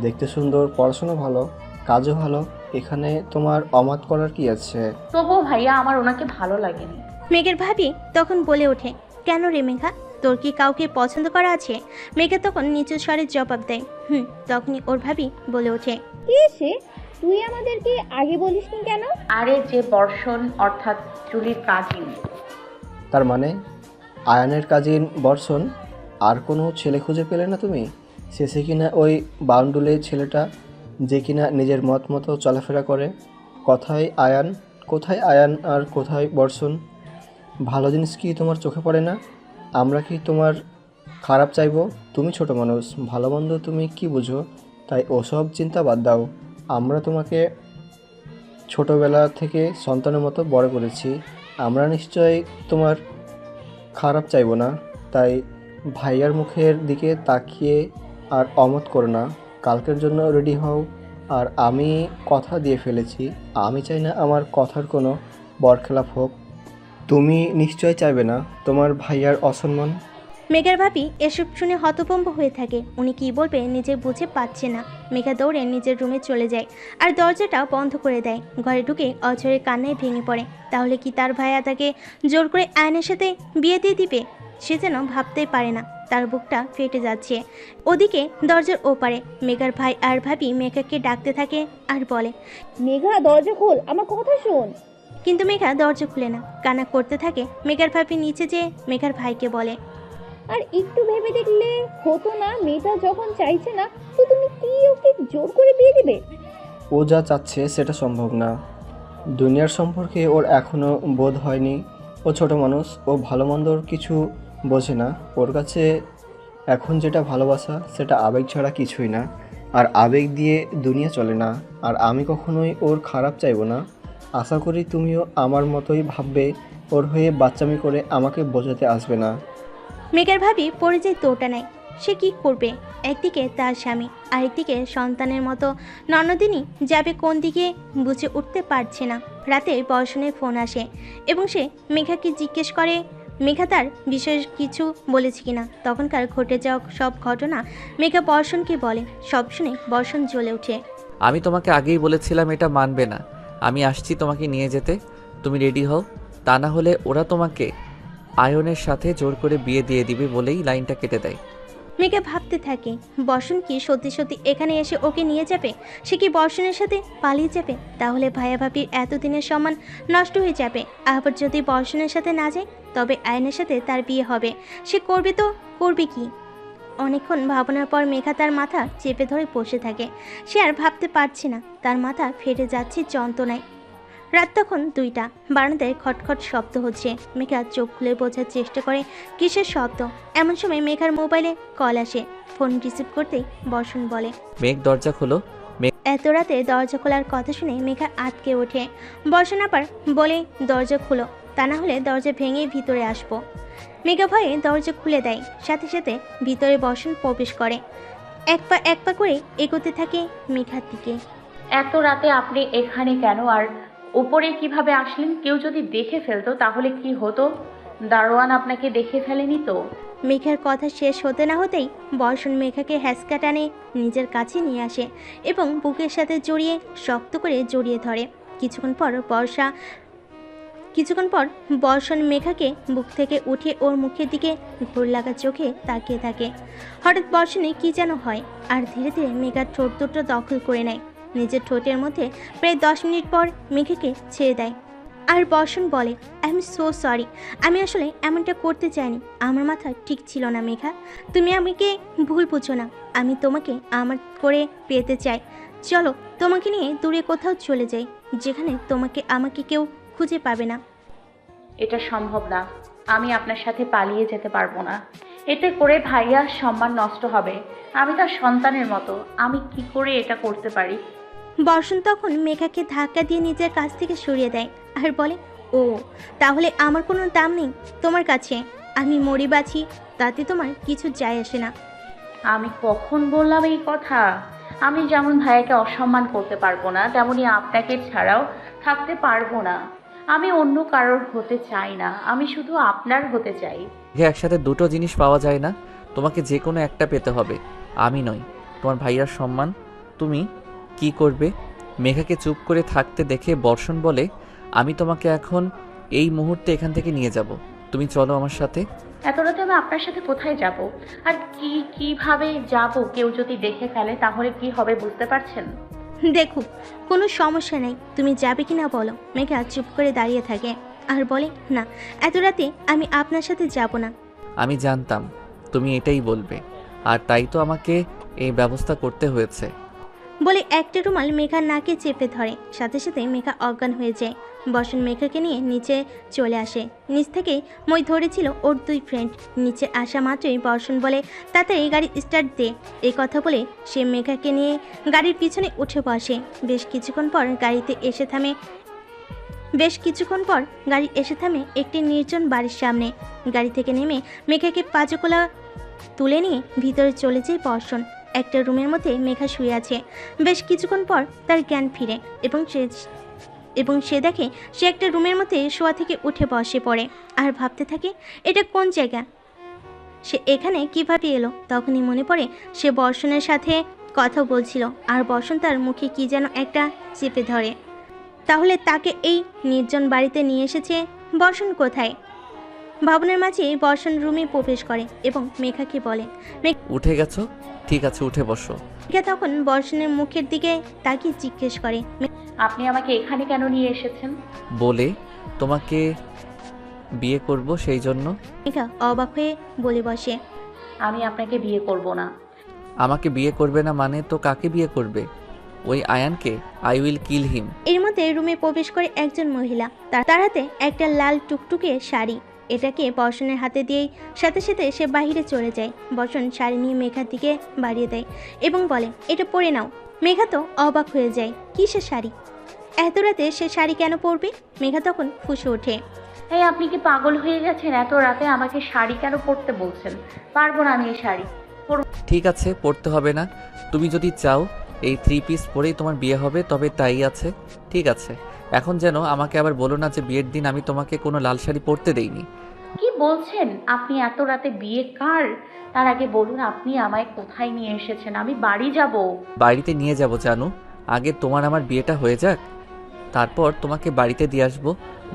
দেখতে সুন্দর, পড়াশোনা ভালো, কাজও ভালো। এখানে তোমার অমত করার কি আছে? তবুও ভাইয়া আমার ওনাকে ভালো লাগেনি। মেঘের ভাবি তখন বলে ওঠে, কেন রে মেঘা, তোর কি কাউকে পছন্দ করা আছে? মেঘা তখন নিচু স্বরে জবাব দেয়, তখনই ওর ভাবি বলে ওঠে, কে সে? তুই আমাদেরকে আগে বলিসনি কেন? আরে যে বর্ষণ অর্থাৎ জুলির কাজিন। তার মানে আয়ানের কাজিন বর্ষণ? আর কোনো ছেলে খুঁজে পেলে না তুমি? শেষে কিনা ওই বাউন্ডুলে ছেলেটা, যে কিনা নিজের মত মতো চলাফেরা করে। কোথায় আয়ান আর কোথায় বর্ষণ? ভালো জিনিস কি তোমার চোখে পড়ে না? আমরা কি তোমার খারাপ চাইবো? তুমি ছোট মানুষ, ভালো মন্দ তুমি কি বুঝো? তাই ওসব চিন্তা বাদ দাও। আমরা তোমাকে ছোটোবেলা থেকে সন্তানের মতো বড় করেছি। আমরা নিশ্চয়ই তোমার খারাপ চাইবো না। তাই ভাইয়ার মুখের দিকে তাকিয়ে আর অমত করো না। কালকের জন্য রেডি হও। আর আমি কথা দিয়ে ফেলেছি, আমি চাই না আমার কথার কোনো বরখেলাপ হোক। তুমি নিশ্চয় চাইবে না তোমার ভাইয়ার অসম্মান। মেঘার ভাবি এসব শুনে হতভম্ব হয়ে থাকে। উনি কি বলবে নিজে বুঝে পাচ্ছে না। মেঘা দৌড়ে নিজের রুমে চলে যায় আর দরজাটা বন্ধ করে দেয়। ঘরে ঢুকে অঝরে কান্নায় ভেঙে পড়ে। তাহলে কি তার ভাইয়া তাকে জোর করে আয়নের সাথে বিয়ে দিয়ে দিবে? সে যেন ভাবতেই পারে না, তার বুকটা ফেটে যাচ্ছে। ওদিকে দরজার ওপারে মেঘার ভাই আর ভাবি মেঘাকে ডাকতে থাকে আর বলে, মেঘা দরজা খোল, আমার কথা শোন। কিন্তু মেঘা দরজা খুলে না, কান্না করতে থাকে। মেঘার ভাবি নিচে যেয়ে মেঘার ভাইকে বলে, আর একটু ভেবে দেখলে হতো না? মেয়েটা যখন চাইছে না, তো তুমি কি ওকে জোর করে বিয়ে দেবে? ও যা চাচ্ছে সেটা সম্ভব না। দুনিয়ার সম্পর্কে ওর এখনও বোধ হয়নি। ও ছোট মানুষ, ও ভালো মন্দর কিছু বোঝে না। ওর কাছে এখন যেটা ভালোবাসা সেটা আবেগ ছাড়া কিছুই না, আর আবেগ দিয়ে দুনিয়া চলে না। আর আমি কখনোই ওর খারাপ চাইবো না। আশা করি তুমিও আমার মতোই ভাববে, ওর হয়ে বাচ্চামি করে আমাকে বোঝাতে আসবে না। মেঘার ভাবি পরিচয় তোটা নাই, সে কি করবে? একদিকে তার স্বামী, আরেকদিকে সন্তানের মতো ননদিনী যাবে কোন দিকে বুঝে উঠতে পারছে না। রাতে বর্ষণের ফোন আসে এবং সে মেঘাকে জিজ্ঞেস করে মেঘা তার বিশেষ কিছু বলেছে কিনা। তখনকার ঘটে যাওয়া সব ঘটনা মেঘা বর্ষণকে বলে। সব শুনে বর্ষণ জ্বলে ওঠে। আমি তোমাকে আগেই বলেছিলাম এটা মানবে না। আমি আসছি তোমাকে নিয়ে যেতে, তুমি রেডি হও, তা না হলে ওরা তোমাকে আয়নের সাথে জোর করে বিয়ে দিয়ে দিবে বলেই লাইনটা কেটে দেয়। মেঘা ভাবতে থাকে বর্ষণ কি সত্যি সত্যি এখানে এসে ওকে নিয়ে যাবে? সে কি বর্ষণের সাথে পালিয়ে যাবে? তাহলে ভাইয়া ভাবির এতদিনের সম্মান নষ্ট হয়ে যাবে। আবার যদি বর্ষণের সাথে না যায় তবে আয়নের সাথে তার বিয়ে হবে। সে করবে তো করবে কি? অনেকক্ষণ ভাবনার পর মেঘা তার মাথা চেপে ধরে বসে থাকে। সে আর ভাবতে পারছে না, তার মাথা ফেটে যাচ্ছে যন্ত্রণায়। রাত তখন 2টা। বারান্দায় খটখট শব্দ হচ্ছে। মেঘা চোখ খুলে বোঝার চেষ্টা করে কিসের শব্দ। এমন সময় মেঘার মোবাইলে কল আসে। ফোন রিসিভ করতেই বর্ষণ বলে, মেঘ দরজা খোলো। এত রাতে দরজা খোলার কথা শুনে মেঘা আটকে ওঠে। বর্ষণ আবার বলে দরজা খুলো, তা না হলে দরজা ভেঙে ভিতরে আসবো। মেঘা ভয়ে দরজা খুলে দেয়। সাথে সাথে ভিতরে বর্ষণ প্রবেশ করে। এক পা করে এগোতে থাকে মেঘার দিকে। এত রাতে আপনি এখানে কেন? আর উপরে কিভাবে আসলেন? কেউ যদি দেখে ফেলতো তাহলে কি হতো? দারোয়ান আপনাকে দেখে ফেলেনি তো? মেঘার কথা শেষ হতে না হতেই বর্ষণ মেঘাকে হ্যাঁচকা টানে নিজের কাছে নিয়ে আসে এবং বুকের সাথে জড়িয়ে শক্ত করে জড়িয়ে ধরে। কিছুক্ষণ পর বর্ষণ মেঘাকে বুক থেকে উঠে ওর মুখের দিকে ঘোর লাগা চোখে তাকিয়ে থাকে। হঠাৎ বর্ষণে কি যেন হয় আর ধীরে ধীরে মেঘার ঠোঁট দুটো দখল করে নেয় নিজের ঠোঁটের মধ্যে। প্রায় 10 মিনিট পর মেঘাকে ছেড়ে দেয়। আর বর্ষণ বলে, আই এম সো সরি, আমি আসলে এমনটা করতে চাইনি। আমার মাথা ঠিক ছিল না মেঘা, তুমি আমাকে ভুল বুঝো না। আমি তোমাকে আমার করে পেতে চাই। চলো তোমাকে নিয়ে দূরে কোথাও চলে যাই, যেখানে আমাকে কেউ খুঁজে পাবে না। এটা সম্ভব না। আমি আপনার সাথে পালিয়ে যেতে পারবো না। এতে করে ভাইয়ার সম্মান নষ্ট হবে। আমি তার সন্তানের মতো। আমি কি করে এটা করতে পারি? বর্ষণ তখন মেঘাকে ধাক্কা দিয়ে নিজের কাছ থেকে সরিয়ে দেয় আর বলে, ও তাহলে আমার কোনো দাম নেই তোমার কাছে? আমি মরি বাঁচি তাতে তোমার কিছু যায় আসে না। আমি কখন বললাম এই কথা? আমি যেমন ভাইয়াকে অসম্মান করতে পারবো না, তেমনি আপনাকে ছাড়াও থাকতে পারবো না। আমি অন্য কারোর হতে চাই না, আমি শুধু আপনার হতে চাই। একসাথে দুটো জিনিস পাওয়া যায় না, তোমাকে যে কোনো একটা পেতে হবে। আমি নই, তোমার ভাইয়ার সম্মান। তুমি কি করবে? মেঘাকে চুপ করে থাকতে দেখে বর্ষণ বলে, আমি তোমাকে এখন এই মুহূর্তে এখান থেকে নিয়ে যাব, তুমি চলো আমার সাথে। এত রাতে আমি আপনার সাথে কোথায় যাব? আর কিভাবে যাব? কেউ যদি দেখে ফেলে তাহলে কি হবে বুঝতে পারছেন? দেখো কোনো সমস্যা নেই, তুমি যাবে কি না বলো। মেঘা চুপ করে দাঁড়িয়ে থাকে আর বলে, না এত রাতে আমি আপনার সাথে যাব না। আমি জানতাম তুমি এটাই বলবে, আর তাই তো আমাকে এই ব্যবস্থা করতে হয়েছে। বলে একটা রুমাল মেঘার নাকে চেপে ধরে। সাথে সাথে মেঘা অজ্ঞান হয়ে যায়। বর্ষণ মেঘাকে নিয়ে নিচে চলে আসে। নিচ থেকে মই ধরেছিল ওর 2 ফ্রেন্ড। নিচে আসা মাত্রই বর্ষণ বলে, তাড়াতাড়ি গাড়ি স্টার্ট দে। এই কথা বলে সে মেঘাকে নিয়ে গাড়ির পিছনে উঠে বসে। বেশ কিছুক্ষণ পর গাড়ি এসে থামে একটি নির্জন বাড়ির সামনে। গাড়ি থেকে নেমে মেঘাকে পাজকোলা তুলে নিয়ে ভিতরে চলে যায় বর্ষণ। একটা রুমের মধ্যে মেঘা শুয়ে আছে। বেশ কিছুক্ষণ পর তার জ্ঞান ফিরে এবং সে দেখে সে একটা রুমের মধ্যে শোয়া থেকে উঠে বসে পড়ে আর ভাবতে থাকে এটা কোন জায়গা, সে এখানে কিভাবে এলো। তখনই মনে পড়ে সে বর্ষণের সাথে কথা বলছিল আর বর্ষণ তার মুখে কি যেন একটা চেপে ধরে। তাহলে তাকে এই নির্জন বাড়িতে নিয়ে এসেছে বর্ষণ কোথায়? ভাবনার মাঝে বর্ষণ রুমে প্রবেশ করে এবং মেঘাকে বলে, উঠে গেছো? ঠিক আছে, উঠে বসো। মেঘা তখন বর্ষণের মুখের দিকে তাকিয়ে জিজ্ঞেস করে, আপনি আমাকে এখানে কেন নিয়ে এসেছেন? বলে তোমাকে বিয়ে করব সেই জন্য। মেঘা অবাক হয়ে বলে বসে, আমি আপনাকে বিয়ে করব না। আমাকে বিয়ে করবে না মানে তো কাকে বিয়ে করবে? ওই আয়ানকে, আই উইল কিল হিম। এর মধ্যে রুমে প্রবেশ করে একজন মহিলা, তার হাতে একটা লাল টুকটুকে শাড়ি। এটাকে বর্ষণের হাতে দিয়েই সাথে সাথে সে বাইরে চলে যায়। বর্ষণ শাড়ি নিয়ে মেঘার দিকে বাড়িয়ে দেয় এবং বলে, এটা পরে নাও। মেঘা তো অবাক হয়ে যায়, কিসের শাড়ি? এত রাতে সে শাড়ি কেন পরবে? মেঘা তখন ফুঁসে ওঠে। এই আপনি কি পাগল হয়ে গেছেন? এত রাতে আমাকে শাড়ি কেন পরতে বলছেন? পারবো না আমি এই শাড়ি। ঠিক আছে, পড়তে হবে না। তুমি যদি চাও এই 3 পিস পরেই তোমার বিয়ে হবে তবে তাই আছে। ঠিক আছে, এখন যেন আমাকে আবার বলো না যে বিয়ের দিন আমি তোমাকে কোনো লাল শাড়ি পরতে দেইনি। কি বলছেন আপনি? এত রাতে বিয়ে কার? তার আগে বলুন আপনি আমায় কোথায় নিয়ে এসেছেন? আমি বাড়ি যাব। বাড়িতে নিয়ে যাব জানু, আগে তোমার আমার বিয়েটা হয়ে যাক, তারপর তোমাকে বাড়িতে দিয়ে আসবো।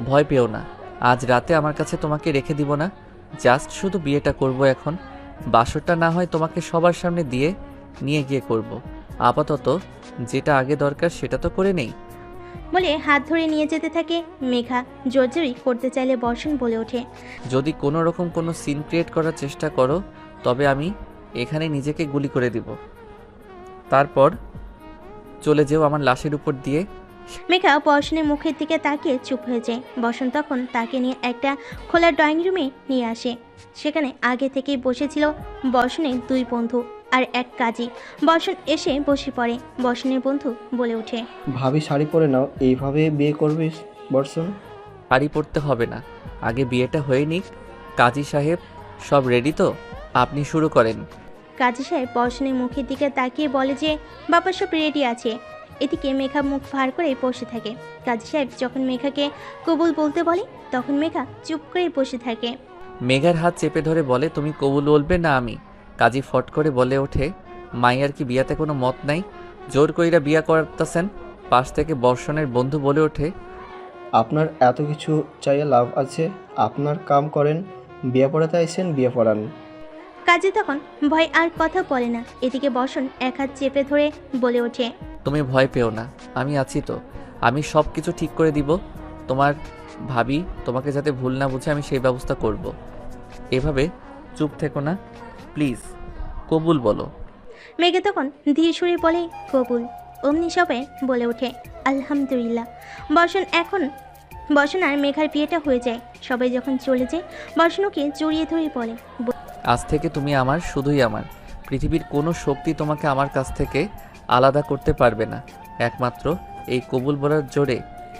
ভয় পেও না, আজ রাতে আমার কাছে তোমাকে রেখে দিব না। জাস্ট শুধু বিয়েটা করব এখন। বাসরটা না হয় তোমাকে সবার সামনে দিয়ে নিয়ে গিয়ে করব। আপাতত যেটা আগে দরকার সেটা তো করে নেই। বলে হাত ধরে নিয়ে যেতে থাকে মেঘা। জোরজোরি করতে চাইলে বর্ষণ বলে ওঠে, যদি কোনো রকম কোনো সিন ক্রিয়েট করার চেষ্টা করো তবে আমি এখানে নিজেকে গুলি করে দিব। তারপর চলে যেও আমার লাশের উপর দিয়ে। মেঘা বর্ষণের মুখের দিকে তাকিয়ে চুপ হয়ে যায়। বর্ষণ তখন তাকে নিয়ে একটা খোলা ড্রয়িং রুমে নিয়ে আসে। সেখানে আগে থেকেই বসেছিল বর্ষণের 2 বন্ধু আর এক কাজী। বর্ষণ এসে বসে পড়ে। বর্ষণের বন্ধু বলে ওঠে, ভাবি শাড়ি পরে নাও, এইভাবে বিয়ে করবিস বর্ষণ? শাড়ি পরতে হবে না, আগে বিয়েটা হয়ে নিক। কাজী সাহেব সব রেডি তো? আপনি শুরু করেন। কাজী সাহেব বর্ষণের মুখের দিকে তাকিয়ে বলে যে বাবা সব রেডি আছে। এদিকে মেঘা মুখ ভার করে বসে থাকে। কাজী সাহেব যখন মেঘাকে কবুল বলতে বলে তখন মেঘা চুপ করে বসে থাকে। মেঘার হাত চেপে ধরে বলে, তুমি কবুল বলবে না আমি? কাজী ফট করে বলে ওঠে, মাইয়ার কি বিয়াতে কোনো মত নাই? জোর কইরা বিয়া করতেছেন। পাশ থেকে বর্ষণের বন্ধু বলে ওঠে, আপনার এত কিছু চাইয়ে লাভ আছে? আপনার কাম করেন, বিয়ে পড়াতে আইসেন, বিয়ে পড়ান। কাজী তখন ভয় আর কথা বলে না। এদিকে বর্ষণ এক হাত চেপে ধরে বলে ওঠে, তুমি ভয় পেও না, আমি আছি তো। আমি সব কিছু ঠিক করে দিব। তোমার ভাবি তোমাকে যাতে ভুল না বুঝে আমি সেই ব্যবস্থা করব। এভাবে চুপ থেকো না প্লিজ, কবুল বলো। মেঘা তখন ধীরে সুরে বলে কবুল। অমনি সবাই বলে ওঠে আলহামদুলিল্লাহ। বর্ষণ আর মেঘার বিয়েটা হয়ে যায়। সবাই যখন চলে যায় বর্ষণকে জড়িয়ে ধরে বলে, আজ থেকে তুমি আমার, শুধুই আমার। পৃথিবীর কোনো শক্তি তোমাকে আমার কাছ থেকে আলাদা করতে পারবে না। একমাত্র এই কবুল বলার জোরে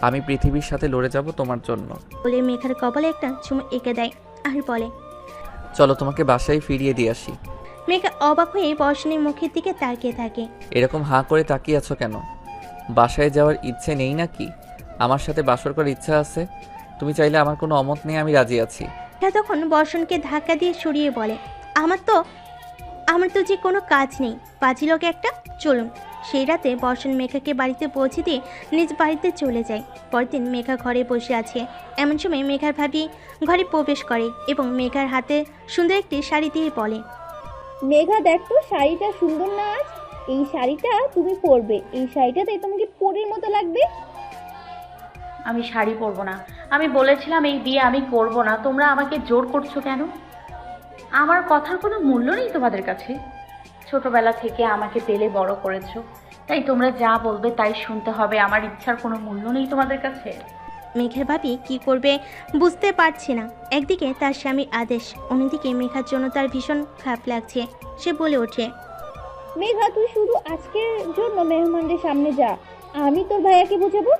আমি পৃথিবীর সাথে লড়ে যাব তোমার জন্য। বলে মেঘার কপালে একটা চুমু এঁকে দেয় আর বলে, চলো তোমাকে বাসায় ফিরিয়ে দিয়ে আসি। মেঘা অবাক হয়ে বর্ষণের মুখের দিকে তাকিয়ে থাকে। এরকম হাঁ করে তাকিয়ে আছো কেন? বাসায় যাওয়ার ইচ্ছে নেই নাকি? আমার সাথে বাসর করার ইচ্ছা আছে। তুমি চাইলে, আমার কোনো অমত নেই, আমি রাজি আছি। মেঘা তখন বর্ষণকে ধাক্কা দিয়ে সরিয়ে বলে, আমার তো যে কোনো কাজ নেই, পাজি লোক একটা, চলুন। সেই রাতে বর্ষণ মেঘাকে বাড়িতে পৌঁছে দিয়ে নিজ বাড়িতে চলে যায়। পরদিন মেঘা ঘরে বসে আছে। এমন সময় মেঘার ভাবি ঘরে প্রবেশ করে এবং মেঘার হাতে সুন্দর একটি শাড়ি দিয়ে বলে, মেঘা দেখ তো শাড়িটা সুন্দর না আজ? এই শাড়িটা তুমি পরবে, এই শাড়িটাতে তোমাকে পরীর মতো লাগবে। আমি শাড়ি পরবো না। আমি বলেছিলাম এই বিয়ে আমি করব না। তোমরা আমাকে জোর করছো কেন? আমার কথার কোনো মূল্য নেই তোমাদের কাছে? ছোটবেলা থেকে আমাকে পেলে বড় করেছো, তাই তোমরা যা বলবে তাই শুনতে হবে। আমার ইচ্ছার কোনো মূল্য নেই তোমাদের কাছে? মেঘার ভাবি কি করবে বুঝতে পারছে না। একদিকে তার স্বামীর আদেশ, অন্যদিকে মেঘার জন্য তার ভীষণ খারাপ লাগছে। সে বলে ওঠে, মেঘা তুই শুধু আজকের জন্য মেহমানদের সামনে যা, আমি তোর ভাইয়াকে বোঝাবো।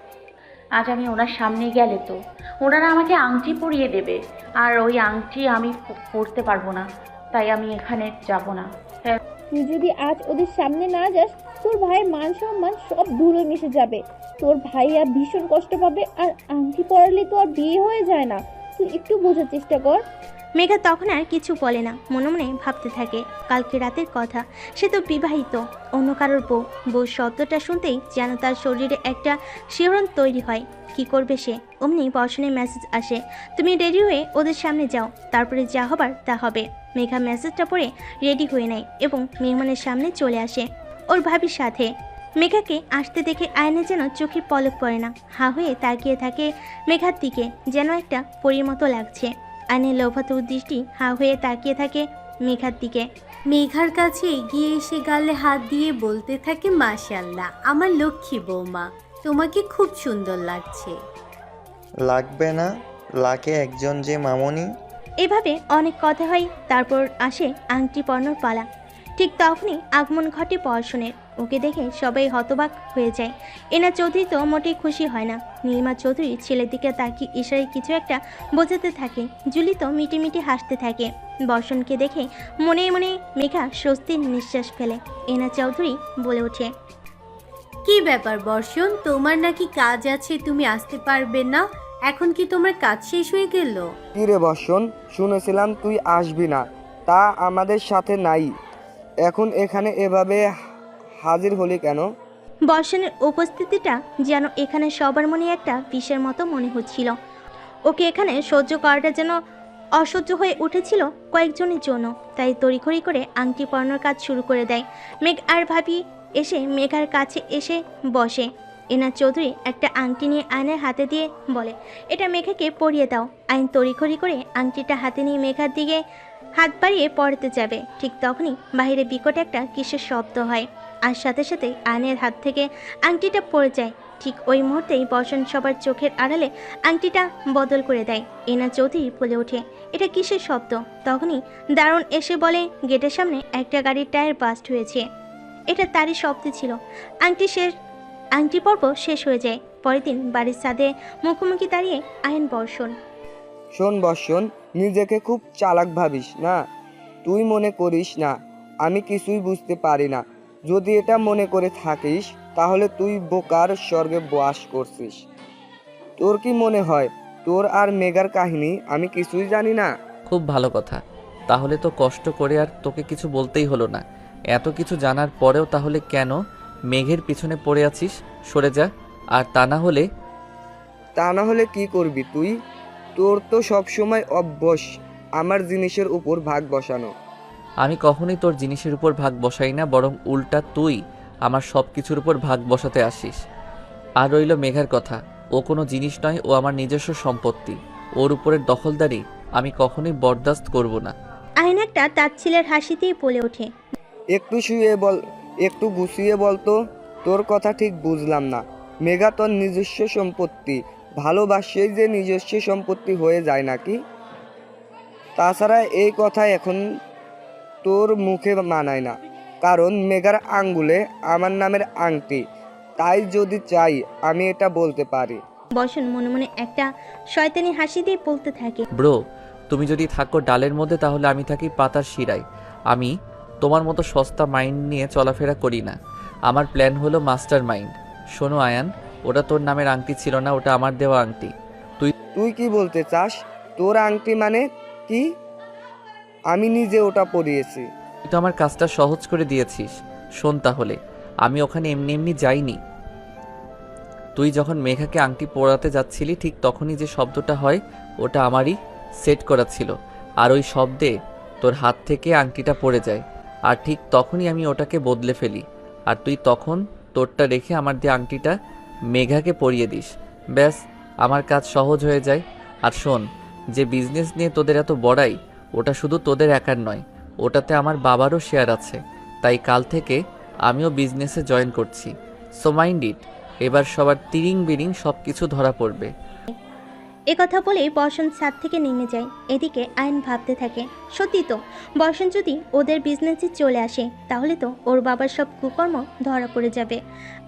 আজ আমি ওনার সামনে গেলে তো ওনারা আমাকে আংটি পরিয়ে দেবে, আর ওই আংটি আমি পরতে পারবো না, তাই আমি এখানে যাব না। তুই যদি আজ ওদের সামনে না যাস, তোর ভাইয়ের মান সম্মান সব ধুলোয় মিশে যাবে। তোর ভাইয়া ভীষণ কষ্ট পাবে, আর আংটি পরালে তো আর বিয়ে হয়ে যায় না। তুই একটু বোঝার চেষ্টা কর। মেঘা তখন আর কিছু বলে না, মনে মনে ভাবতে থাকে কালকে রাতের কথা। সে তো বিবাহিত, অন্য কারোর বউ শব্দটা শুনতেই যেন তার শরীরে একটা শিহরণ তৈরি হয়। কি করবে সে? অমনি বর্ষণের মেসেজ আসে, তুমি রেডি হয়ে ওদের সামনে যাও, তারপরে যা হবার তা হবে। মেঘা মেসেজটা পড়ে রেডি হয়ে নেয় এবং মেহমানের সামনে চলে আসে ওর ভাবির সাথে। মেঘাকে আসতে দেখে আয়নে যেন চোখে পলক পড়ে না, হা হয়ে তাকিয়ে থাকে মেঘার দিকে, যেন একটা পরীর মতো লাগছে। আয়নের লোভাতুর দৃষ্টি হা হয়ে তাকিয়ে থাকে মেঘার দিকে। মেঘার কাছে এগিয়ে এসে গালে হাত দিয়ে বলতে থাকে, মাশাল্লাহ আমার লক্ষ্মী বৌমা, তোমাকে খুব সুন্দর লাগছে। লাগবে না, লাগে একজন যে মামনি। এভাবে অনেক কথা হয়, তারপর আসে আংটি পরানোর পালা। ঠিক তখনই আগমন ঘটে পরশনের। ওকে দেখে সবাই হতবাক হয়ে যায়। এনা চৌধুরী তো মোটেই খুশি হয় না। নীলিমা চৌধুরী ছেলের দিকে তাকিয়ে ইশারায় কিছু একটা বোঝাতে থাকে। জুলি তো মিটিমিটি হাসতে থাকে। বর্ষণকে দেখে মনে মনে মেঘা স্বস্তির নিঃশ্বাস ফেলে। এনা চৌধুরী বলে ওঠে, কি ব্যাপার বর্ষণ, তোমার নাকি কাজ আছে, তুমি আসতে পারবে না? এখন কি তোমার কাজ শেষ হয়ে গেল? কি রে বর্ষণ, শুনেছিলাম তুই আসবি না, তা আমাদের সাথে নাই, এখন এখানে এভাবে হাজির হলি কেন? বর্ষণের উপস্থিতিটা যেন এখানে সবার মনে একটা বিষের মতো মনে হচ্ছিল। ওকে এখানে সহ্য করাটা যেন অসহ্য হয়ে উঠেছিল কয়েকজনের জন্য। তাই তড়িঘড়ি করে আংটি পরানোর কাজ শুরু করে দেয়। মেঘ আর ভাবি এসে মেঘার কাছে এসে বসে। এনা চৌধুরী একটা আংটি নিয়ে আয়নের হাতে দিয়ে বলে, এটা মেঘাকে পরিয়ে দাও। আইন তড়িঘড়ি করে আংটিটা হাতে নিয়ে মেঘার দিকে হাত বাড়িয়ে পড়াতে যাবে। ঠিক তখনই বাইরে বিকট একটা কিসের শব্দ হয়, আর সাথে সাথে আয়নের হাত থেকে আংটিটা পড়ে যায়। ঠিক ওই মুহূর্তেই বসন সবার চোখের আড়ালে আংটিটা বদল করে দেয়। এনা চৌধুরী বলে ওঠে, এটা কিসের শব্দ? তখনই দারুণ এসে বলে, গেটের সামনে একটা গাড়ির টায়ার বাস্ট হয়েছে। এটা তারই শব্দ ছিল। আংটি পর্ব শেষ হয়ে যায়। পরের দিন বাড়ির ছাদে মুখোমুখি দাঁড়িয়ে আয়ন বর্ষণ। শোন বর্ষণ, নিজেকে খুব চালাক ভাবিস না। তুই মনে করিস না আমি কিছুই বুঝতে পারি না। যদি এটা মনে করে থাকিস তাহলে তুই বোকার স্বর্গে বাস করছিস। তোর কি মনে হয় তোর আর মেঘার কাহিনী আমি কিছুই জানি না? খুব ভালো কথা, তাহলে তো কষ্ট করে আর তোকে কিছু বলতেই হলো না। এত কিছু জানার পরেও তাহলে কেন মেঘের পিছনে পড়ে আছিস? সরে যা। আর তা না হলে কি করবি তুই? তোর তো সবসময় অভ্যাস আমার জিনিসের উপর ভাগ বসানো। আমি কখনোই তোর জিনিসের উপর ভাগ বসাই না, বরং উল্টা তুই আমার সব কিছুর উপর ভাগ বসাতে আসিস। আর রইল মেঘার কথা, ও কোনো জিনিস নয়, ও আমার নিজস্ব সম্পত্তি। ওর উপরের দখলদারি আমি কখনোই বরদাস্ত করব না। আয়ন একটা তাচ্ছিলের হাসিতেই বলে ওঠে, একটু গুছিয়ে বলতো, তোর কথা ঠিক বুঝলাম না। মেঘা তোর নিজস্ব সম্পত্তি, ভালোবাসেই যে নিজস্ব সম্পত্তি হয়ে যায় নাকি? তাছাড়া এই কথা এখন তোর মুখে মানায় না, কারণ মেঘার আঙ্গুলে আমার নামের আংটি। তাই যদি চাই আমি এটা বলতে পারি। বসন মনে মনে একটা শয়তানি হাসি দিয়ে বলতে থাকে, ব্রো, তুমি যদি থাকো ডালের মধ্যে তাহলে আমি থাকি পাতার শিরায়। আমি তোমার মতো সস্তা মাইন্ড নিয়ে চলাফেরা করি না। আমার প্ল্যান হলো মাস্টার মাইন্ড। শোনো আয়ান, ওটা তোর নামের আংটি ছিল না, ওটা আমার দেওয়া আংটি। তুই কি বলতে চাস? তোর আংটি মানে কি? আমি নিজে ওটা পরিয়েছি। তুই তো আমার কাজটা সহজ করে দিয়েছিস। শোন তাহলে, আমি ওখানে এমনি এমনি যাইনি। তুই যখন মেঘাকে আংটি পরাতে যাচ্ছিলি ঠিক তখনই যে শব্দটা হয় ওটা আমারই সেট করা ছিল। আর ওই শব্দে তোর হাত থেকে আংটিটা পড়ে যায়, আর ঠিক তখনই আমি ওটাকে বদলে ফেলি। আর তুই তখন তোরটা রেখে আমার দিয়ে আংটিটা মেঘাকে পরিয়ে দিস। ব্যাস, আমার কাজ সহজ হয়ে যায়। আর শোন, যে বিজনেস নিয়ে তোদের এত বড়াই, ওটা শুধু তোদের একার নয়, ওটাতে আমার বাবারও শেয়ার আছে। তাই কাল থেকে আমিও বিজনেসে জয়েন করছি। সো মাইন্ড ইট, এবার সবার তিরিং বিরিং সব কিছু ধরা পড়বে। একথা বলেই বর্ষণ ছাদ থেকে নেমে যায়। এদিকে আয়ন ভাবতে থাকে, সত্যি তো, বর্ষণ যদি ওদের বিজনেসে চলে আসে তাহলে তো ওর বাবার সব কুকর্ম ধরা পড়ে যাবে।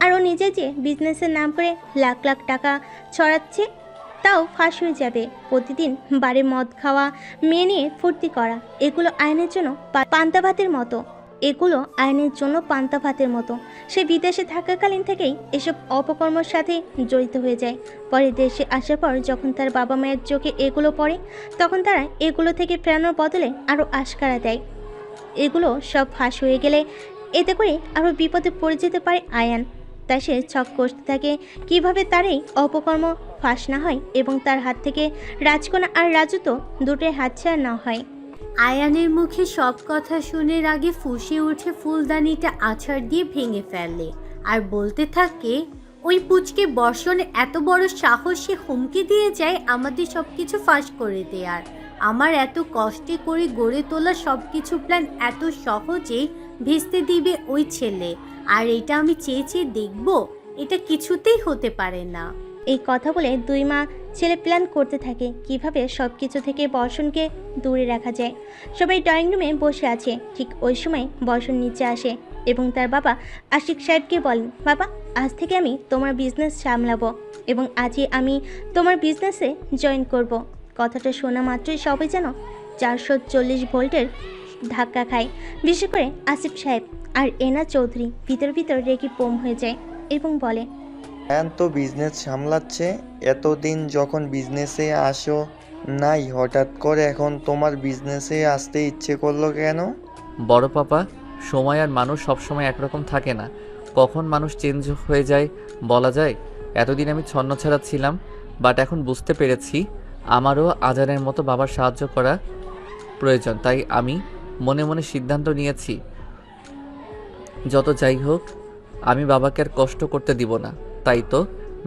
আর ও নিজে যে বিজনেসের নাম করে লাখ লাখ টাকা ছড়াচ্ছে তাও ফাঁস হয়ে যাবে। প্রতিদিন বারে মদ খাওয়া, মেয়ে নিয়ে ফুর্তি করা, এগুলো আয়নের জন্য পান্তা ভাতের মতো। সে বিদেশে থাকাকালীন থেকেই এসব অপকর্মের সাথে জড়িত হয়ে যায়। পরে দেশে আসার পর যখন তার বাবা মায়ের চোখে এগুলো পড়ে, তখন তারা এগুলো থেকে ফেরানোর বদলে আরও আশকারা দেয়। এগুলো সব ফাঁস হয়ে গেলে এতে করে আরও বিপদে পড়ে যেতে পারে আয়ান। তাই সে ছক কষতে থাকে কীভাবে তার এই অপকর্ম ফাঁস না হয় এবং তার হাত থেকে রাজকন্যা আর রাজত্ব দুটোই হাতছাড়া না হয়। আয়ানের মুখে সব কথা শুনে রাগে ফুঁসে উঠে ফুলদানিটা আছাড় দিয়ে ভেঙে ফেলে আর বলতে থাকে, ওই পুচকে বর্ষণ এত বড় সাহস, সে হুমকি দিয়ে যায় আমাদের সব কিছু ফাঁস করে দেয়ার। আমার এত কষ্টে করে গড়ে তোলা সব কিছু প্ল্যান এত সহজেই ভেস্তে দিবে ওই ছেলে। আর এটা আমি চেয়ে চেয়ে দেখবো? এটা কিছুতেই হতে পারে না। এই কথা বলে দুই মা ছেলে প্ল্যান করতে থাকে কিভাবে সব কিছু থেকে বর্ষণকে দূরে রাখা যায়। সবাই ড্রয়িং রুমে বসে আছে। ঠিক ওই সময় বর্ষণ নিচে আসে এবং তার বাবা আশিক সাহেবকে বলেন, বাবা, আজ থেকে আমি তোমার বিজনেস সামলাবো এবং আজই আমি তোমার বিজনেসে জয়েন করব। কথাটা শোনা মাত্রই সবাই যেন 440 ভোল্টের ধাক্কা খায়। বিশেষ করে আসিফ সাহেব আর এনা চৌধুরী ভিতর ভিতর রেগে পোম হয়ে যায় এবং বলে, আয়ান তো বিজনেস সামলাচ্ছে, এতদিন যখন বিজনেসে আসো নাই, হঠাৎ করে এখন তোমার বিজনেসে আসতে ইচ্ছে করলো কেন? বড় পাপা, সময় আর মানুষ সবসময় একরকম থাকে না। কখন মানুষ চেঞ্জ হয়ে যায় বলা যায়? এতদিন আমি ছন্নছাড়া ছিলাম, বাট এখন বুঝতে পেরেছি আমারও আজানের মতো বাবার সাহায্য করা প্রয়োজন। তাই আমি মনে মনে সিদ্ধান্ত নিয়েছি, যত যাই হোক আমি বাবাকে আর কষ্ট করতে দিব না। তাই তো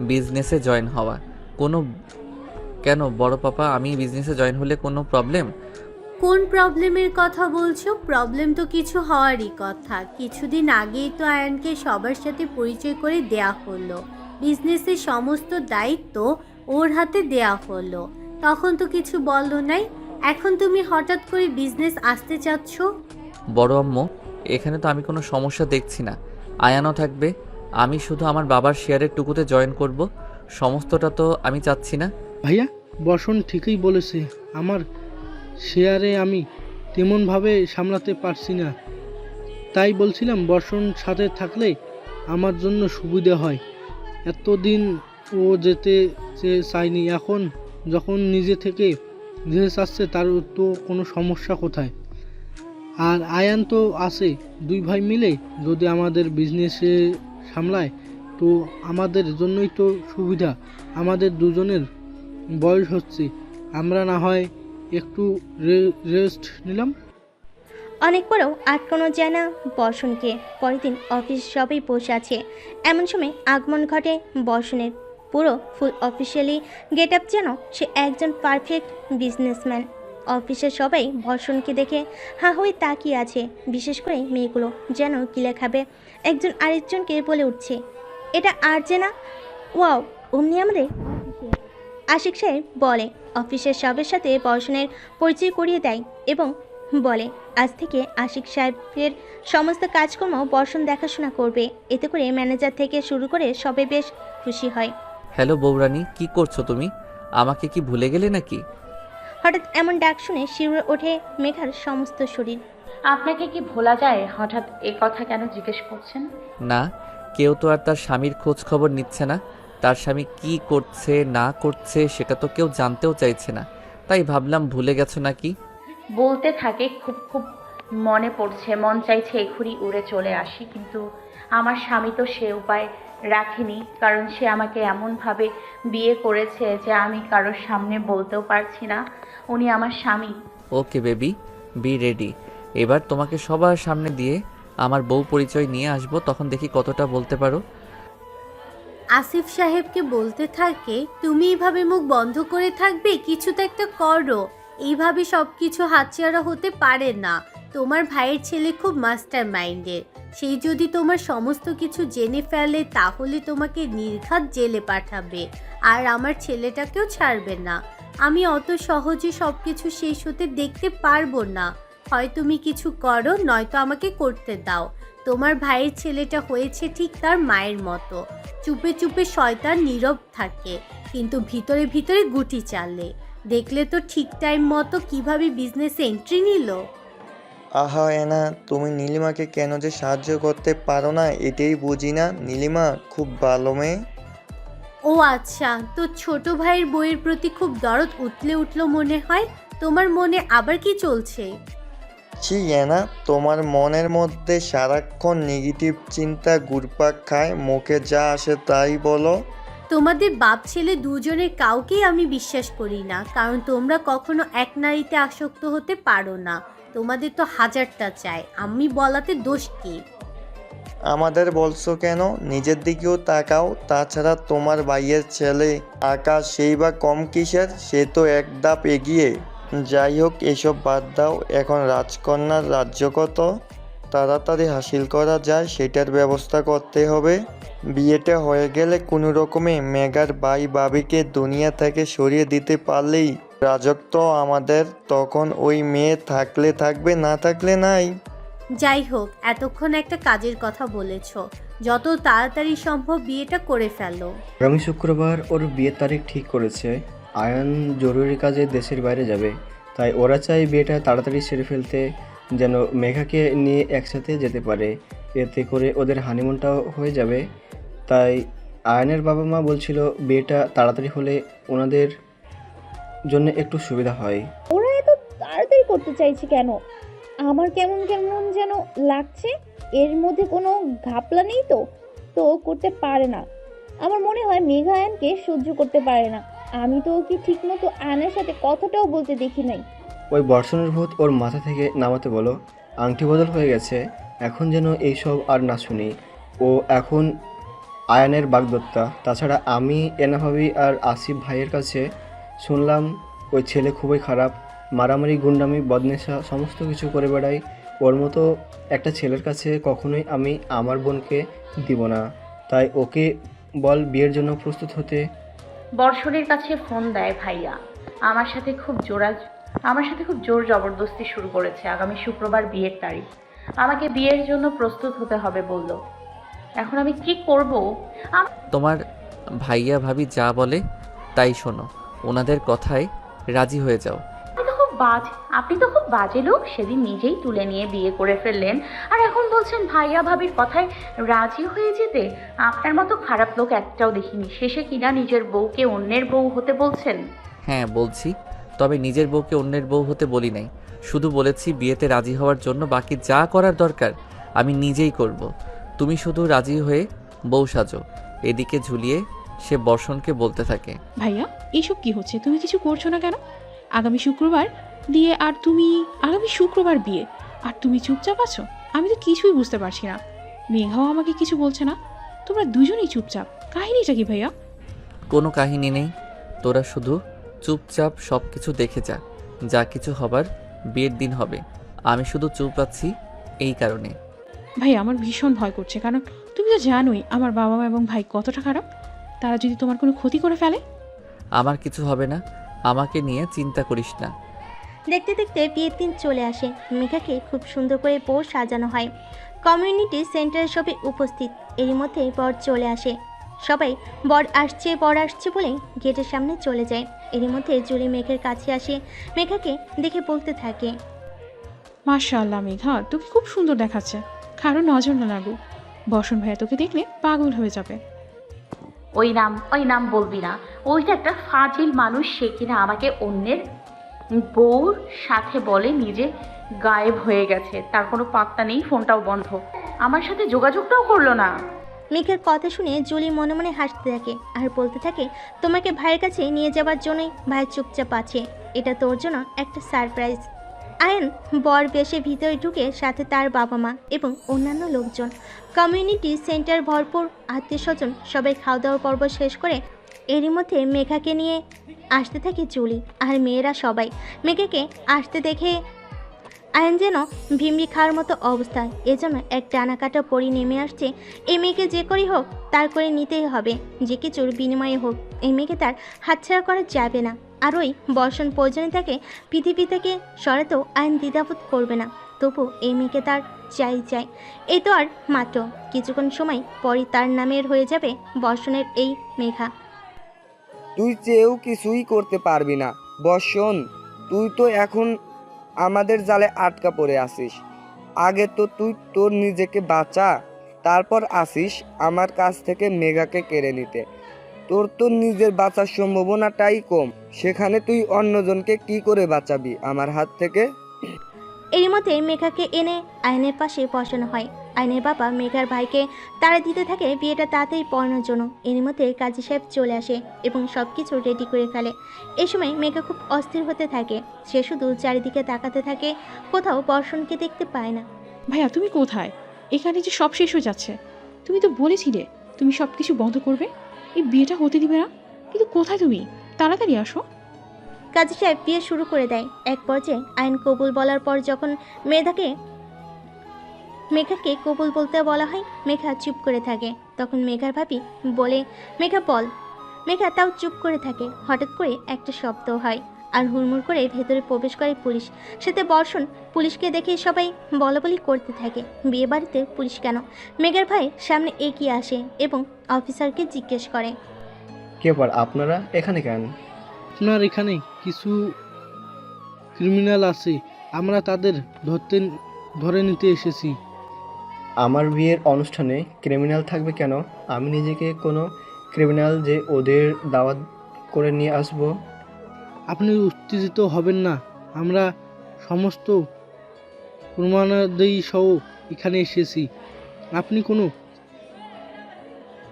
বিজনেসে জয়েন হওয়া। কেন বড় পাপা, আমি বিজনেসে জয়েন হলে কোনো প্রবলেম? কোন প্রবলেমের কথা বলছো? প্রবলেম তো কিছু হওয়ারই কথা। কিছুদিন আগেই তো আয়ানকে সবার সাথে পরিচয় করে দেয়া হলো, বিজনেসের সমস্ত দায়িত্ব ওর হাতে দেয়া হলো। তখন তো কিছু বললো নাই, এখন তুমি হঠাৎ করে বিজনেস আসতে চাচ্ছ? বড় আম্মু, এখানে তো আমি কোনো সমস্যা দেখছি না। আয়ানও থাকবে, আমি শুধু আমার বাবার শেয়ারের টুকুতে জয়েন করব। সমস্তটা তো আমি চাচ্ছি না। ভাইয়া, বর্ষণ ঠিকই বলেছে। আমার শেয়ারে আমি তেমনভাবে সামলাতে পারছি না, তাই বলছিলাম বর্ষণ সাথে থাকলে আমার জন্য সুবিধা হয়। এতদিন ও যেতে চায়নি, এখন যখন নিজে থেকে যেতে চাচ্ছে তার তো কোনো সমস্যা কোথায়? আর আয়ান তো আছে, দুই ভাই মিলে যদি আমাদের বিজনেসে সামলায় তো আমাদের জন্যই তো সুবিধা। আমাদের দুজনের বয়স হচ্ছে, আমরা না হয় একটু রেস্ট নিলাম। অনেক পরেও আটকানো যায় না বর্ষণকে। পরের দিন অফিস সবাই বসে আছে, এমন সময় আগমন ঘটে বর্ষণের। পুরো ফুল অফিসিয়ালি গেট আপ, যেন সে একজন পারফেক্ট বিজনেসম্যান। অফিসের সবাই বর্ষণকে দেখে হা হয়ে তাকিয়ে আছে, বিশেষ করে মেয়েগুলো যেন কিলে খাবে। একজন আরেকজনকে বলে উঠছে, এটা আর যে না, ওয়াও, অমনি আমাদের আশিক সাহেব বলে। অফিসের সবার সাথে বর্ষণের পরিচয় করিয়ে দেয় এবং বলে, আজ থেকে আশিক সাহেবের সমস্ত কাজকর্ম বর্ষণ দেখাশোনা করবে। এতে করে ম্যানেজার থেকে শুরু করে সবাই বেশ খুশি হয়। হ্যালো বৌরানী, কি করছো তুমি? আমাকে কি ভুলে গেলে নাকি? হঠাৎ এমন ডাক শুনে শিউরে ওঠে মেঘার সমস্ত শরীর। আপনাকে কি ভোলা যায়? হঠাৎ এ কথা কেন জিজ্ঞেস করছেন? না, কেউ তো আর তার স্বামীর খোঁজ খবর নিচ্ছে না। তার স্বামী কি করছে না করছে সেটা তো কেউ জানতেও চাইছে না। তাই ভাবলাম ভুলে গেছো নাকি। বলতে থাকে খুব খুব মনে পড়ছে, মন চাইছে এখনই উড়ে চলে আসি, কিন্তু আমার স্বামী তো সে উপায় রাখেনি, কারণ সে আমাকে এমনভাবে বিয়ে করেছে যে আমি কারোর সামনে বলতেও পারছি না উনি আমার স্বামী। Okay baby, be ready. এবার তোমাকে সবার সামনে দিয়ে আমার বউ পরিচয় নিয়ে আসবো, তখন দেখি কতটা বলতে পারো। আসিফ সাহেবকে বলতে থাকে, তুমি এইভাবে মুখ বন্ধ করে থাকবে? কিছু তো একটা করো। এইভাবে সব কিছু হাতছাড়া হতে পারে না। তোমার ভাইয়ের ছেলে খুব মাস্টার মাইন্ডের। সেই যদি তোমার সমস্ত কিছু জেনে ফেলে তাহলে তোমাকে নির্ঘাত জেলে পাঠাবে, আর আমার ছেলেটাকেও ছাড়বে না। আমি অত সহজে সব কিছু শেষ হতে দেখতে পারবো না। হয় তুমি কিছু করো, নয়তো আমাকে করতে দাও। তোমার ভাইয়ের ছেলেটা হয়েছে ঠিক তার মায়ের মতো, চুপে চুপে শয়তান, নীরব থাকে, কিন্তু ভিতরে ভিতরে গুটি চালে। দেখলে তো ঠিক টাইম মতো কিভাবে বিজনেসে এন্ট্রি নিল। আহা এনা, তুমি নীলিমাকে কেন যে সাহায্য করতে পারো না এটাই বুঝি না। নীলিমা খুব ভালো মেয়ে। ও আচ্ছা, তো ছোট ভাইয়ের বইয়ের প্রতি খুব দরদ উঠলো মনে হয়। তোমার মনে আবার কি চলছে? ছি এনা, তোমার মনের মধ্যে সারাক্ষণ নেগেটিভ চিন্তা ঘুরপাক খায়, মুখে যা আসে তাই বলো। তোমাদের বাপ ছেলে দুজনের কাউকেই আমি বিশ্বাস করি না, কারণ তোমরা কখনো এক নারীতে আসক্ত হতে পারো না। তোমাদের তো হাজারটা চাই, আমি বলাতে দোষ কি? আমাদের বলছো কেন? নিজের দিকেও তাকাও। তাছাড়া তোমার ভাইয়ের ছেলে আকাশ, সেই বা কম কিসের? সে তো এক ধাপ এগিয়ে। যাই হোক, এসব বাদ দাও। এখন রাজকন্যার রাজ্য কত তাড়াতাড়ি হাসিল করা যায় সেটার ব্যবস্থা করতে হবে। বিয়েটা হয়ে গেলে কোনো রকমে মেঘার ভাই ভাবিকে দুনিয়া থেকে সরিয়ে দিতে পারলেই রাজত্ব আমাদের। তখন ওই মেয়ে থাকলে থাকবে, না থাকলে নাই। যাই হোক, এতক্ষণ একটা কাজের কথা বলেছ, যত তাড়াতাড়ি সম্ভব বিয়েটা করে ফেলো। আগামী শুক্রবার ওর বিয়ের তারিখ ঠিক করেছে। আয়ান জরুরি কাজে দেশের বাইরে যাবে, তাই ওরা চাই বিয়েটা তাড়াতাড়ি সেরে ফেলতে, যেন মেঘাকে নিয়ে একসাথে যেতে পারে। এতে করে ওদের হানিমুনটাও হয়ে যাবে। তাই আয়ানের বাবা মা বলছিল বিয়েটা তাড়াতাড়ি হলে ওনাদের জন্য একটু সুবিধা হয়। ওরা এত তাড়াতাড়ি করতে চাইছে কেন? আমার কেমন কেমন যেন লাগছে। এর মধ্যে কোনো ঘাপলা নেই তো? তো করতে পারে না। আমার মনে হয় মেঘা আয়ানকে সহ্য করতে পারে না। আমি তো ওকে ঠিক মতো আয়নের সাথে কথাটাও বলতে দেখি নাই। ওই বর্ষণের ভূত ওর মাথা থেকে নামাতে বলো। আংটি বদল হয়ে গেছে, এখন যেন এইসব আর না শুনি। ও এখন আয়ানের বাগদত্তা। তাছাড়া আমি এনা ভাবি আর আসিফ ভাইয়ের কাছে শুনলাম ওই ছেলে খুবই খারাপ, মারামারি, গুন্ডামি, বদনেশা সমস্ত কিছু করে বেড়ায়। ওর মতো একটা ছেলের কাছে কখনোই আমি আমার বোনকে দিব না। তাই ওকে বল বিয়ের জন্য প্রস্তুত হতে। বর্ষণের কাছে ফোন দেয় ভাইয়া। আমার সাথে খুব জোর জবরদস্তি শুরু করেছে। আগামী শুক্রবার বিয়ের তারিখ, আমাকে বিয়ের জন্য প্রস্তুত হতে হবে বলল। এখন আমি কি করব? তোমার ভাইয়া ভাবি যা বলে তাই শোনো, ওনাদের কথায় রাজি হয়ে যাও। আপনি তো খুব বাজে লোক। সেদিন নিজেই তুলে নিয়ে বিয়ে করে ফেললেন, আর এখন বলছেন ভাইয়া ভাবির কথায় রাজি হয়ে যেতে। আপনার মতো খারাপ লোক একটাও দেখিনি। শেষে কিনা নিজের বউকে অন্যের বউ হতে বলছেন। হ্যাঁ বলছি, তবে নিজের বউকে অন্যের বউ হতে বলি নাই। শুধু বলেছি বিয়েতে রাজি হওয়ার জন্য বাকি যা করার দরকার আমি নিজেই করব। তুমি শুধু রাজি হয়ে বউ সাজো। এদিকে ঝুলিয়ে সে বর্ষণকে বলতে থাকে, ভাইয়া এইসব কি হচ্ছে? তুমি কিছু করছো না কেন? আগামী শুক্রবার বিয়ে আর তুমি চুপচাপ আছো? আমি তো কিছুই বুঝতে পারছি না। মেঘাও আমাকে কিছু বলছে না, তোমরা দুজনেই চুপচাপ। কাহিনীটা কি ভাইয়া? কোনো কাহিনী নেই, তোরা শুধু চুপচাপ সব কিছু দেখে যা। যা কিছু হবার বিয়ের দিন হবে। আমি শুধু চুপ আছি এই কারণে। ভাই আমার ভীষণ ভয় করছে, কারণ তুমি তো জানোই আমার বাবা মা এবং ভাই কতটা খারাপ। তারা যদি তোমার কোনো ক্ষতি করে ফেলে। আমার কিছু হবে না, আমাকে নিয়ে চিন্তা করিস না। দেখতে দেখতে বিয়ের দিন চলে আসে। মেঘাকে খুব সুন্দর করে বর সাজানো হয়। কমিউনিটি সেন্টারে সবাই উপস্থিত। এরই মধ্যে বর চলে আসে। সবাই বর আসছে বলে গেটের সামনে চলে যায়। এরই মধ্যে জুলি মেঘের কাছে আসে, মেঘাকে দেখে বলতে থাকে, মাশাআল্লাহ মেঘা, তোকে খুব সুন্দর দেখাচ্ছে। কারো নজর না লাগু, বর্ষণ ভাইয়া তোকে দেখলে পাগল হয়ে যাবে। ওই নাম বলবি না। ওইটা একটা ফাজিল মানুষ। সে কিনা আমাকে অন্যের বউর সাথে বলে নিজে গায়েব হয়ে গেছে। তার কোনো পাত্তা নেই, ফোনটাও বন্ধ, আমার সাথে যোগাযোগটাও করলো না। মেঘের কথা শুনে জুলি মনে মনে হাসতে থাকে আর বলতে থাকে, তোমাকে ভাইয়ের কাছে নিয়ে যাওয়ার জন্যই ভাই চুপচাপ আছে। এটা তোর জন্য একটা সারপ্রাইজ। আয়ন বর বেশে ভিতরে ঢুকে, সাথে তার বাবা মা এবং অন্যান্য লোকজন। কমিউনিটি সেন্টার ভরপুর, আত্মীয় স্বজন সবাই খাওয়া দাওয়ার পর্ব শেষ করে এরই মধ্যে মেঘাকে নিয়ে আসতে থাকে জুলি আর মেয়েরা সবাই। মেঘাকে আসতে দেখে আয়ন যেন ভিমড়ি খাওয়ার মতো অবস্থায়। এজন্য এক ডানা কাটা পরি নেমে আসছে। এই মেয়েকে যে করেই হোক তার করে নিতেই হবে, যে কিছুর বিনিময়ে হোক। এই মেয়েকে তার হাতছাড়া করা যাবে না। আর ওই বর্ষণ প্রয়োজনে তাকে পৃথিবী থেকে সরাতেও আইন দ্বিধাবোধ করবে না। তবু এই মেয়েকে তার চাই। এই তো আর মাত্র কিছুক্ষণ সময় পরই তার নামের হয়ে যাবে বর্ষণের এই মেঘা। তুই চেয়েও কিছুই করতে পারবি না বর্ষণ। তুই তো এখন আমাদের জালে আটকা পড়ে আসিস। আগে তো তুই তোর নিজেকে বাঁচা, তারপর আসিস আমার কাছ থেকে মেঘাকে কেড়ে নিতে। তোর তো নিজের বাঁচার সম্ভাবনাটাই কম, সেখানে তুই অন্যজনকে কি করে বাঁচাবি আমার হাত থেকে? এর মধ্যে মেঘাকে এনে আয়নের পাশে বসানো হয়। আয়নের বাবা মেঘার ভাইকে তাড়া দিতে থাকে বিয়েটা তাড়াতাড়ি পড়ানোর জন্য। এর মধ্যে কাজী সাহেব চলে আসে এবং সব কিছু রেডি করে ফেলে। এই সময় মেঘা খুব অস্থির হতে থাকে। সে শুধু চারিদিকে তাকাতে থাকে, কোথাও বর্ষণকে দেখতে পায় না। ভাইয়া তুমি কোথায়? এখানে যে সব শেষ হয়ে যাচ্ছে। তুমি তো বলেছিলে তুমি সব কিছু বন্ধ করবে, এই বিয়েটা হতে দিবে না। কিন্তু কোথায় তুমি? তাড়াতাড়ি আসো। কাজী সাহেব বিয়ে শুরু করে দেয়। এক পর্যায়ে আইন কবুল বলার পর যখন মেঘাকে কবুল বলতে বলা হয়, মেঘা চুপ করে থাকে। তখন মেঘার ভাবি বলে, মেঘা বল। মেঘা তাও চুপ করে থাকে। হঠাৎ করে একটা শব্দ হয় আর হুড়মুড় করে ভেতরে প্রবেশ করে পুলিশ, সাথে বর্ষণ। পুলিশকে দেখে সবাই বলাবলি করতে থাকে, বিয়ে বাড়িতে পুলিশ কেন? মেঘার ভাই সামনে এগিয়ে আসে এবং অফিসারকে জিজ্ঞেস করে, কে ব্যাপার, আপনারা এখানে কেন? আপনার এখানে কিছু ক্রিমিনাল আছে, আমরা তাদের ধরে নিতে এসেছি। আমার বিয়ের অনুষ্ঠানে ক্রিমিনাল থাকবে কেন? আমি নিজেকে কোনো ক্রিমিনাল যে ওদের দাওয়াত করে নিয়ে আসবো? আপনি উত্তেজিত হবেন না, আমরা সমস্ত প্রমাণাদি সহ এখানে এসেছি। আপনি কোনো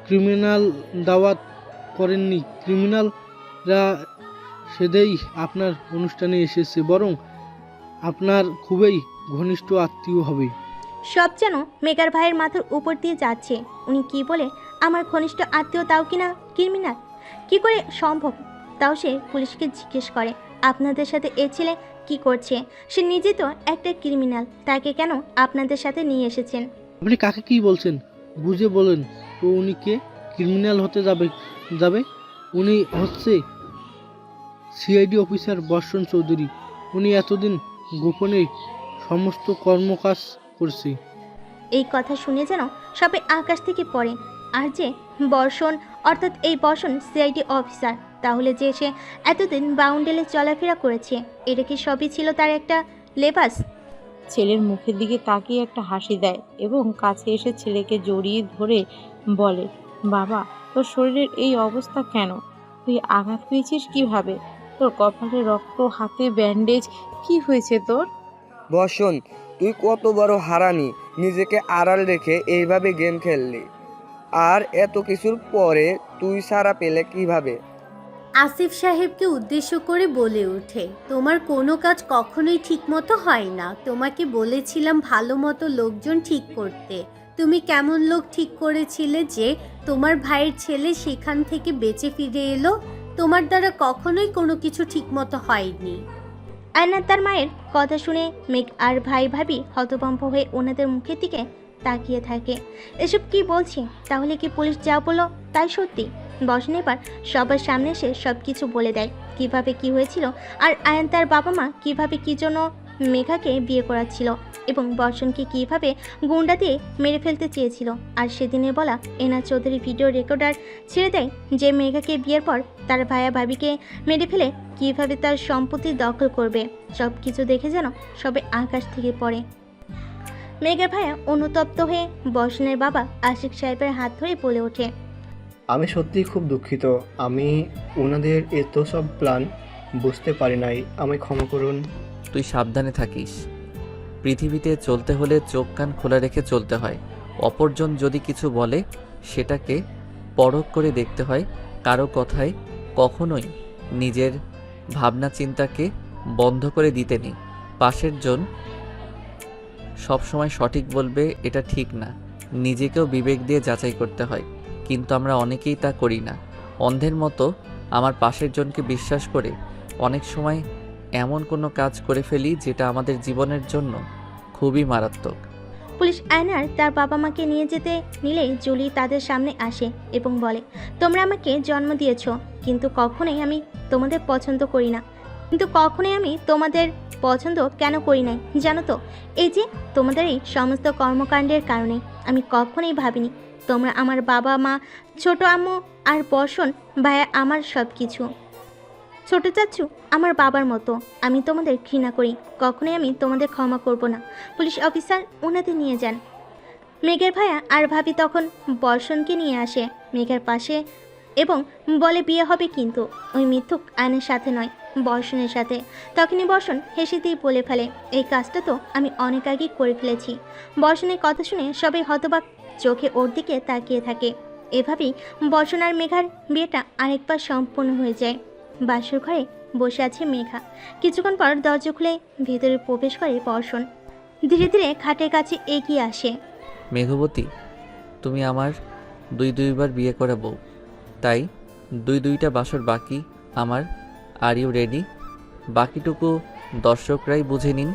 ক্রিমিনাল দাওয়াত করেননি। ক্রিমিনালরা সেদেই আপনার অনুষ্ঠানে এসেছে, বরং আপনার খুবই ঘনিষ্ঠ আত্মীয় হবে। সব যেন মেঘার ভাইয়ের মাথার উপর দিয়ে যাচ্ছে। উনি কি বলে আমার ঘনিষ্ঠ আত্মীয়, তাও কিনা ক্রিমিনাল? কি করে সম্ভব? তাও সে পুলিশকে জিজ্ঞেস করে, আপনাদের সাথে এ ছেলে কি করছে? সে নিজে তো একটা ক্রিমিনাল, তাকে কেন আপনাদের সাথে নিয়ে এসেছেন? আপনি কাকে কি বলছেন বুঝে বলেন তো। উনি কে ক্রিমিনাল হতে যাবে? উনি হচ্ছে সিআইডি অফিসার বর্ষণ চৌধুরী। উনি এতদিন গোপনে সমস্ত কর্মকাজ করছে। এই কথা শুনে যেন সবাই আকাশ থেকে পড়ে। আর যে বর্ষণ, অর্থাৎ এই বর্ষণ সিআইডি অফিসার, তাহলে যে সে এতদিন বাউন্ডেলে চলাফেরা করেছে, এটা কি সবই ছিল তার একটা লেবাস? ছেলের মুখের দিকে তাকিয়ে একটা হাসি দেয় এবং কাছে এসে ছেলেকে জড়িয়ে ধরে বলে, বাবা, তোর শরীরের এই অবস্থা কেন? তুই আঘাত পেয়েছিস কিভাবে? তোর কপালে রক্ত, হাতে ব্যান্ডেজ, কি হয়েছে তোর? বর্ষণ, তুই কত বড় হারামি, নিজেকে আড়াল রেখে এইভাবে গেম খেললি, আর এত কিছুর পরে তুই সারা পেলে কিভাবে? আসিফ সাহেবকে উদ্দেশ্য করে বলে ওঠে, তোমার কোনো কাজ কখনোই ঠিকমতো হয় না। তোমাকে বলেছিলাম ভালো মতো লোকজন ঠিক করতে। তুমি কেমন লোক ঠিক করেছিলে যে তোমার ভাইয়ের ছেলে সেখান থেকে বেঁচে ফিরে এলো? তোমার দ্বারা কখনোই কোনো কিছু ঠিকমতো হয়নি। আয়না তার মায়ের কথা শুনে মেঘ আর ভাই ভাবি হতভম্ব হয়ে ওনাদের মুখের দিকে তাকিয়ে থাকে। এসব কি বলছি? তাহলে কি পুলিশ যা বলল তাই সত্যি? বর্ষণ এবার সবার সামনে এসে সব কিছু বলে দেয়, কিভাবে কি হয়েছিল, আর আয়ন তার বাবা মা কিভাবে কি জন্য মেঘাকে বিয়ে করাচ্ছিল এবং বর্ষণকে কিভাবে গুন্ডা দিয়ে মেরে ফেলতে চেয়েছিল। আর সেদিনের বলা এনা চৌধুরী ভিডিও রেকর্ডার ছেড়ে দেয় যে মেঘাকে বিয়ের পর তার ভাইয়া ভাবিকে মেরে ফেলে কিভাবে তার সম্পত্তি দখল করবে। সব কিছু দেখে যেন সবে আকাশ থেকে পড়ে। মেঘার ভাইয়া অনুতপ্ত হয়ে বর্ষণের বাবা আশিক সাহেবের হাত ধরে বলে ওঠে, আমি সত্যিই খুব দুঃখিত। আমি ওনাদের এত সব প্ল্যান বুঝতে পারি নাই, আমায় ক্ষমা করুন। তুই সাবধানে থাকিস। পৃথিবীতে চলতে হলে চোখ কান খোলা রেখে চলতে হয়। অপরজন যদি কিছু বলে সেটাকে পরখ করে দেখতে হয়। কারো কথায় কখনোই নিজের ভাবনা চিন্তাকে বন্ধ করে দিতে নেই। পাশের জন সবসময় সঠিক বলবে এটা ঠিক না। নিজেকেও বিবেক দিয়ে যাচাই করতে হয়, কিন্তু আমরা অনেকেই তা করি না। অন্ধের মতো আমার পাশের জনকে বিশ্বাস করে অনেক সময় এমন কোনো কাজ করে ফেলি যেটা আমাদের জীবনের জন্য খুবই মারাত্মক। পুলিশ আয়নার তার বাবা মাকে নিয়ে যেতে নিলে জুলি তাদের সামনে আসে এবং বলে, তোমরা আমাকে জন্ম দিয়েছ, কিন্তু কখনোই আমি তোমাদের পছন্দ করি না। কেন করি নাই জানো তো? এই যে তোমাদের এই সমস্ত কর্মকাণ্ডের কারণে আমি কখনোই ভাবিনি তোমরা আমার বাবা মা, ছোট আম্মু আর বর্ষণ ভাইয়া আমার সব কিছু। ছোট চাচু আমার বাবার মতো। আমি তোমাদের ঘৃণা করি, কখনোই আমি তোমাদের ক্ষমা করব না। পুলিশ অফিসার ওনাদের নিয়ে যান। মেঘের ভাইয়া আর ভাবি তখন বর্ষণকে নিয়ে আসে মেঘের পাশে এবং বলে বিয়ে হবে, কিন্তু ওই মিথ্যুক আয়নের সাথে নয়, বর্ষণের সাথে। তখনই বর্ষণ হেসে দিয়ে বলে ফেলে, এই কাজটা তো আমি অনেক আগেই করে ফেলেছি। বর্ষণের কথা শুনে সবাই হতবাক চোখে ওর দিকে তাকিয়ে থাকে। এভাবেই বর্ষণ আর মেঘার বিয়েটা আরেকবার সম্পূর্ণ হয়ে যায়। বাসর ঘরে বসে আছে মেঘা। কিছুক্ষণ পর দরজা খুলে ভেতরে প্রবেশ করে বর্ষণ। ধীরে ধীরে খাটের কাছে এগিয়ে আসে। মেঘবতী, তুমি আমার দুইবার বিয়ে করা বউ, তাই দুইটা বাসর বাকি আমার। Are you ready? বাকিটুকু দর্শকরাই বুঝে নিন।